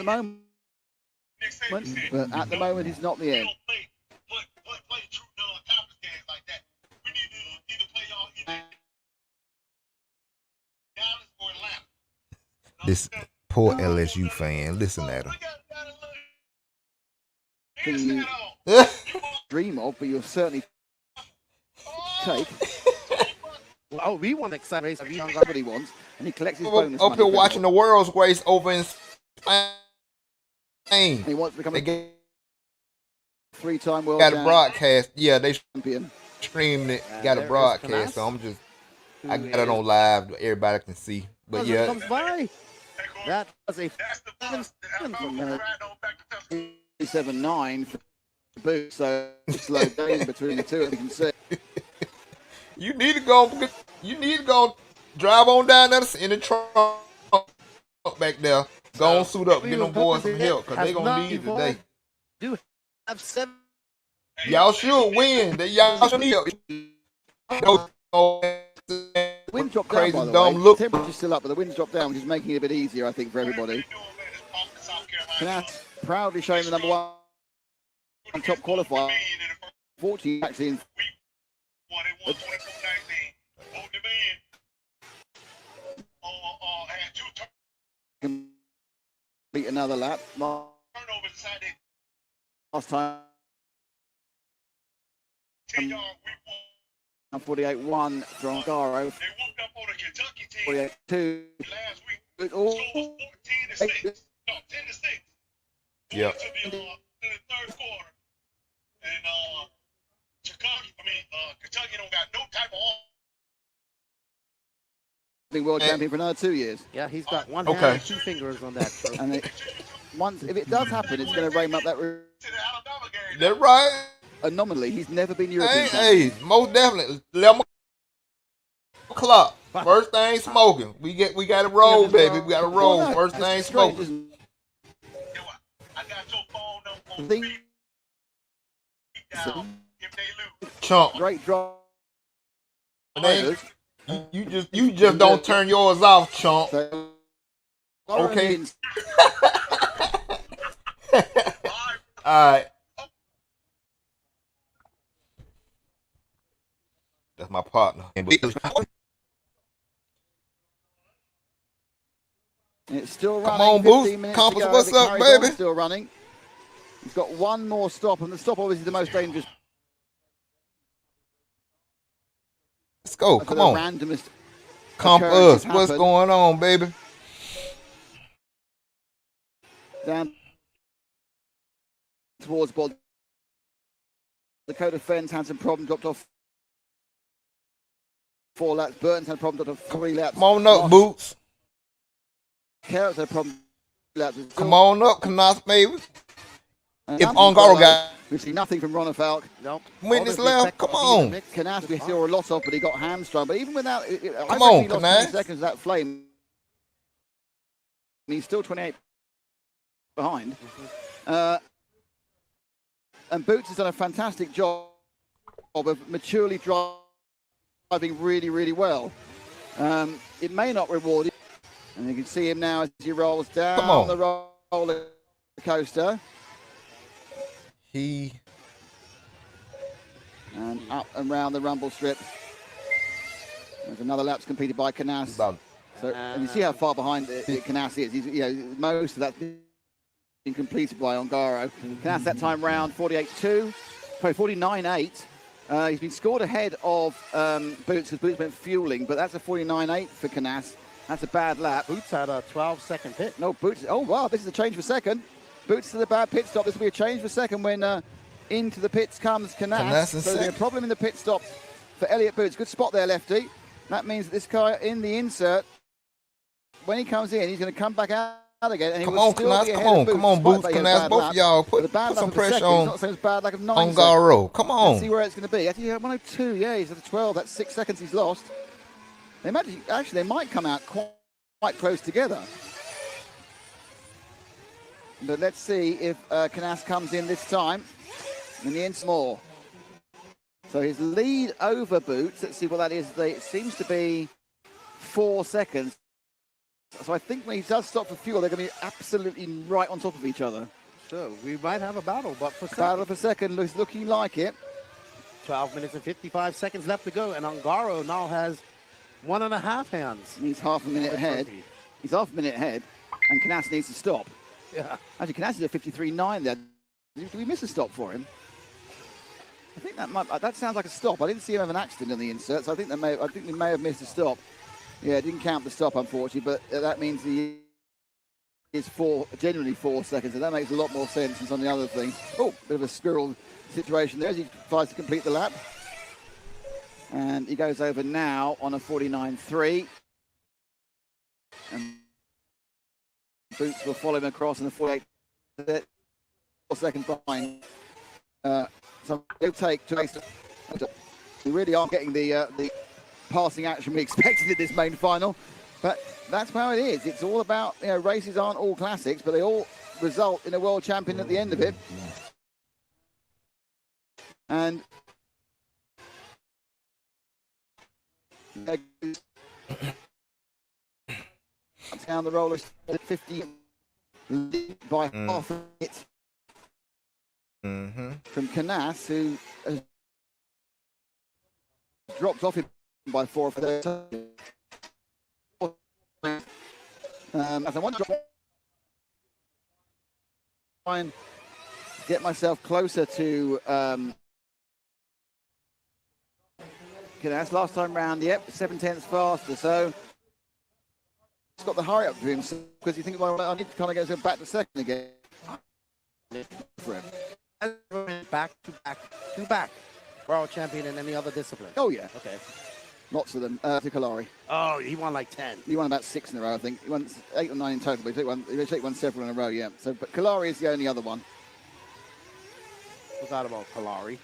the moment, he's not the end. This poor LSU fan, listen at him. Thing you dream of, but you'll certainly take. Oh, we want exciting race. He what he wants, and he collects his bonus. Up here watching the world's race over in Spain. He wants to become a 3-time world. Got a broadcast. Yeah, they champion. Streamed it. Got a broadcast. So I got it on live. Everybody can see. But yeah. Comes by. That was a 7-9 for Boots, so slow down between the two, as you can see. You need to go drive on down there in the trunk back there. Go on, suit up, get them boys some help, because they're going to need it today. Do have 7 Y'all should win. Y'all should need wind dropped crazy down, by the dumb way. look. The temperature's still up, but the wind's dropped down, which is making it a bit easier, I think, for everybody. Knaus proudly showing the number one top qualifier. 40 actually in complete another lap. Last time 48-1 from Garo. 48-2. Yeah. Kentucky don't got no type of World champion for another 2 years. Yeah, he's got one hand and 2 fingers on that. And if it does happen, it's going to rain up that room. That's right. Anomaly, he's never been European. Hey, most definitely. 11 o'clock. First thing smoking. We got to roll, baby. We got to roll. Well, no, First thing strange, smoking. Chump. Great drop. You just don't turn yours off, chump. Okay. All right. That's my partner. It's still running. Come on, Boost. Compass, what's up, baby? Still running. He's got one more stop, and the stop obviously is the most dangerous. Let's go. Come on. Randomest Compass, what's going on, baby? Down towards Bod. Dakota Fens had some problem, dropped off 4 laps. Burton's had a problem, dropped off 3 laps. Come on up, Boots. Carrots had a problem. Come on up, Knaus, baby. If Ongaro got... We've seen nothing from Ron Falk. Nope. Witness left. Come on. Knaus we saw a lot of, but he got hamstrung. But even without... Come on, he lost 20 seconds of that flame. And he's still 28 behind. And Boots has done a fantastic job of maturely driving really, really well. It may not reward him. And you can see him now as he rolls down the roller coaster. And up and round the rumble strip. There's another lap's completed by Knaus. So, and you see how far behind Knaus is. He's, most of that's been completed by Ongaro. Knaus that time round 48-2, sorry, 49-8. He's been scored ahead of Boots because Boots went fueling, but that's a 49-8 for Knaus. That's a bad lap. Boots had a 12-second pit. No, Boots. Oh, wow, this is a change for second. Boots to the bad pit stop. This will be a change for second when into the pits comes Knaus. So there's been a problem in the pit stop for Elliott Boots. Good spot there, Lefty. That means that this guy in the insert, when he comes in, he's going to come back out again. And he Come will on, still Knaus. be ahead Come on, of Boots, come on, despite Boots. that he had a Knaus, bad both lap. of y'all But the bad put lap some of the pressure second is on not the same as bad lap of 9 Ongaro. Come on. Let's see where it's going to be. Actually, 102. Yeah, he's at the 12. That's 6 seconds he's lost. They might actually come out quite close together. But let's see if Knaus comes in this time. In the end, more. So his lead over Boots, let's see what that is. It seems to be 4 seconds. So I think when he does stop for fuel, they're going to be absolutely right on top of each other. So we might have a battle, but for Battle for second looks looking like it. 12 minutes and 55 seconds left to go, and Ongaro now has 1.5 hands. He's half a minute ahead. He's half a minute ahead, and Knaus needs to stop. Yeah. Actually, Knaus is at 53.9 there. Did we miss a stop for him? I think that sounds like a stop. I didn't see him have an accident in the insert, so I think we may have missed a stop. Yeah, it didn't count the stop, unfortunately, but that means he is genuinely 4 seconds, and that makes a lot more sense than some of the other things. Oh, bit of a squirrel situation there as he tries to complete the lap. And he goes over now on a 49.3. And Boots will follow him across in the 48. 4 seconds behind. So he'll take 2 extra. We really aren't getting the passing action we expected in this main final, but that's how it is. It's all about, races aren't all classics, but they all result in a world champion at the end of it. And down the roller at 50 by half a hit from Canas, who has dropped off him by 4 for the as I want to try and get myself closer to Canas. Last time round, yep, 7/10 faster, so he's got the hurry up to him because you think, well, I need to kind of go back to second again. For him. Back to back. World champion in any other discipline. Oh, yeah. Okay. Lots of them. To Kalari. Oh, he won like 10. He won about 6 in a row, I think. He won 8 or 9 in total, but he won several in a row, yeah. So, but Kalari is the only other one. Forgot about Kalari.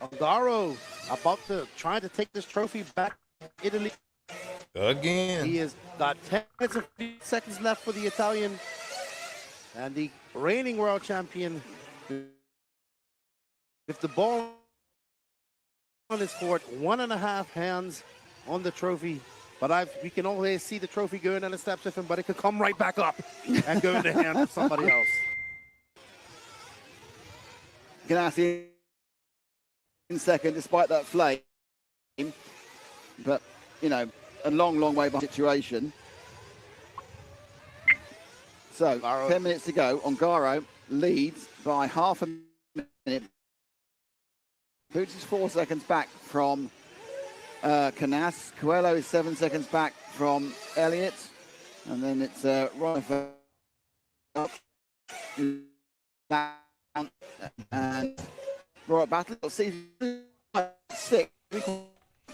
Ongaro trying to take this trophy back to Italy. Again. He has got 10 minutes and 50 seconds left for the Italian. And the reigning world champion, if the ball on his court, 1.5 hands on the trophy. But we can always see the trophy going down the steps with him, but it could come right back up and go in the hands of somebody else. Ganassi in second, despite that flame. But, you know, a long, long way behind the situation. So, 10 minutes to go. Ongaro leads by half a minute. Boots is 4 seconds back from Canas. Coelho is 7 seconds back from Elliott. And then it's Ronifer up down and Roy Battle. See 6.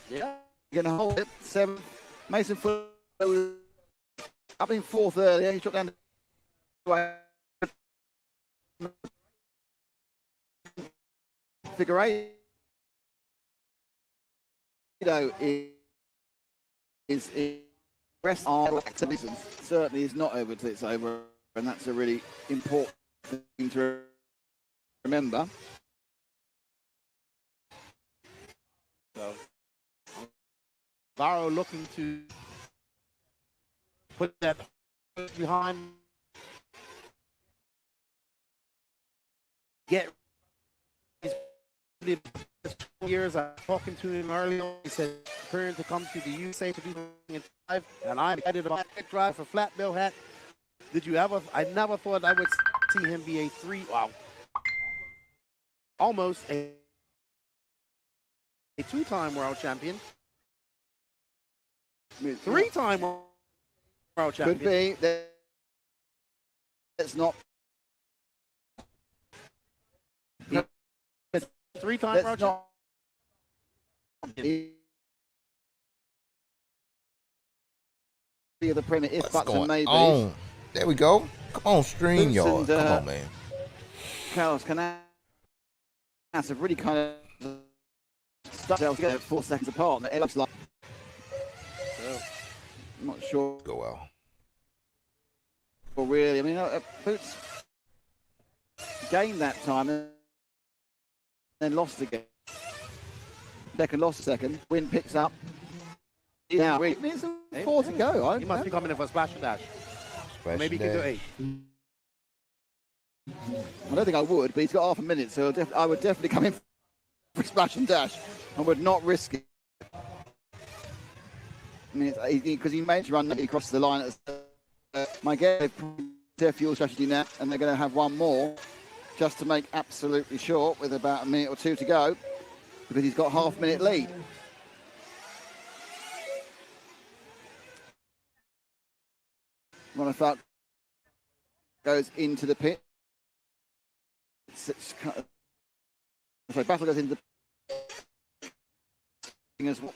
Yeah. Going to hold it. 7. Mason Fuller up in 4th earlier. He dropped down to figure 8. Is rest on activism certainly is not over till it's over, and that's a really important thing to remember. So, Varro looking to put that behind. Get his years. I was talking to him earlier. He said, preparing to come to the USA to do something in 5, and I'm excited about that drive for flat bill hat. I never thought I would see him be a almost a 2-time world champion. 3-time world champion. Could be. That's not. 3-time world champion. The Premier, if What's buts and maybes. on? There we go. Come on, stream, y'all. Come on, man. Carlos Canas have really kind of stuck together 4 seconds apart. It looks like. I'm not sure. Go well. Well, really, I mean, Boots gained that time and then lost again. Second, lost a second. Win picks up. Now, it's 4 to go. He must be coming in for a splash and dash. Maybe he can do 8. I don't think I would, but he's got half a minute, so I would definitely come in for a splash and dash. I would not risk it. I mean, because he made to run across the line. My guess, their fuel strategy now, and they're going to have one more just to make absolutely sure with about a minute or 2 to go, because he's got half-minute lead. Ronifat goes into the pit. Battle goes into the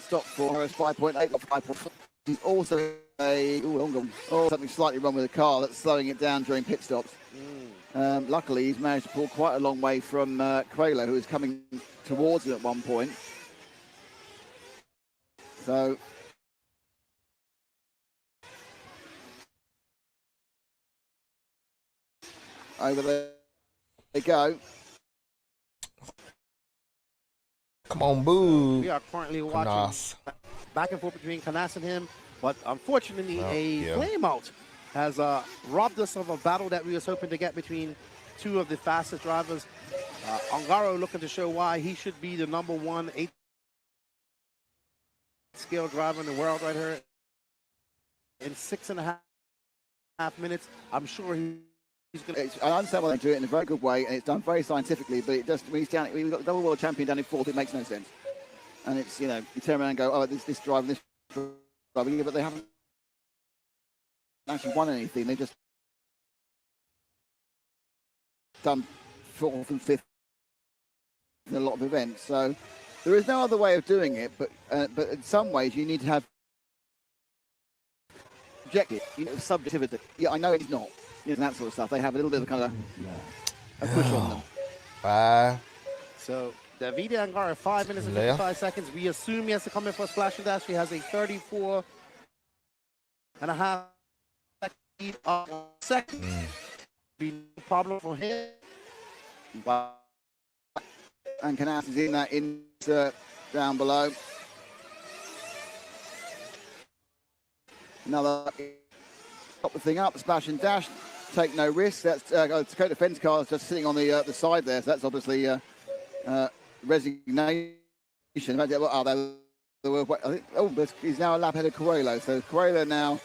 stop for Harris 5.8, not 5.4. He's also something slightly wrong with the car that's slowing it down during pit stops. Luckily, he's managed to pull quite a long way from Coelho, who was coming towards him at one point. So over there they go. Come on, boo. We are currently watching back and forth between Canas and him, but unfortunately, flameout has robbed us of a battle that we was hoping to get between two of the fastest drivers. Ongaro looking to show why he should be the #1 8-scale driver in the world right here. In 6.5 minutes, I'm sure he's going to. I understand why they do it in a very good way, and it's done very scientifically. But it just when he's down, we've got the double world champion down in 4th. It makes no sense. And it's you turn around and go, oh, this driver, this driver, but they haven't actually won anything. They just done 4th and 5th in a lot of events. So there is no other way of doing it. But in some ways, you need to have objective, subjectivity. Yeah, I know it's not. And that sort of stuff. They have a little bit of kind of a push on them. Bye. So Davide Ongaro, 5 minutes and 55 seconds. We assume he has to come in for a splash and dash. He has a 34.5 lead of second. Be no problem for him. And Canas is in that insert down below. Another pop the thing up, splash and dash, take no risks. That's Dakota Fenn's car is just sitting on the side there, so that's obviously resignation. He's now a lap ahead of Coelho, so Coelho now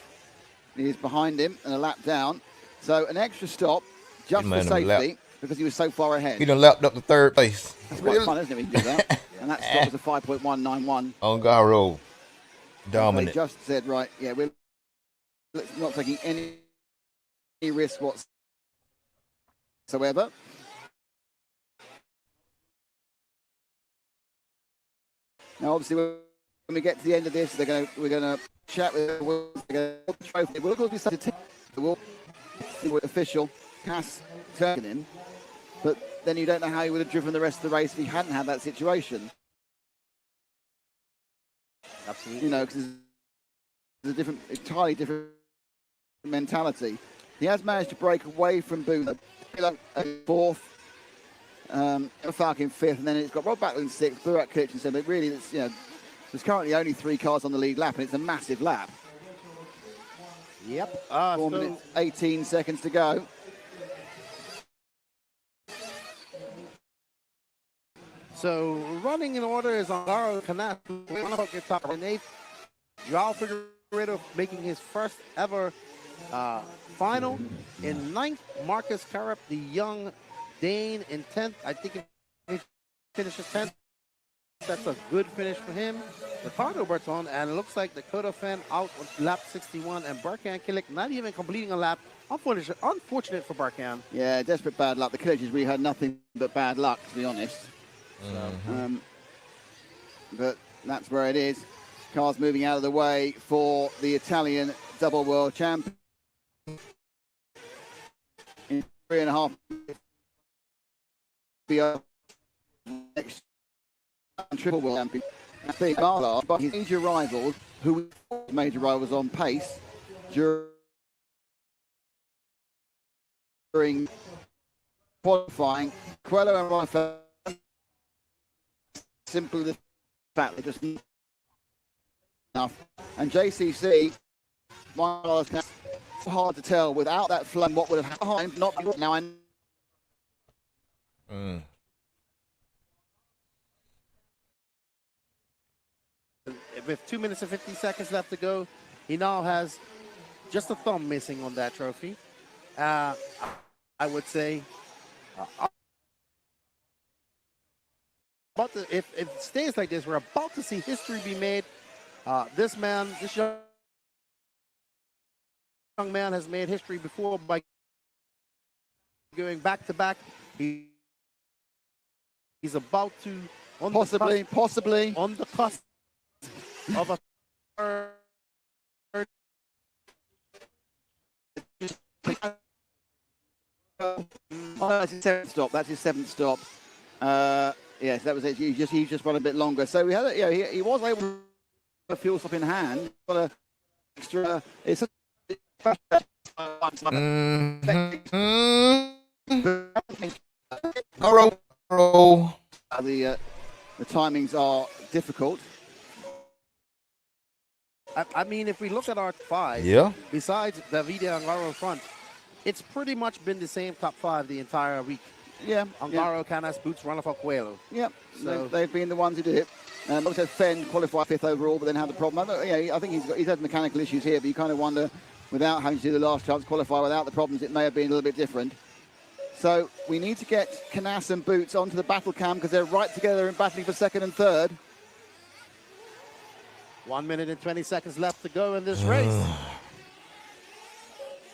is behind him and a lap down. So an extra stop just for safety because he was so far ahead. He done lapped up to 3rd place. That's quite fun, isn't it, when you do that? And that stop was a 5.191. Ongaro, dominant. They just said, right, yeah, we're not taking any risk whatsoever. Now, obviously, when we get to the end of this, we're gonna chat with the trophy. We'll of course be subject to the official Cass turning, but then you don't know how he would have driven the rest of the race if he hadn't had that situation. Absolutely. Because there's a entirely different mentality. He has managed to break away from Booth, 4th, Falk in 5th, and then it's got Rob Battle in 6th, Burak Kilic in 7th. But really, there's currently only 3 cars on the lead lap, and it's a massive lap. Yep. 4 minutes, 18 seconds to go. So running in order is Ongaro, Canas, top in 8th. Joao Figueiredo making his first ever final. In 9th, Marcus Carup, the young Dane, in 10th. I think if he finishes 10th, that's a good finish for him. Ricardo Berton, and it looks like Dakota Fenn out on lap 61, and Barkan Kilic not even completing a lap. Unfortunate for Barkan. Yeah, desperate bad luck. The Kilic really had nothing but bad luck, to be honest. But that's where it is. Cars moving out of the way for the Italian double world champion. In 3.5 next triple world champion. That's big Marla, but his major rivals, who major rivals on pace during qualifying, Coelho and Rafa. Simply the fact they just enough. And JCC, hard to tell without that flame what would have happened. Not now. With 2 minutes and 50 seconds left to go, he now has just a thumb missing on that trophy. I would say. If it stays like this, we're about to see history be made. This young man has made history before by going back to back. He's about to possibly on the cusp of a third. That's his 7th stop. That's his 7th stop. Yes, that was it. He just run a bit longer. So we had he was able to have a fuel stop in hand. Got an extra. It's the timings are difficult. I mean, if we look at our 5, besides Davide Ongaro in front, it's pretty much been the same top 5 the entire week. Yeah. Ongaro, Canas, Boots, Ronnefalk, Coelho. Yeah, So they've been the ones who did it. Also, Fenn qualified 5th overall, but then had the problem. I think he's had mechanical issues here, but you kind of wonder, without having to do the last chance qualify, without the problems, it may have been a little bit different. So we need to get Canas and Boots onto the battle cam because they're right together in battling for 2nd and 3rd. 1 minute and 20 seconds left to go in this race.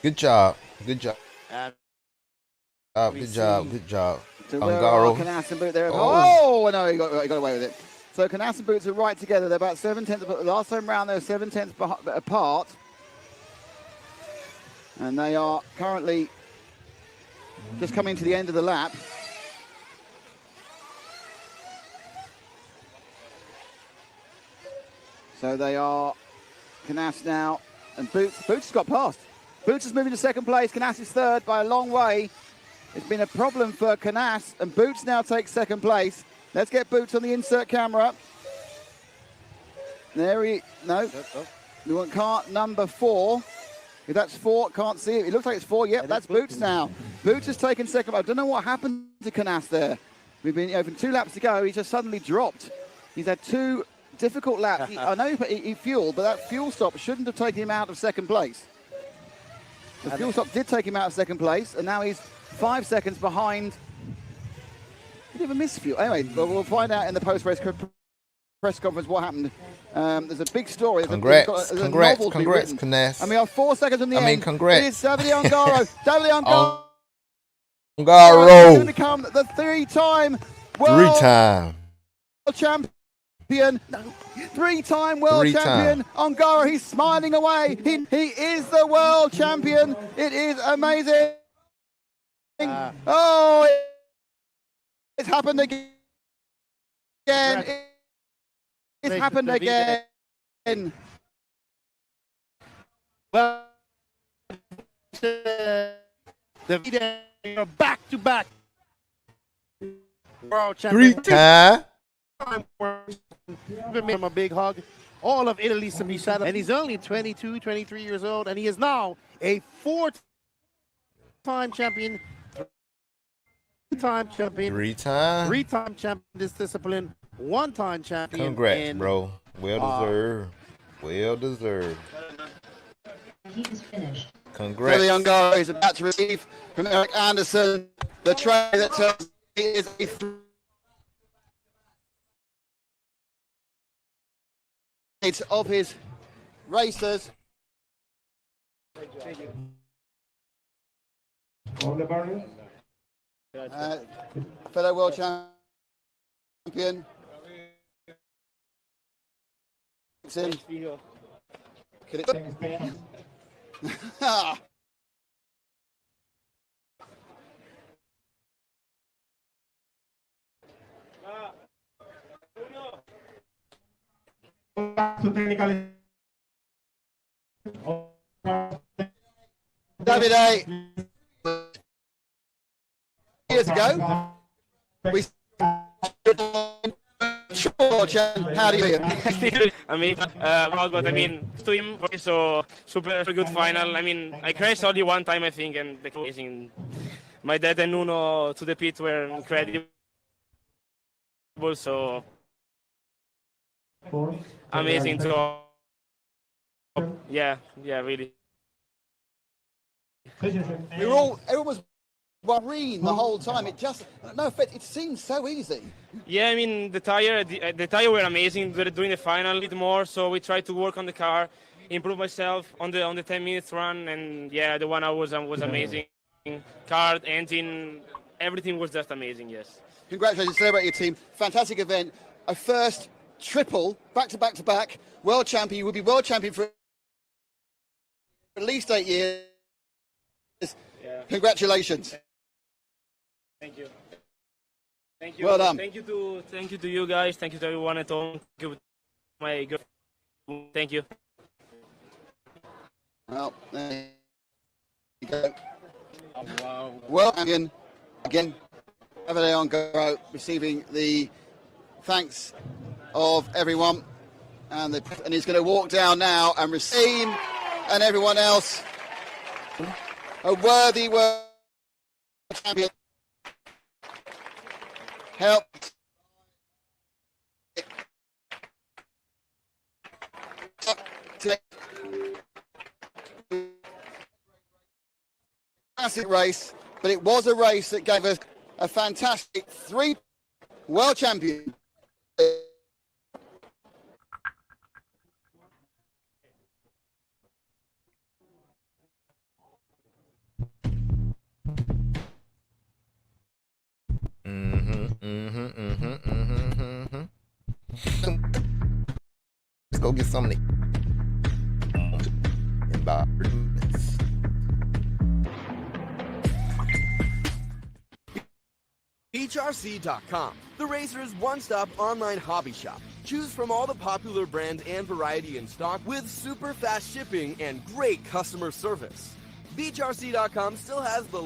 Good job. Good job. Good job. So where are Canas and Boots? Oh, no, he got away with it. So Canas and Boots are right together. They're about 7 tenths. Last time round, they were 7 tenths apart. And they are currently just coming to the end of the lap. So they are Canas now, and Boots has got past. Boots is moving to 2nd place. Canas is 3rd by a long way. It's been a problem for Canas, and Boots now takes 2nd place. Let's get Boots on the insert camera. There he, no. We want car number 4. If that's 4, can't see it. It looks like it's 4. Yep, that's Boots now. Boots has taken 2nd. I don't know what happened to Canas there. We've been over 2 laps to go. He's just suddenly dropped. He's had 2 difficult laps. I know he fueled, but that fuel stop shouldn't have taken him out of 2nd place. The fuel stop did take him out of 2nd place, and now he's 5 seconds behind. Did he have a misfuel? Anyway, we'll find out in the post-race press conference what happened. There's a big story. Congrats, Canas. And we are 4 seconds on the end. Congrats. It is Davide Ongaro. Davide Ongaro. Ongaro. Going to become the 3-time world champion. 3-time world champion. Ongaro, he's smiling away. He is the world champion. It is amazing. It's happened again. It's happened again. Well, Davide, back-to-back world champion. 3-time. Give him a big hug. All of Italy to be shut up. And he's only 22, 23 years old, and he is now a 4-time champion. 3-time champion. 3-time champion in this discipline. 1-time champion. Congrats, bro. Well deserved. Well deserved. He's finished. Congrats. Davide Ongaro is about to receive from Eric Anderson the tray that tells he is a of his racers. Fellow world champion. Davide, years ago, we how do you feel? I mean, to him, so super good final. I mean, I crashed only one time, I think, and the amazing. My dad and Nuno to the pit were incredible. So amazing. So yeah, really. Everyone was worrying the whole time. It just, no offense, it seemed so easy. Yeah, I mean, the tire were amazing during the final a bit more, so we tried to work on the car, improve myself on the 10 minutes run, and yeah, the 1 hour was amazing. Car, engine, everything was just amazing, yes. Congratulations, celebrate your team. Fantastic event. A first triple, back to back, world champion. You will be world champion for at least 8 years. Yeah. Congratulations. Thank you. Thank you. Well done. Thank you to you guys. Thank you to everyone at home. Thank you to my girlfriend. Thank you. Well, there you go. Well, again, Davide Ongaro receiving the thanks of everyone. And he's going to walk down now and receive, and everyone else, a worthy world champion. Help. Classic race, but it was a race that gave us a fantastic 3 world champion. Let's go get something. BeachRC.com, the Racers' one-stop online hobby shop. Choose from all the popular brands and variety in stock with super fast shipping and great customer service. BeachRC.com still has the